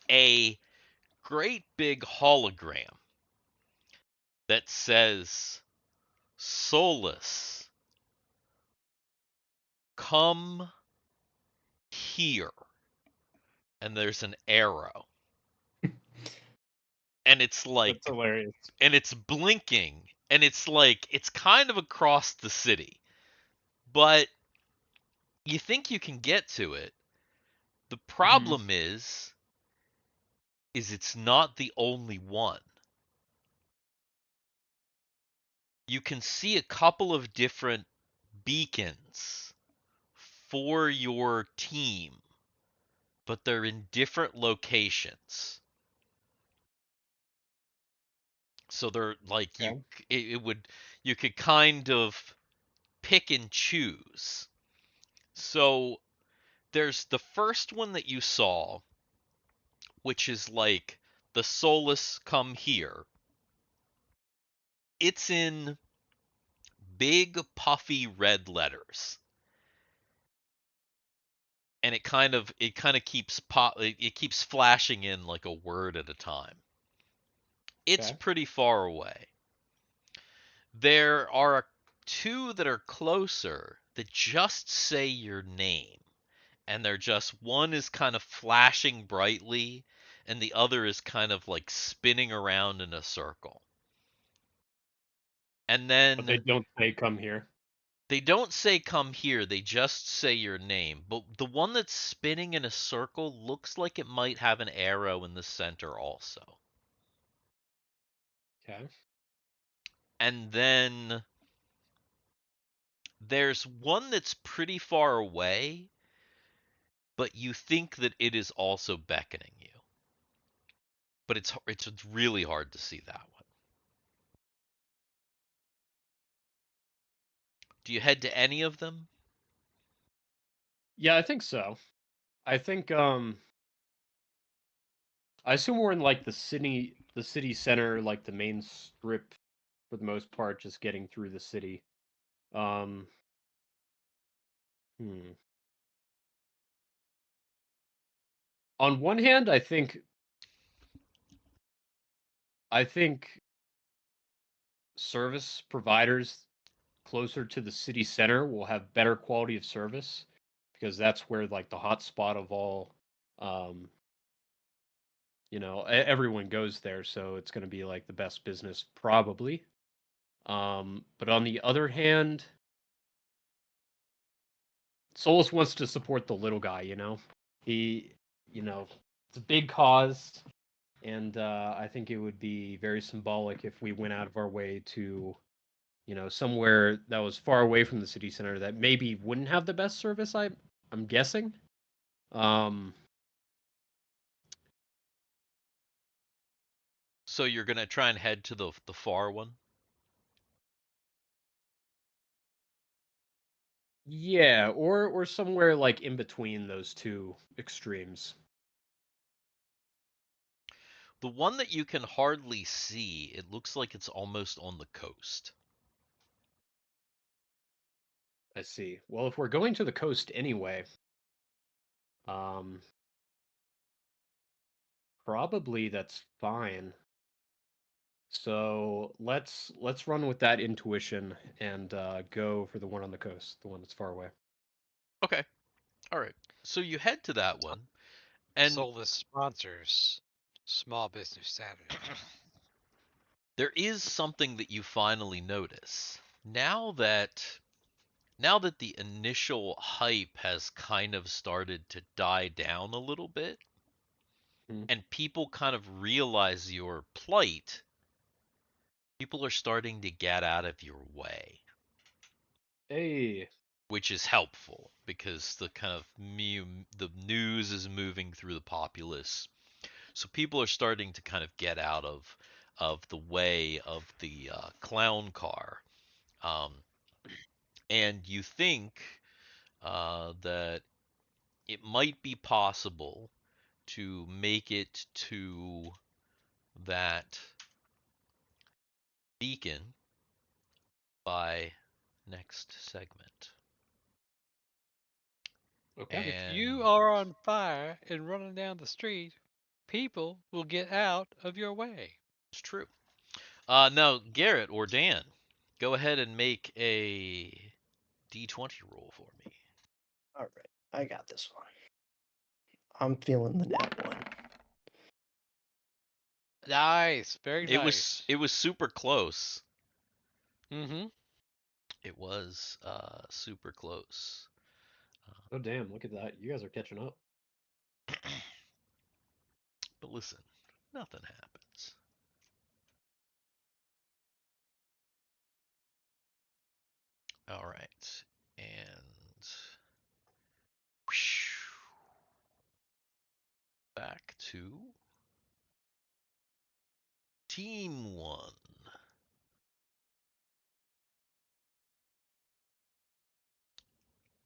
a great big hologram that says, Solus, come here. And there's an arrow. And it's like, That's hilarious. and it's blinking, and it's like, it's kind of across the city. But you think you can get to it. The problem is it's not the only one. You can see a couple of different beacons for your team, but they're in different locations. So they're like Okay. you could kind of pick and choose. So there's the first one that you saw, which is like the Solus come here. It's in big puffy red letters. And it kind of keeps it keeps flashing in like a word at a time. It's Okay. pretty far away. There are two that are closer that just say your name. And they're just, one is kind of flashing brightly, and the other is kind of like spinning around in a circle. And But they then don't say come here. they don't say come here, they just say your name. But the one that's spinning in a circle looks like it might have an arrow in the center also. Okay. And then there's one that's pretty far away, but you think that it is also beckoning you. But it's really hard to see that one. Do you head to any of them? Yeah, I think so. I think I assume we're in like the city center, like the main strip for the most part, just getting through the city. Um hmm. On one hand, I think service providers closer to the city center will have better quality of service because that's where like the hot spot of all um everyone goes there, so it's going to be like the best business probably. But on the other hand, Solus wants to support the little guy. He, it's a big cause, and I think it would be very symbolic if we went out of our way to, somewhere that was far away from the city center that maybe wouldn't have the best service. I'm guessing. Um, So you're gonna try and head to the far one? yeah, or somewhere like in between those two extremes. The one that you can hardly see, it looks like it's almost on the coast. I see. Well, if we're going to the coast anyway, probably that's fine. So let's run with that intuition and go for the one on the coast, the one that's far away. Okay. All right. So you head to that one, and Solus sponsors Small Business Saturday. there is something that you finally notice. Now that the initial hype has kind of started to die down a little bit, Hmm. and people kind of realize your plight, people are starting to get out of your way, Hey, which is helpful because the kind of the news is moving through the populace. So people are starting to kind of get out of the way of the clown car, um, and you think that it might be possible to make it to that beacon by next segment. okay. If And you are on fire and running down the street, people will get out of your way. it's true. Now, Garrett or Dan, go ahead and make a D20 roll for me. All right, I got this one. I'm feeling the net one. Nice, very nice. It was super close. Mm-hmm. It was super close. Oh damn! Look at that. You guys are catching up. But listen, nothing happens. All right. And back to Team 1.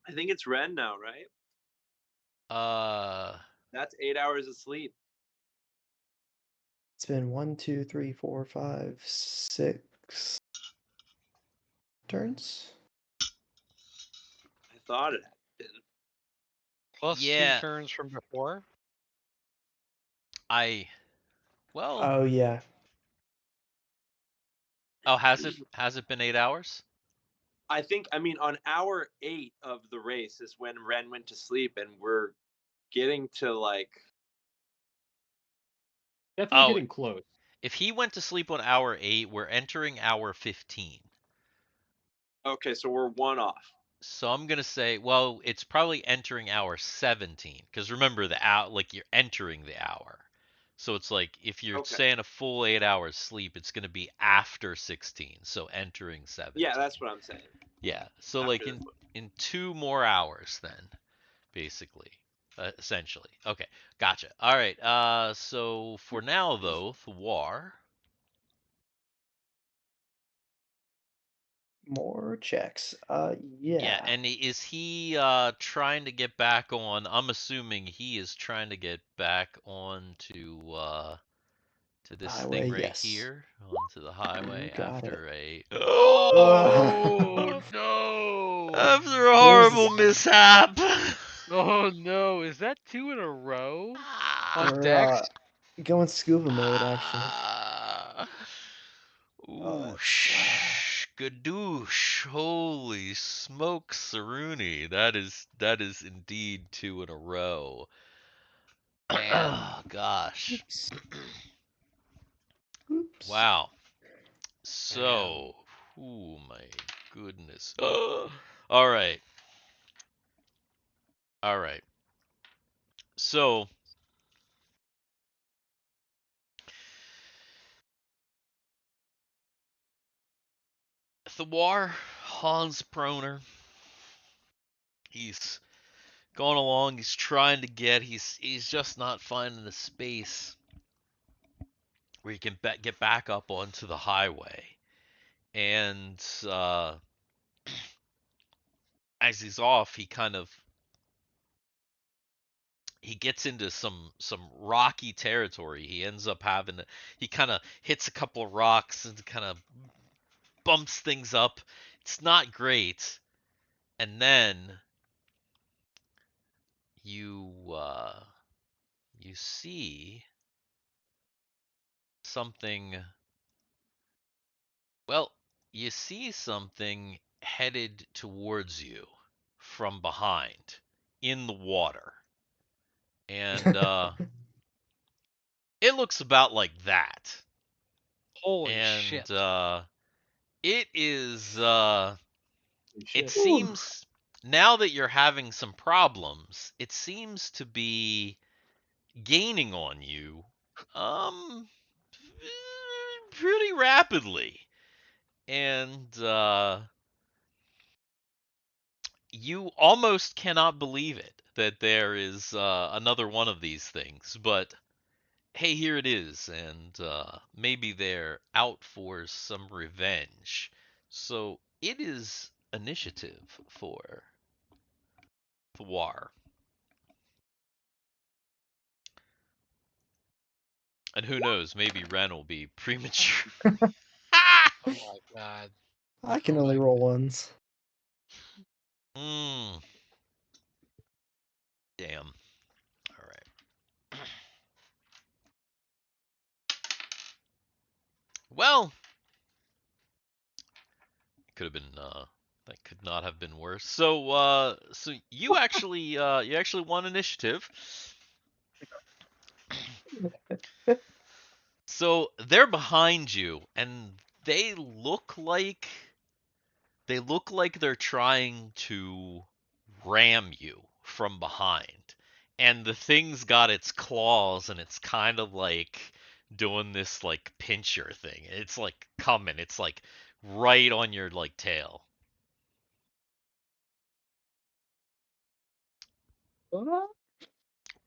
I think it's Ren now, right? Uh, That's 8 hours of sleep. It's been 1, 2, 3, 4, 5, 6 turns. I thought it had been. Plus yeah, 2 turns from before. well, Oh yeah, oh, has it been 8 hours? I think, I mean, on hour 8 of the race is when Ren went to sleep, and we're getting to like. Definitely Oh, getting close. if he went to sleep on hour 8, we're entering hour 15. Okay, so we're 1 off. So I'm gonna say, well, it's probably entering hour 17, because remember the hour, like you're entering the hour. So it's like if you're Okay. saying a full 8 hours sleep, it's gonna be after 16, so entering 17. Yeah, that's what I'm saying. Yeah. So After like this one. in 2 more hours then, basically, essentially. Okay, gotcha. All right. So for now though, Thiwar. more checks. Yeah, Yeah. and is he trying to get back on? I'm assuming he is trying to get back on to this thing Highway, right yes. here, onto the highway got after a Oh no! after a horrible mishap. Oh no! Is that 2 in a row on We're Dex? going scuba mode actually. Ooh, It's, skadoosh! Holy smokes, Saruni! That is indeed 2 in a row. And Oh gosh. Oops. Oops. Wow. So, oh my goodness. All right. All right. So, Thiwar, Hans Proner, he's going along, he's trying to he's just not finding the space where he can get back up onto the highway. And as he's off, he gets into some rocky territory. He ends up he kind of hits a couple of rocks and kind of bumps things up. It's not great. And then you you see something. Well, you see something headed towards you from behind in the water. And it looks about like that. holy And shit. it is Holy it shit. seems now that you're having some problems, it seems to be gaining on you um pretty rapidly. And you almost cannot believe it that there is another one of these things, but hey, here it is, and maybe they're out for some revenge. So it is initiative for Thiwar. And who knows, maybe Ren will be premature. Oh my god. I can Oh only my roll ones. Mm, damn. All right. Well, could have been that could not have been worse. So you actually won initiative. So they're behind you and they look like they're trying to ram you from behind. And the thing's got its claws and it's kind of like doing this like pincher thing. It's like coming. It's like right on your like tail.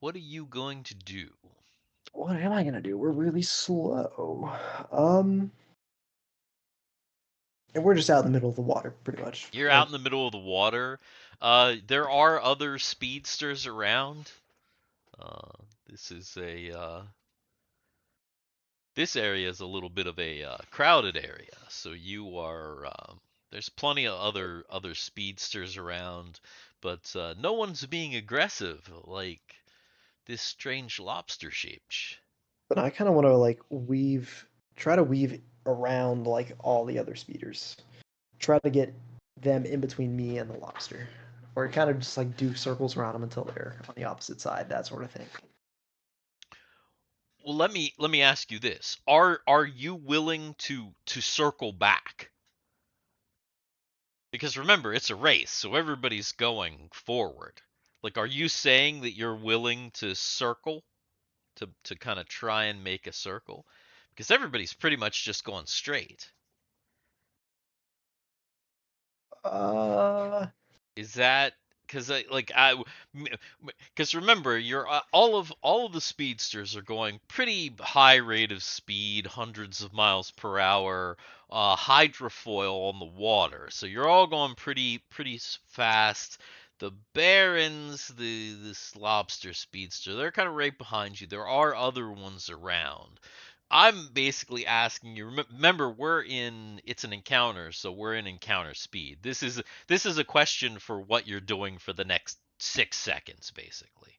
What are you going to do? What am I gonna do? We're really slow. Um, and we're just out in the middle of the water, pretty much. You're Right? out in the middle of the water. There are other speedsters around. Uh, this is a this area is a little bit of a crowded area, so you are there's plenty of other speedsters around, but no one's being aggressive like this strange lobster shape. But I kind of want to like try to weave around like all the other speeders. Try to get them in between me and the lobster, or kind of just like do circles around them until they're on the opposite side, that sort of thing. Well, let me ask you this: Are you willing to circle back? Because remember, it's a race, so everybody's going forward. Like, are you saying that you're willing to circle to kind of try and make a circle? Because everybody's pretty much just going straight. Uh, Is that because because remember, you're all of the speedsters are going pretty high rate of speed, hundreds of miles per hour, hydrofoil on the water. So you're all going pretty fast. The Barons, this lobster speedster, they're kind of right behind you. There are other ones around. I'm basically asking you. Remember, it's an encounter, so we're in encounter speed. This is a question for what you're doing for the next 6 seconds, basically.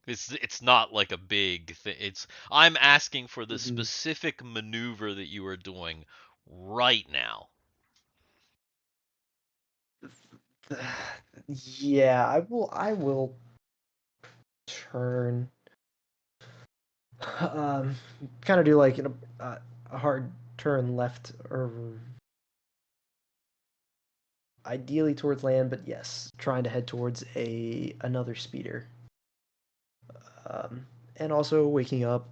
It's not like a big thing. I'm asking for the mhm. specific maneuver that you are doing right now. Yeah, I will. I will turn. kind of do like a hard turn left, or ideally towards land, but yes, trying to head towards another speeder. And also waking up.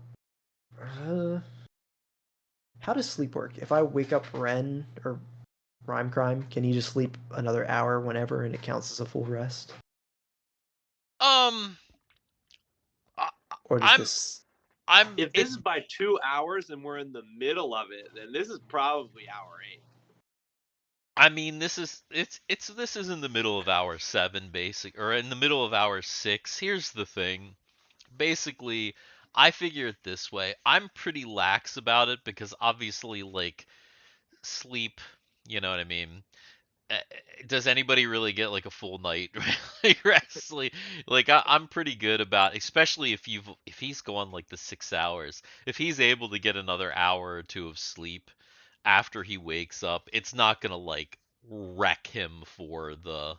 How does sleep work? If I wake up Ren or Rhyme Crime, can he just sleep another hour whenever and it counts as a full rest? Um, I, Or does I'm this? I'm If it, this is by 2 hours and we're in the middle of it, then this is probably hour 8. I mean, this is in the middle of hour 7, basic, or in the middle of hour 6. Here's the thing. Basically, I figure it this way. I'm pretty lax about it because obviously, like, sleep, you know what I mean? uh, does anybody really get like a full night like rest? Like I'm pretty good about, especially if he's going like the 6 hours, if he's able to get another hour or two of sleep after he wakes up, it's not gonna like wreck him for the,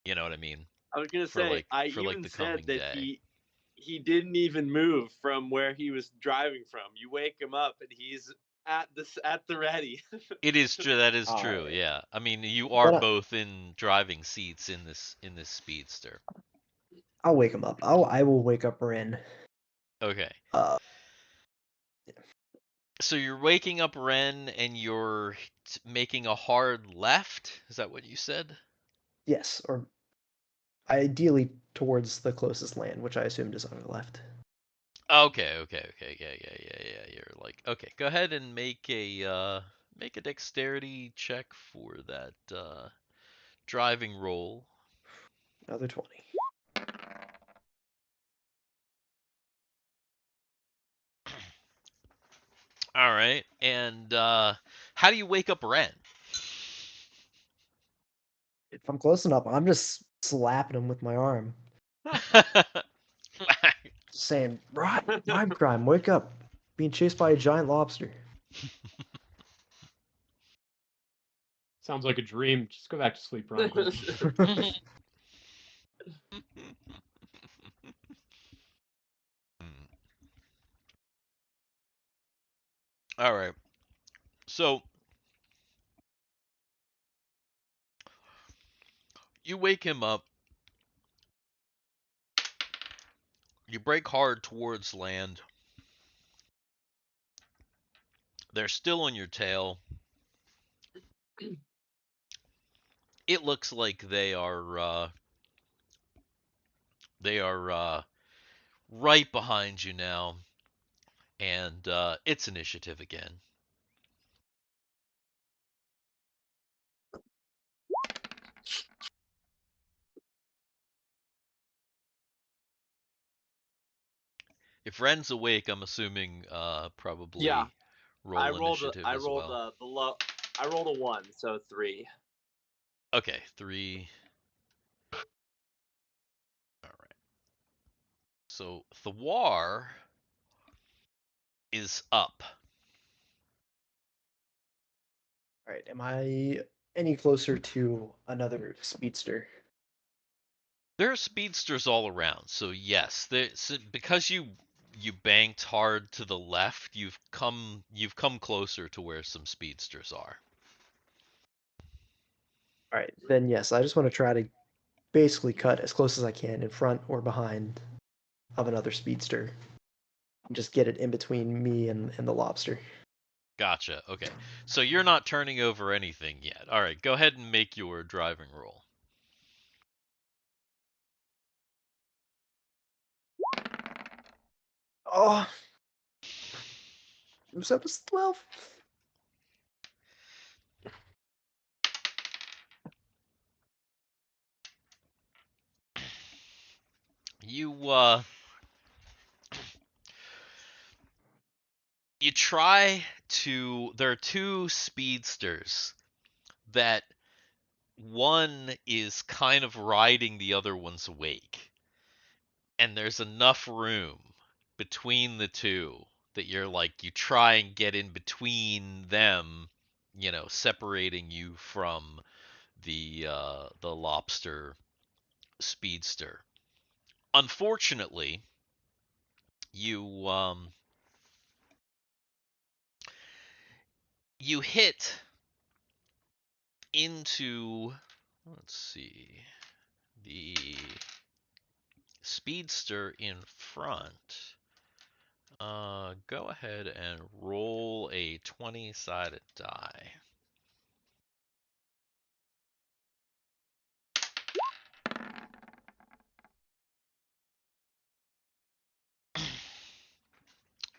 you know what I mean, I was gonna say, I for like even the said coming that day. he didn't even move from where he was driving from. You wake him up and he's at the ready. It is true. That is All true. right. Yeah. I mean, you are Then both in driving seats in this speedster. I'll wake him up. I will wake up Ren. Okay. Uh, So you're waking up Ren and you're making a hard left? Is that what you said? yes, or ideally towards the closest land, which I assumed is on the left. Okay. Yeah. You're like, okay, go ahead and make a dexterity check for that driving roll. Another 20. All right. And how do you wake up Ren? If I'm close enough, I'm just slapping him with my arm, saying, Rhyme Crime, wake up. Being chased by a giant lobster. Sounds like a dream. Just go back to sleep, Ron. All right. So you wake him up. You brake hard towards land. They're still on your tail. It looks like they are right behind you now, and it's initiative again. If Ren's awake, I'm assuming Yeah, probably roll initiative I as rolled well. the low. I rolled a 1, so 3. Okay, 3. All right. So Thiwar is up. All right, am I any closer to another speedster? There are speedsters all around, so yes, because you banked hard to the left, you've come closer to where some speedsters are. All right, then yes, I just want to try to basically cut as close as I can in front or behind of another speedster. Just get it in between me and the lobster. Gotcha. Okay. So you're not turning over anything yet. All right, go ahead and make your driving roll. Oh, that was 12. You you try to there are two speedsters that one is kind of riding the other one's wake, and there's enough room between the two that you're like, you try and get in between them, separating you from the lobster speedster. Unfortunately, you you hit into, let's see, the speedster in front. Go ahead and roll a 20-sided die.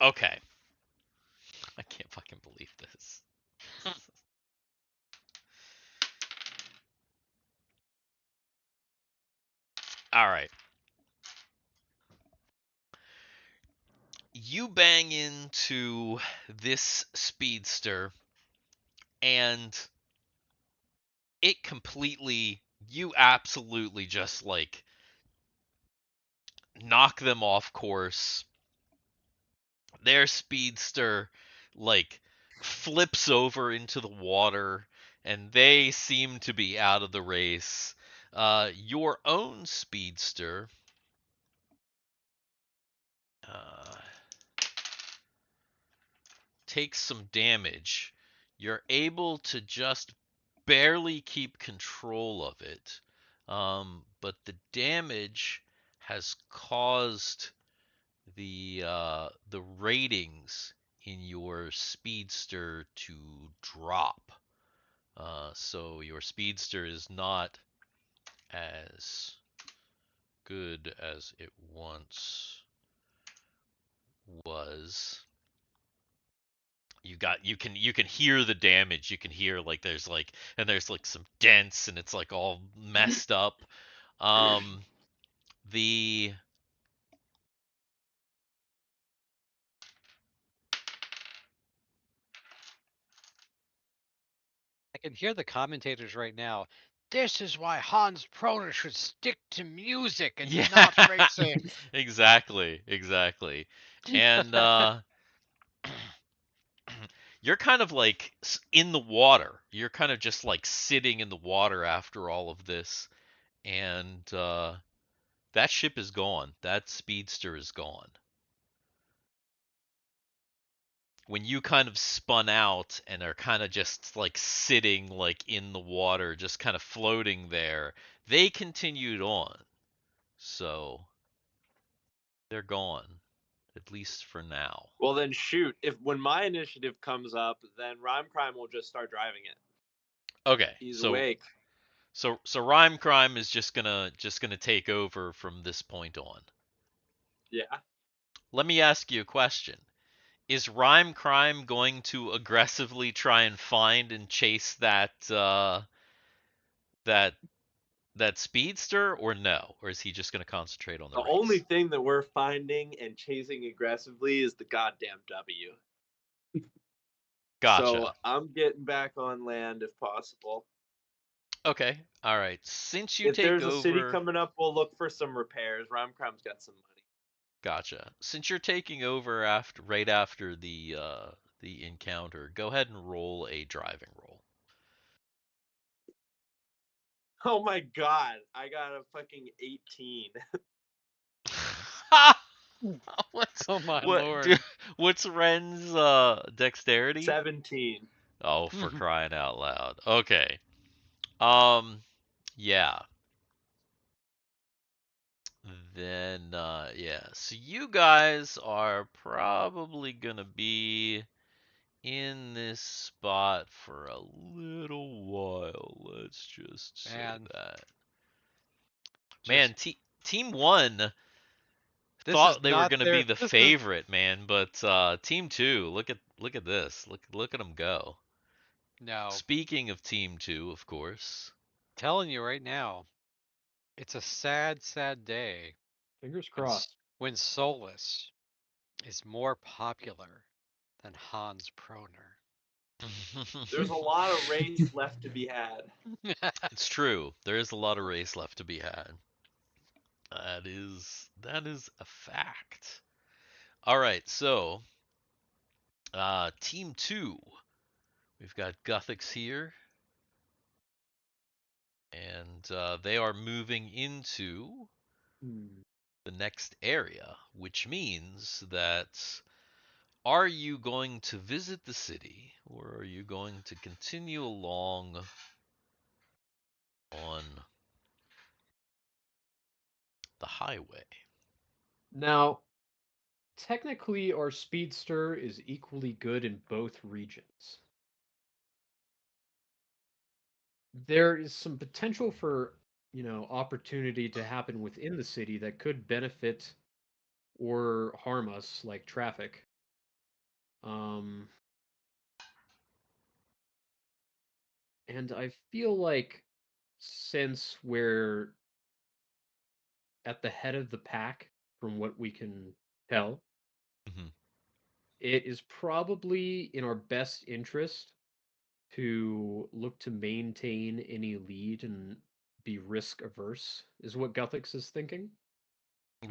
Okay. I can't fucking believe this. All right. You bang into this speedster and it completely, you absolutely just like knock them off course. Their speedster like flips over into the water and they seem to be out of the race. Your own speedster uh, takes some damage. You're able to just barely keep control of it, but the damage has caused the ratings in your speedster to drop. So your speedster is not as good as it once was. You can hear the damage. You can hear like there's like some dents and it's like all messed up. Um the I can hear the commentators right now. This is why Hans Proner should stick to music and yeah not racing. exactly. And you're kind of like in the water. You're kind of just like sitting in the water after all of this, and that ship is gone. That speedster is gone. When you kind of spun out and are kind of just like sitting like in the water, just kind of floating there, they continued on. So they're gone, at least for now. Well, then shoot. If when my initiative comes up, then Rhyme Crime will just start driving it. Okay, He's so awake. so Rhyme Crime is just gonna take over from this point on. Yeah. Let me ask you a question. Is Rhyme Crime going to aggressively try and find and chase that that speedster, or no? Or is he just going to concentrate on the The only race? thing that we're finding and chasing aggressively is the goddamn W. So Gotcha. I'm getting back on land if possible. Okay. All right. Since you If take there's a city over, coming up, we'll look for some repairs. Rhyme Crime's got some money. gotcha. Since you're taking over after right after the encounter, go ahead and roll a driving roll. Oh my god, I got a fucking 18. what's Oh my what lord. what's Ren's dexterity? 17. Oh, for crying out loud. Okay. Um yeah. Then yeah. So you guys are probably gonna be in this spot for a little while. Let's just say Man, that. Man, just team 1 this is thought they were not gonna be their the this is favorite, man, but team 2, look at this. Look at them go. no. Speaking of team 2, of course. Telling you right now, it's a sad, sad day Fingers when crossed. when Solus is more popular than Hans Proner. There's a lot of race left to be had. It's true. There is a lot of race left to be had. That is a fact. All right, so team 2. We've got Guthix here, and they are moving into Hmm. the next area, which means that are you going to visit the city or are you going to continue along on the highway? Now, technically, our speedster is equally good in both regions. There is some potential for, opportunity to happen within the city that could benefit or harm us, like traffic. And I feel like since we're at the head of the pack, from what we can tell, hmm it is probably in our best interest to look to maintain any lead and be risk averse, is what Guthix is thinking.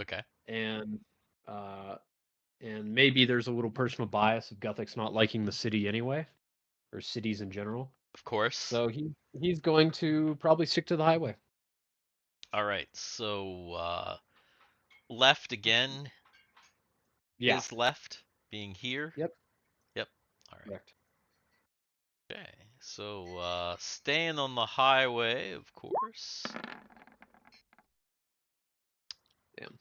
Okay. And uh, and maybe there's a little personal bias of Guthix not liking the city anyway, or cities in general. Of course. So he's going to probably stick to the highway. All right. So left again. Yeah. His left being here. Yep. Yep. All right. Correct. Okay. So staying on the highway, of course. Damn.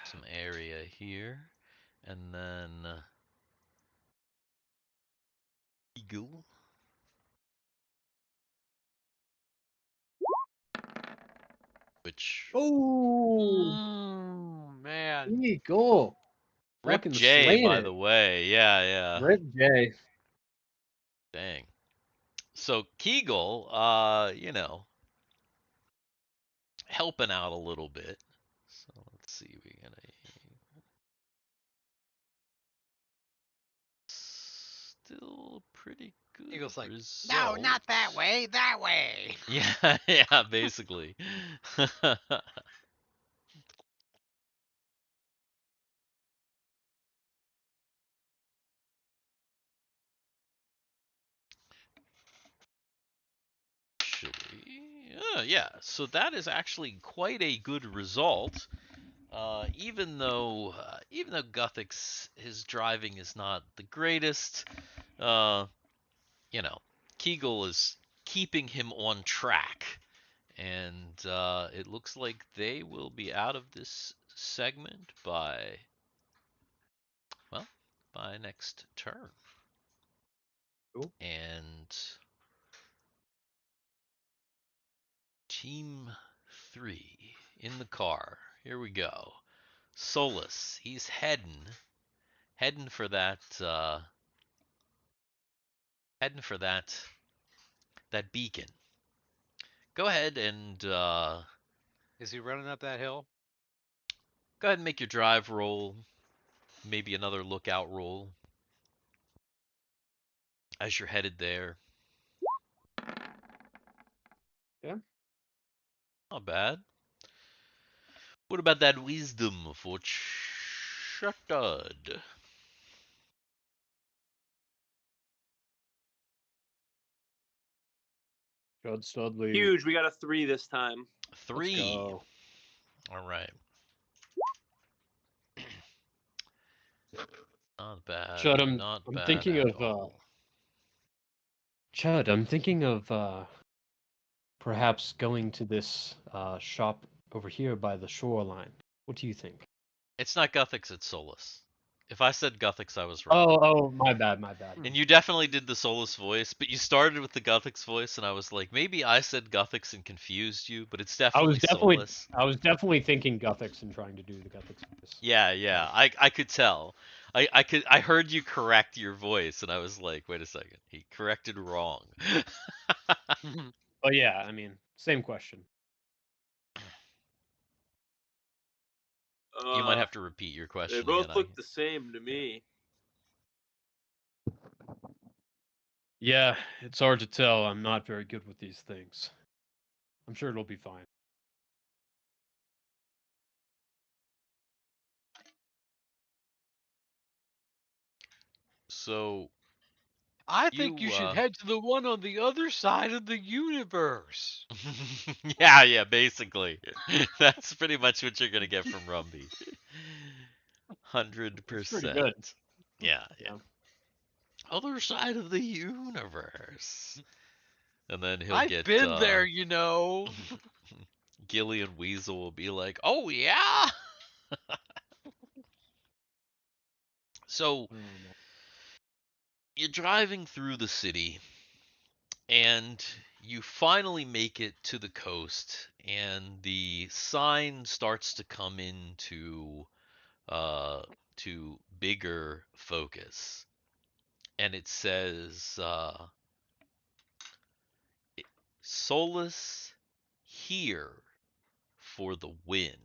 Some area here, and then eagle. Which Oh, Man. eagle. Rip Fucking J, slaying by it. the way. Yeah. Rip J. Dang. So Kegel, helping out a little bit. So let's see, we got a still pretty good Eagle's like, result. no, not that way, that way. Yeah, basically. Yeah. So that is actually quite a good result. Even though Guthix, his driving is not the greatest, uh, Kegel is keeping him on track, and it looks like they will be out of this segment by next turn. Cool. And Team 3 in the car. Here we go. Solus, he's heading for that that beacon. Go ahead and Is he running up that hill? go ahead and make your drive roll. Maybe another lookout roll as you're headed there. Yeah. Not bad. What about that wisdom for Shuttard? Judd Studley. Huge. We got a 3 this time. 3. Let's go. All right. Not bad. Chud, I'm bad thinking at of all. Chud, I'm thinking of perhaps going to this shop over here by the shoreline. What do you think? It's not Guthix, it's Solus. If I said Guthix, I was wrong. Oh, my bad. And you definitely did the Solus voice, but you started with the Guthix voice, and I was like, maybe I said Guthix and confused you, but it's definitely Solus. I was definitely thinking Guthix and trying to do the Guthix voice. Yeah. I could tell. I heard you correct your voice, and I was like, wait a second, he corrected wrong. But yeah, I mean, same question. You might have to repeat your question. They both again. look the same to me. Yeah, it's hard to tell. I'm not very good with these things. I'm sure it'll be fine. So, I think you should head to the one on the other side of the universe. Yeah, basically. That's pretty much what you're gonna get from Rumby. It's pretty 100%. good. Yeah. Yeah. Other side of the universe. And then he'll I've get been there, you know. Gillian Weasel will be like, "Oh yeah." So Oh, man. you're driving through the city, and you finally make it to the coast, and the sign starts to come into to bigger focus, and it says "Solus here for the win,"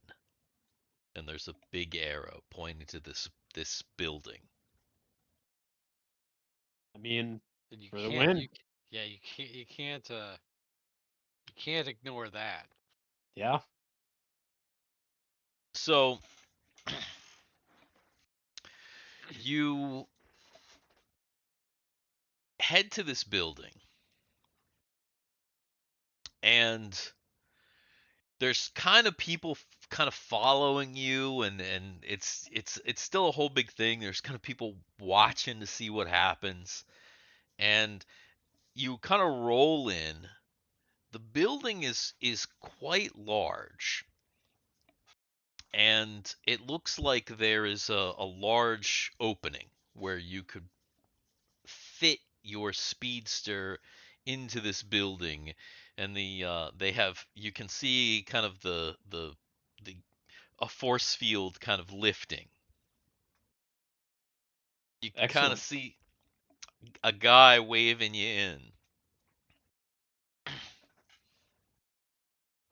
and there's a big arrow pointing to this building. I mean, And you for the can't, win. you can't ignore that. Yeah. So you head to this building, and there's kind of people kind of following you, and it's still a whole big thing. There's kind of people watching to see what happens, and you kind of roll in. The building is quite large, and it looks like there is a large opening where you could fit your speedster into this building, and they have, you can see kind of the a force field kind of lifting. You can kind of Excellent. see a guy waving you in.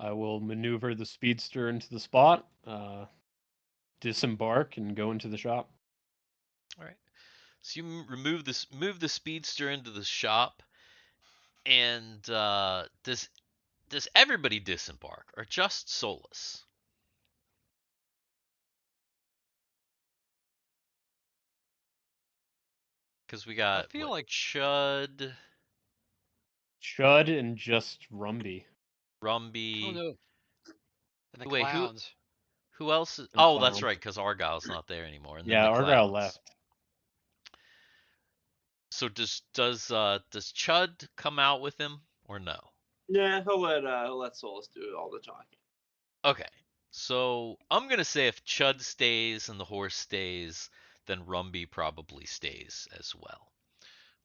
I will maneuver the speedster into the spot, disembark, and go into the shop. All right. So you move the speedster into the shop, and does everybody disembark or just Solus? Because we I got feel what, like Chud, Chud and just Rumby oh Rumby. no, and the Wait, clowns. who else is? and Oh, that's Clown. right, because Argyle's not there anymore, and then Yeah, the Argyle clowns. left. So does Chud come out with him or no? Yeah, he'll let Solus do all the talking. Okay. So I'm gonna say if Chud stays and the horse stays, then Rumby probably stays as well.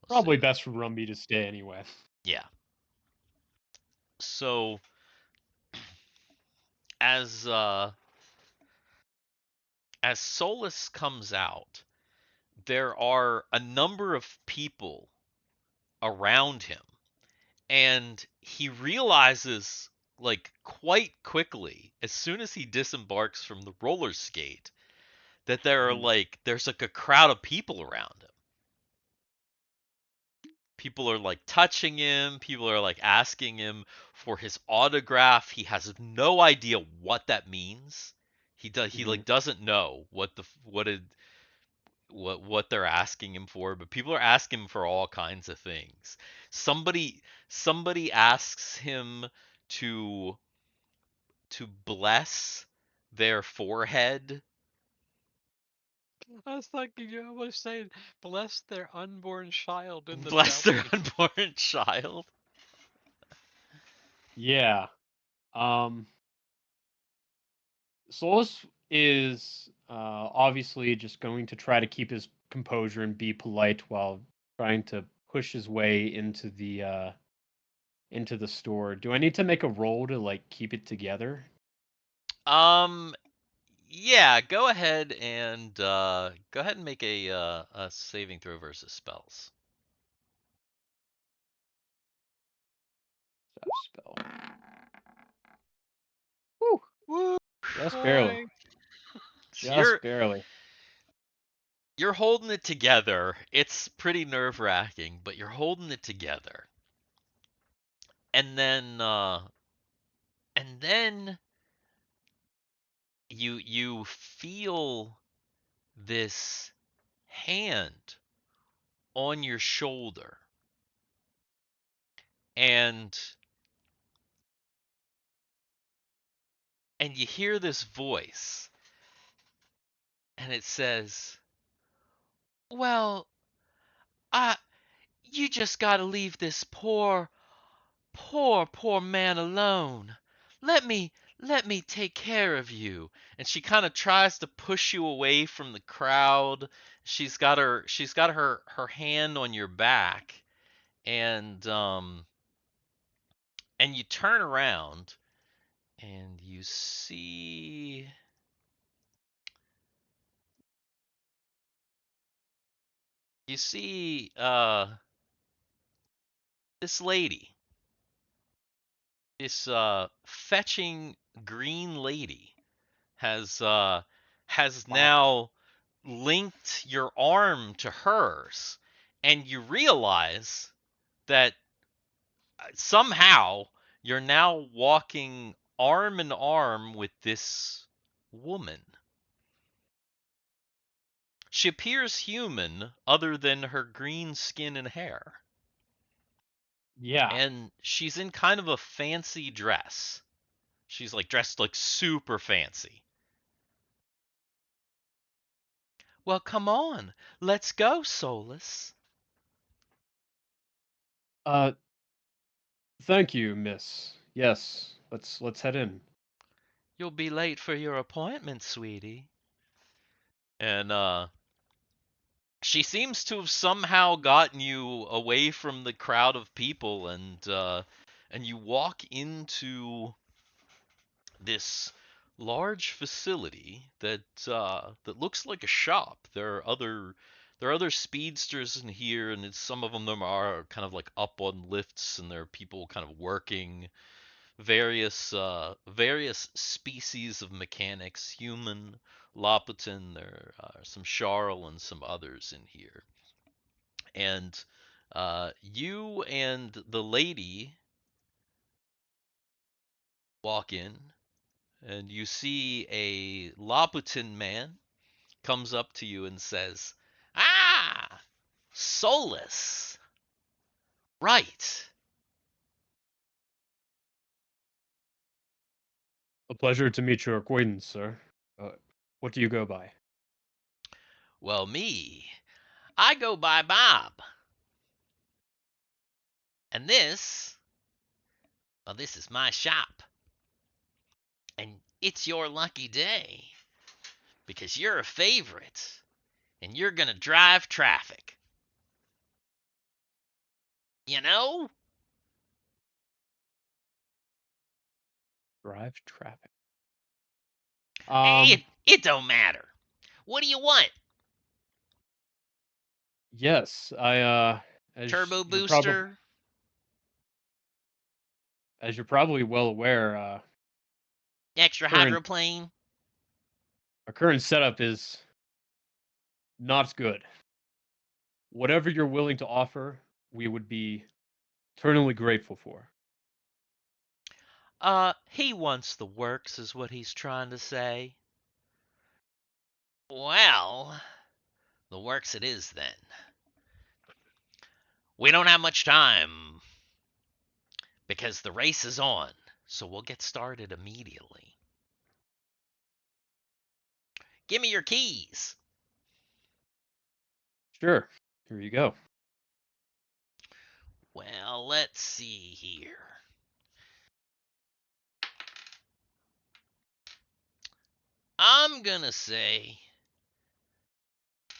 Let's Probably see. best for Rumby to stay anyway. Yeah. So as uh as Solus comes out, there are a number of people around him, and he realizes, like, quite quickly, as soon as he disembarks from the roller skate, that there's like a crowd of people around him. People are like touching him, people are like asking him for his autograph. He has no idea what that means. He Mhm. like doesn't know what they're asking him for, but people are asking him for all kinds of things. Somebody asks him to bless their forehead. I was thinking you was saying, bless their unborn child in the Bless their belly. unborn child. Yeah. Um, Solus is obviously just going to try to keep his composure and be polite while trying to push his way into the store. Do I need to make a roll to like keep it together? Um, yeah, go ahead and make a saving throw versus spells. Spell. Woo! Woo, Just barely. boy. So Just barely. you're holding it together. It's pretty nerve-wracking, but you're holding it together. And then you feel this hand on your shoulder. And you hear this voice, and it says, "Well, I you just got to leave this poor man alone. Let me take care of you." And she kind of tries to push you away from the crowd. She's got her hand on your back, and you turn around and you see this lady, this fetching green lady has now linked your arm to hers, and you realize that somehow you're now walking arm in arm with this woman. She appears human other than her green skin and hair. Yeah. And she's in kind of a fancy dress. She's like dressed like super fancy. "Well, come on. Let's go, Solus." Uh, thank you, miss. Yes, let's head in. "You'll be late for your appointment, sweetie." And she seems to have somehow gotten you away from the crowd of people, and you walk into this large facility that looks like a shop. There are other speedsters in here, and some of them are kind of like up on lifts, and there are people kind of working various species of mechanics, human, Loputin. There are some Charl and some others in here, and you and the lady walk in, and you see a Loputin man comes up to you and says, "Ah, Solus. Right. A pleasure to meet your acquaintance, sir. What do you go by? Well, I go by Bob. And this is my shop. And it's your lucky day because you're a favorite and you're going to drive traffic. You know?" Drive traffic. Hey, it don't matter. What do you want? Yes, as Turbo you're probably booster? as you're probably well aware, Extra current hydroplane? our current setup is not good. Whatever you're willing to offer, we would be eternally grateful for. He wants the works, is what he's trying to say. Well, the works it is then. We don't have much time because the race is on, so we'll get started immediately. Give me your keys. Sure. Here you go. Well, let's see here. I'm gonna say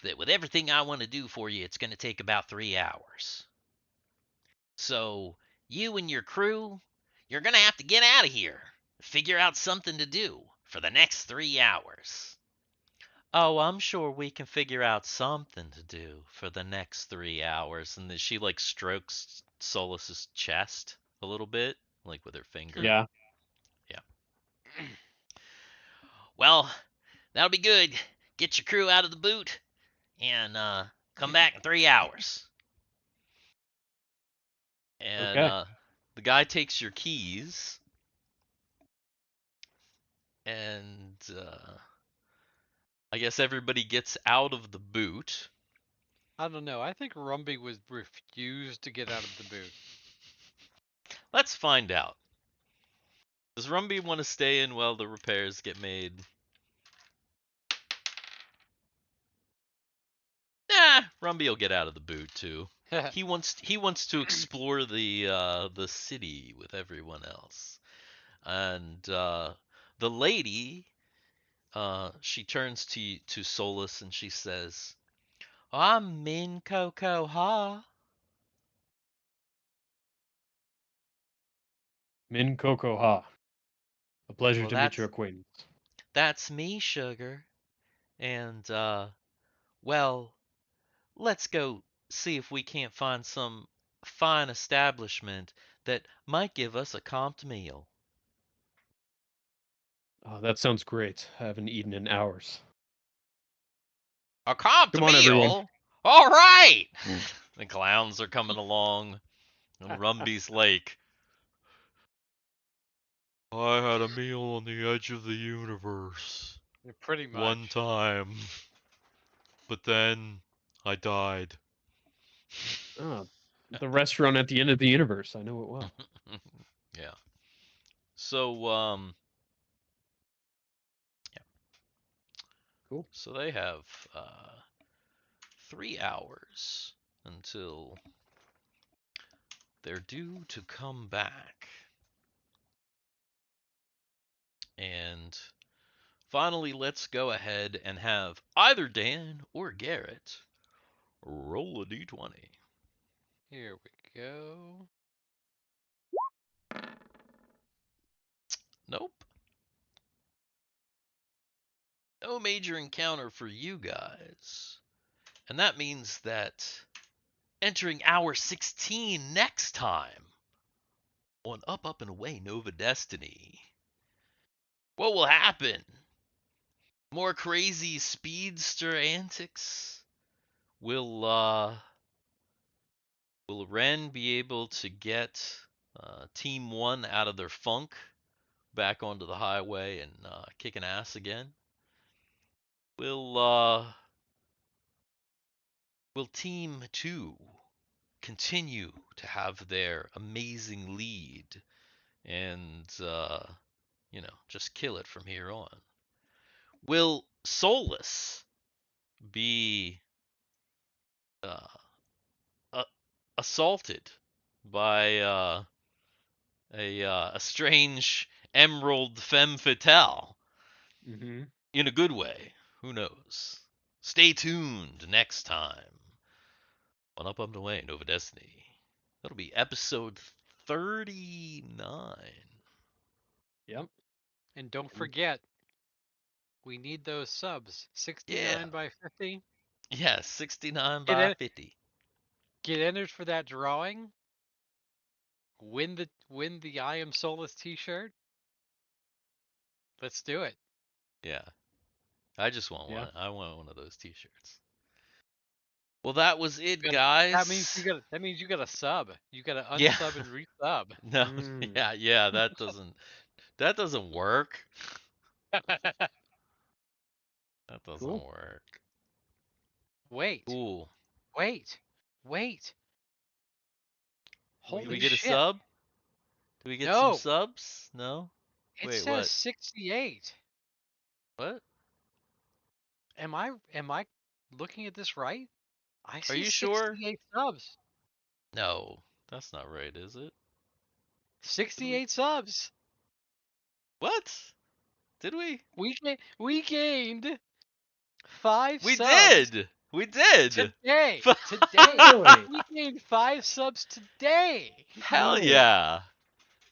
that with everything I want to do for you, it's gonna take about 3 hours. So, you and your crew, you're gonna have to get out of here. Figure out something to do for the next 3 hours. "Oh, I'm sure we can figure out something to do for the next 3 hours." And then she like strokes Solus's chest a little bit, like with her finger. Yeah. "Well, that'll be good. Get your crew out of the boot and come back in 3 hours." And Okay. the guy takes your keys, and I guess everybody gets out of the boot. I don't know. I think Rumby was refused to get out of the booth. Let's find out. Does Rumby want to stay in while the repairs get made? Nah, Rumby will get out of the boot too. He wants to explore the city with everyone else. And the lady, she turns to Solus and she says, "I'm Min Coco Ha." Min Coco Ha. A pleasure Well, to meet your acquaintance. that's me, sugar. And well, let's go see if we can't find some fine establishment that might give us a comped meal. Oh, that sounds great. I haven't eaten in hours. A comped Come on, meal? everyone. All right! The clowns are coming along on Rumby's Lake. I had a meal on the edge of the universe. Pretty much. One time. But then I died. Oh, the restaurant at the end of the universe. I know it well. Yeah. So, yeah. Cool. So they have 3 hours until they're due to come back. And finally, let's go ahead and have either Dan or Garrett roll a d20. Here we go. Nope. No major encounter for you guys. And that means that entering hour 16 next time on Up and Away Nova Destiny, what will happen? More crazy speedster antics? Will Ren be able to get Team 1 out of their funk, back onto the highway and kicking ass again? Will Team 2 continue to have their amazing lead and just kill it from here on? Will Solus be assaulted by a strange emerald femme fatale Mm-hmm. in a good way? Who knows? Stay tuned next time on Up and Away Nova Destiny. That'll be episode 39. Yep. And don't forget, we need those subs. 69 Yeah. by 50. Yeah, 69 Get by in- 50. Get entered for that drawing. Win the I Am Solus t-shirt. Let's do it. Yeah. I just want Yeah. one. I want one of those t-shirts. Well, that was it, Good. guys. That means you got a sub. You got to Yeah. unsub and resub. No, Mm. yeah, that doesn't work. That doesn't Cool. work. Wait. Ooh. Wait. Do Holy we get shit. a sub? Do we get No. some subs? No? It Wait, says what? 68. What? Am I looking at this right? I see Are you sure? 68 subs. No, that's not right, is it? 68 subs. What? Did we? We gained 5 We subs. did! We did! Today. Really? We gained 5 subs today. Hell Really? yeah!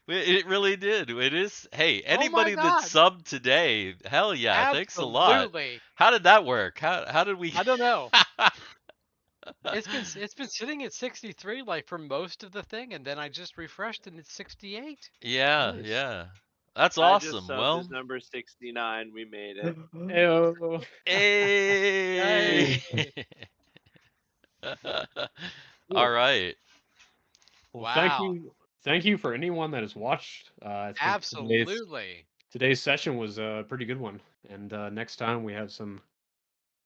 It really did. It is. Hey, anybody that God. subbed today, hell yeah! Absolutely. Thanks a lot. How did that work? How did we? I don't know. It's been sitting at 63 like for most of the thing, and then I just refreshed and it's 68. Yeah, Nice. yeah. That's I just awesome. subbed Well, as number 69. We made it. Ew. hey. All right. Well, Wow. Thank you for anyone that has watched. I think Absolutely. Today's session was a pretty good one, and next time we have some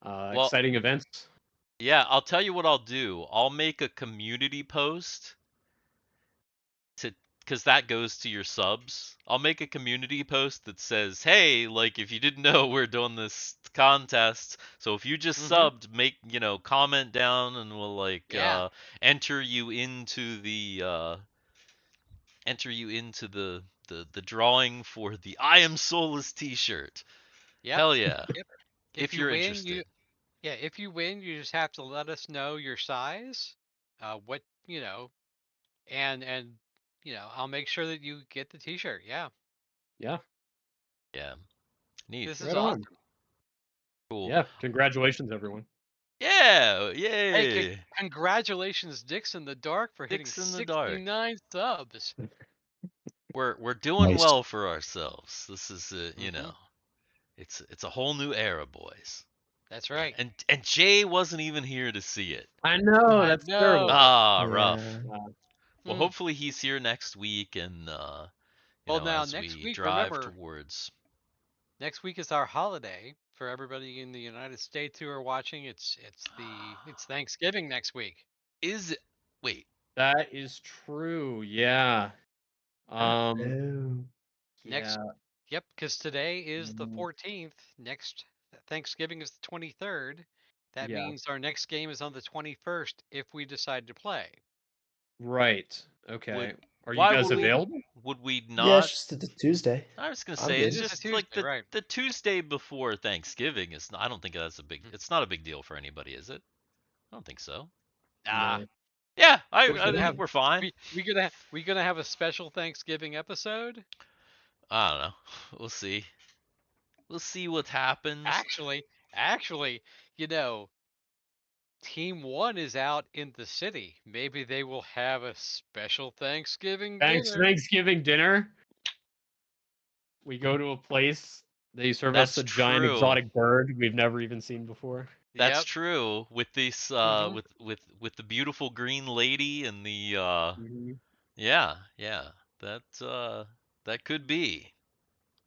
Well, exciting events. Yeah, I'll tell you what I'll do. I'll make a community post to because that goes to your subs. I'll make a community post that says, "Hey, like if you didn't know, we're doing this contest. So if you just Mm-hmm. subbed, make, comment down and we'll like Yeah. enter you into the drawing for the I Am Soulless t-shirt." Yep. Hell yeah. Yep. If If you you're win, interested. if you win, you just have to let us know your size, what and I'll make sure that you get the T-shirt. Yeah, Yeah, Yeah. Neat. this is right on. awesome. Cool. Yeah, congratulations, everyone. Yeah, Hey, yay. congratulations, Dix in the Dark, for hitting Dicks in the dark. 69 subs. We're doing Nice. well for ourselves. This is Mhm. it's a whole new era, boys. That's Man, right. and Jay wasn't even here to see it. I know, I that's terrible. know. Ah, rough. Yeah. Well, Hmm. hopefully he's here next week and Well, now as next we week, drive remember, towards next week is our holiday for everybody in the United States who are watching. It's Thanksgiving next week. is it wait, That is true. Yeah. Um. Oh. Next, Yeah. yep, because today is the mm, 14th. Next Thanksgiving is the 23rd. That Yeah. means our next game is on the 21st if we decide to play. Right. would Okay. Are you why guys available? would we Yeah, not? it's just a Tuesday. I was gonna I'm say It it's good. is a just like Tuesday, right? the Tuesday before Thanksgiving is not, I don't think that's a big, Mhm. it's not a big deal for anybody, is it? I don't think so. Ah, No. Yeah, I are we I gonna think have we're fine. we gonna have a special Thanksgiving episode? I don't know. We'll see. We'll see what happens. Actually, you know, Team One is out in the city. Maybe they will have a special Thanksgiving Thanks, dinner. Thanksgiving dinner. We go to a place. They serve us That's a giant true. exotic bird we've never even seen before. That's Yep. true. With this Hmm. with the beautiful green lady and the Mhm. yeah, yeah. That that could be.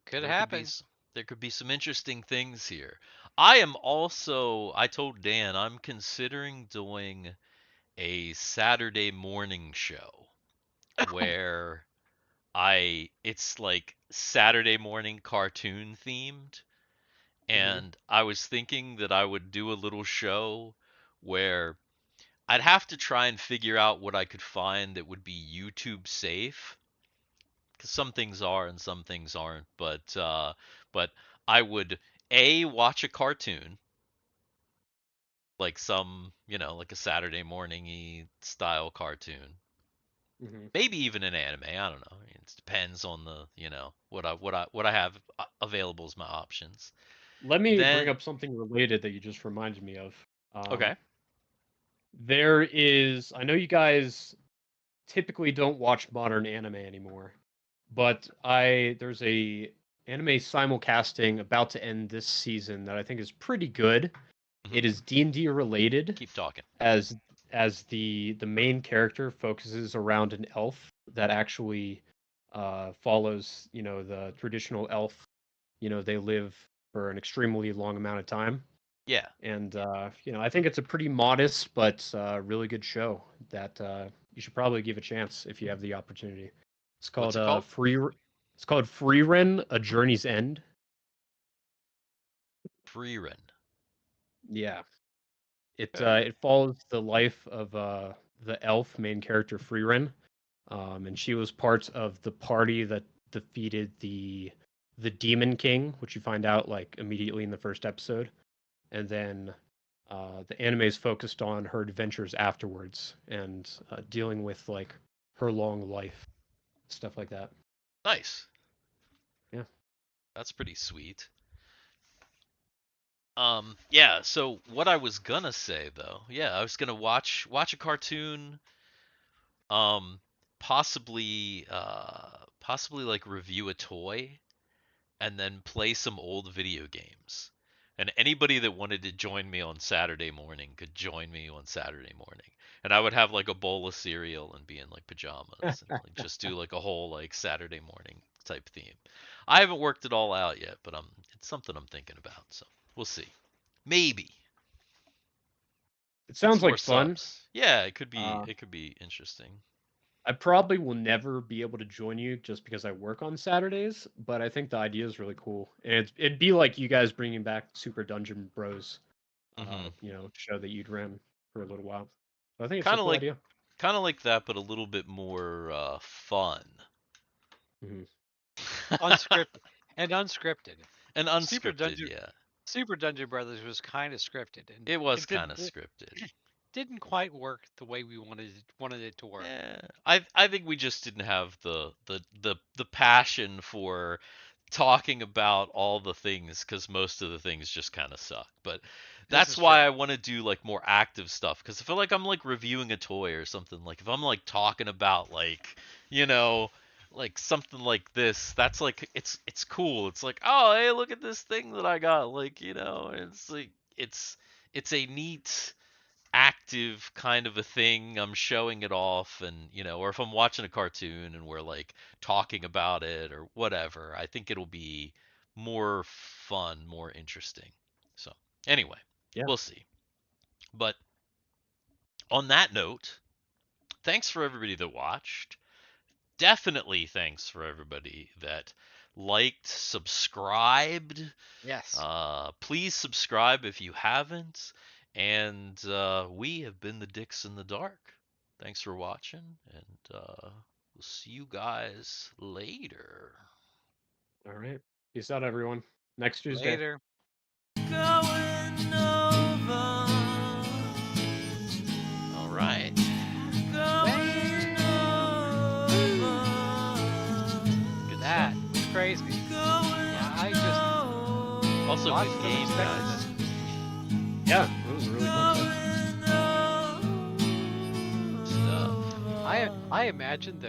Could There could be happen. there could be some interesting things here. I am also, I told Dan I'm considering doing a Saturday morning show where it's like Saturday morning cartoon themed, Mhm. and I was thinking that I would do a little show where I'd have to try and figure out what I could find that would be YouTube safe, because some things are and some things aren't. But I would watch a cartoon, like some, like a Saturday morning style cartoon, Mhm. maybe even an anime. I don't know. It depends on the, what I have available as my options. Let me bring Then up something related that you just reminded me of. okay, There is. I know you guys typically don't watch modern anime anymore, but there's a anime simulcasting about to end this season that I think is pretty good. hmm It is D&D related, keep talking. as the main character focuses around an elf that actually follows, the traditional elf. They live for an extremely long amount of time, Yeah. and I think it's a pretty modest but really good show that you should probably give a chance if you have the opportunity. It's What's called it called? It's called Free Ren: A Journey's End. Freerin. Yeah, Okay. it follows the life of the elf main character Freerin, and she was part of the party that defeated the Demon King, which you find out like immediately in the first episode, and then the anime is focused on her adventures afterwards and dealing with like her long life, stuff like that. Nice. Yeah. That's pretty sweet. Yeah, so what I was gonna say though, yeah, I was gonna watch a cartoon, um, possibly like review a toy, and then play some old video games. And anybody that wanted to join me on Saturday morning could join me on Saturday morning. And I would have like a bowl of cereal and be in like pajamas and like just do like a whole like Saturday morning type theme. I haven't worked it all out yet, but it's something I'm thinking about. So we'll see. Maybe. It sounds More like fun. subs. Yeah, it could be. Uh, It could be interesting. I probably will never be able to join you just because I work on Saturdays, but I think the idea is really cool. And it'd be like you guys bringing back Super Dungeon Bros, Mhm. show that you'd ran for a little while. So I think it's a Kind of cool like, idea. kind of like that, but a little bit more fun. Mhm. Unscripted and unscripted. And Super unscripted, Dungeon yeah. Super Dungeon Brothers was kind of scripted, and It was it didn't kind of it scripted. didn't quite work the way we wanted it to work. Yeah, I think we just didn't have the passion for talking about all the things because most of the things just kind of suck. But This that's is why true. I want to do like more active stuff because I feel like I'm like reviewing a toy or something. Like if I'm like talking about like you know like something like this, that's like it's cool. It's like oh hey look at this thing that I got. Like it's like it's a neat active kind of a thing. I'm showing it off and or if I'm watching a cartoon and we're like talking about it or whatever, I think it'll be more fun, more interesting. So, anyway, Yeah. we'll see. But on that note, thanks for everybody that watched. Definitely thanks for everybody that liked, subscribed. Yes. Please subscribe if you haven't. And we have been the Dicks in the Dark. Thanks for watching, and we'll see you guys later. All right. Peace out, everyone. Next Tuesday. Later. All right. Good That stuff. was crazy. Yeah, I just Also, watched good them game, expecting guys. this. Yeah, it was a really fun stuff. Stuff. I imagine that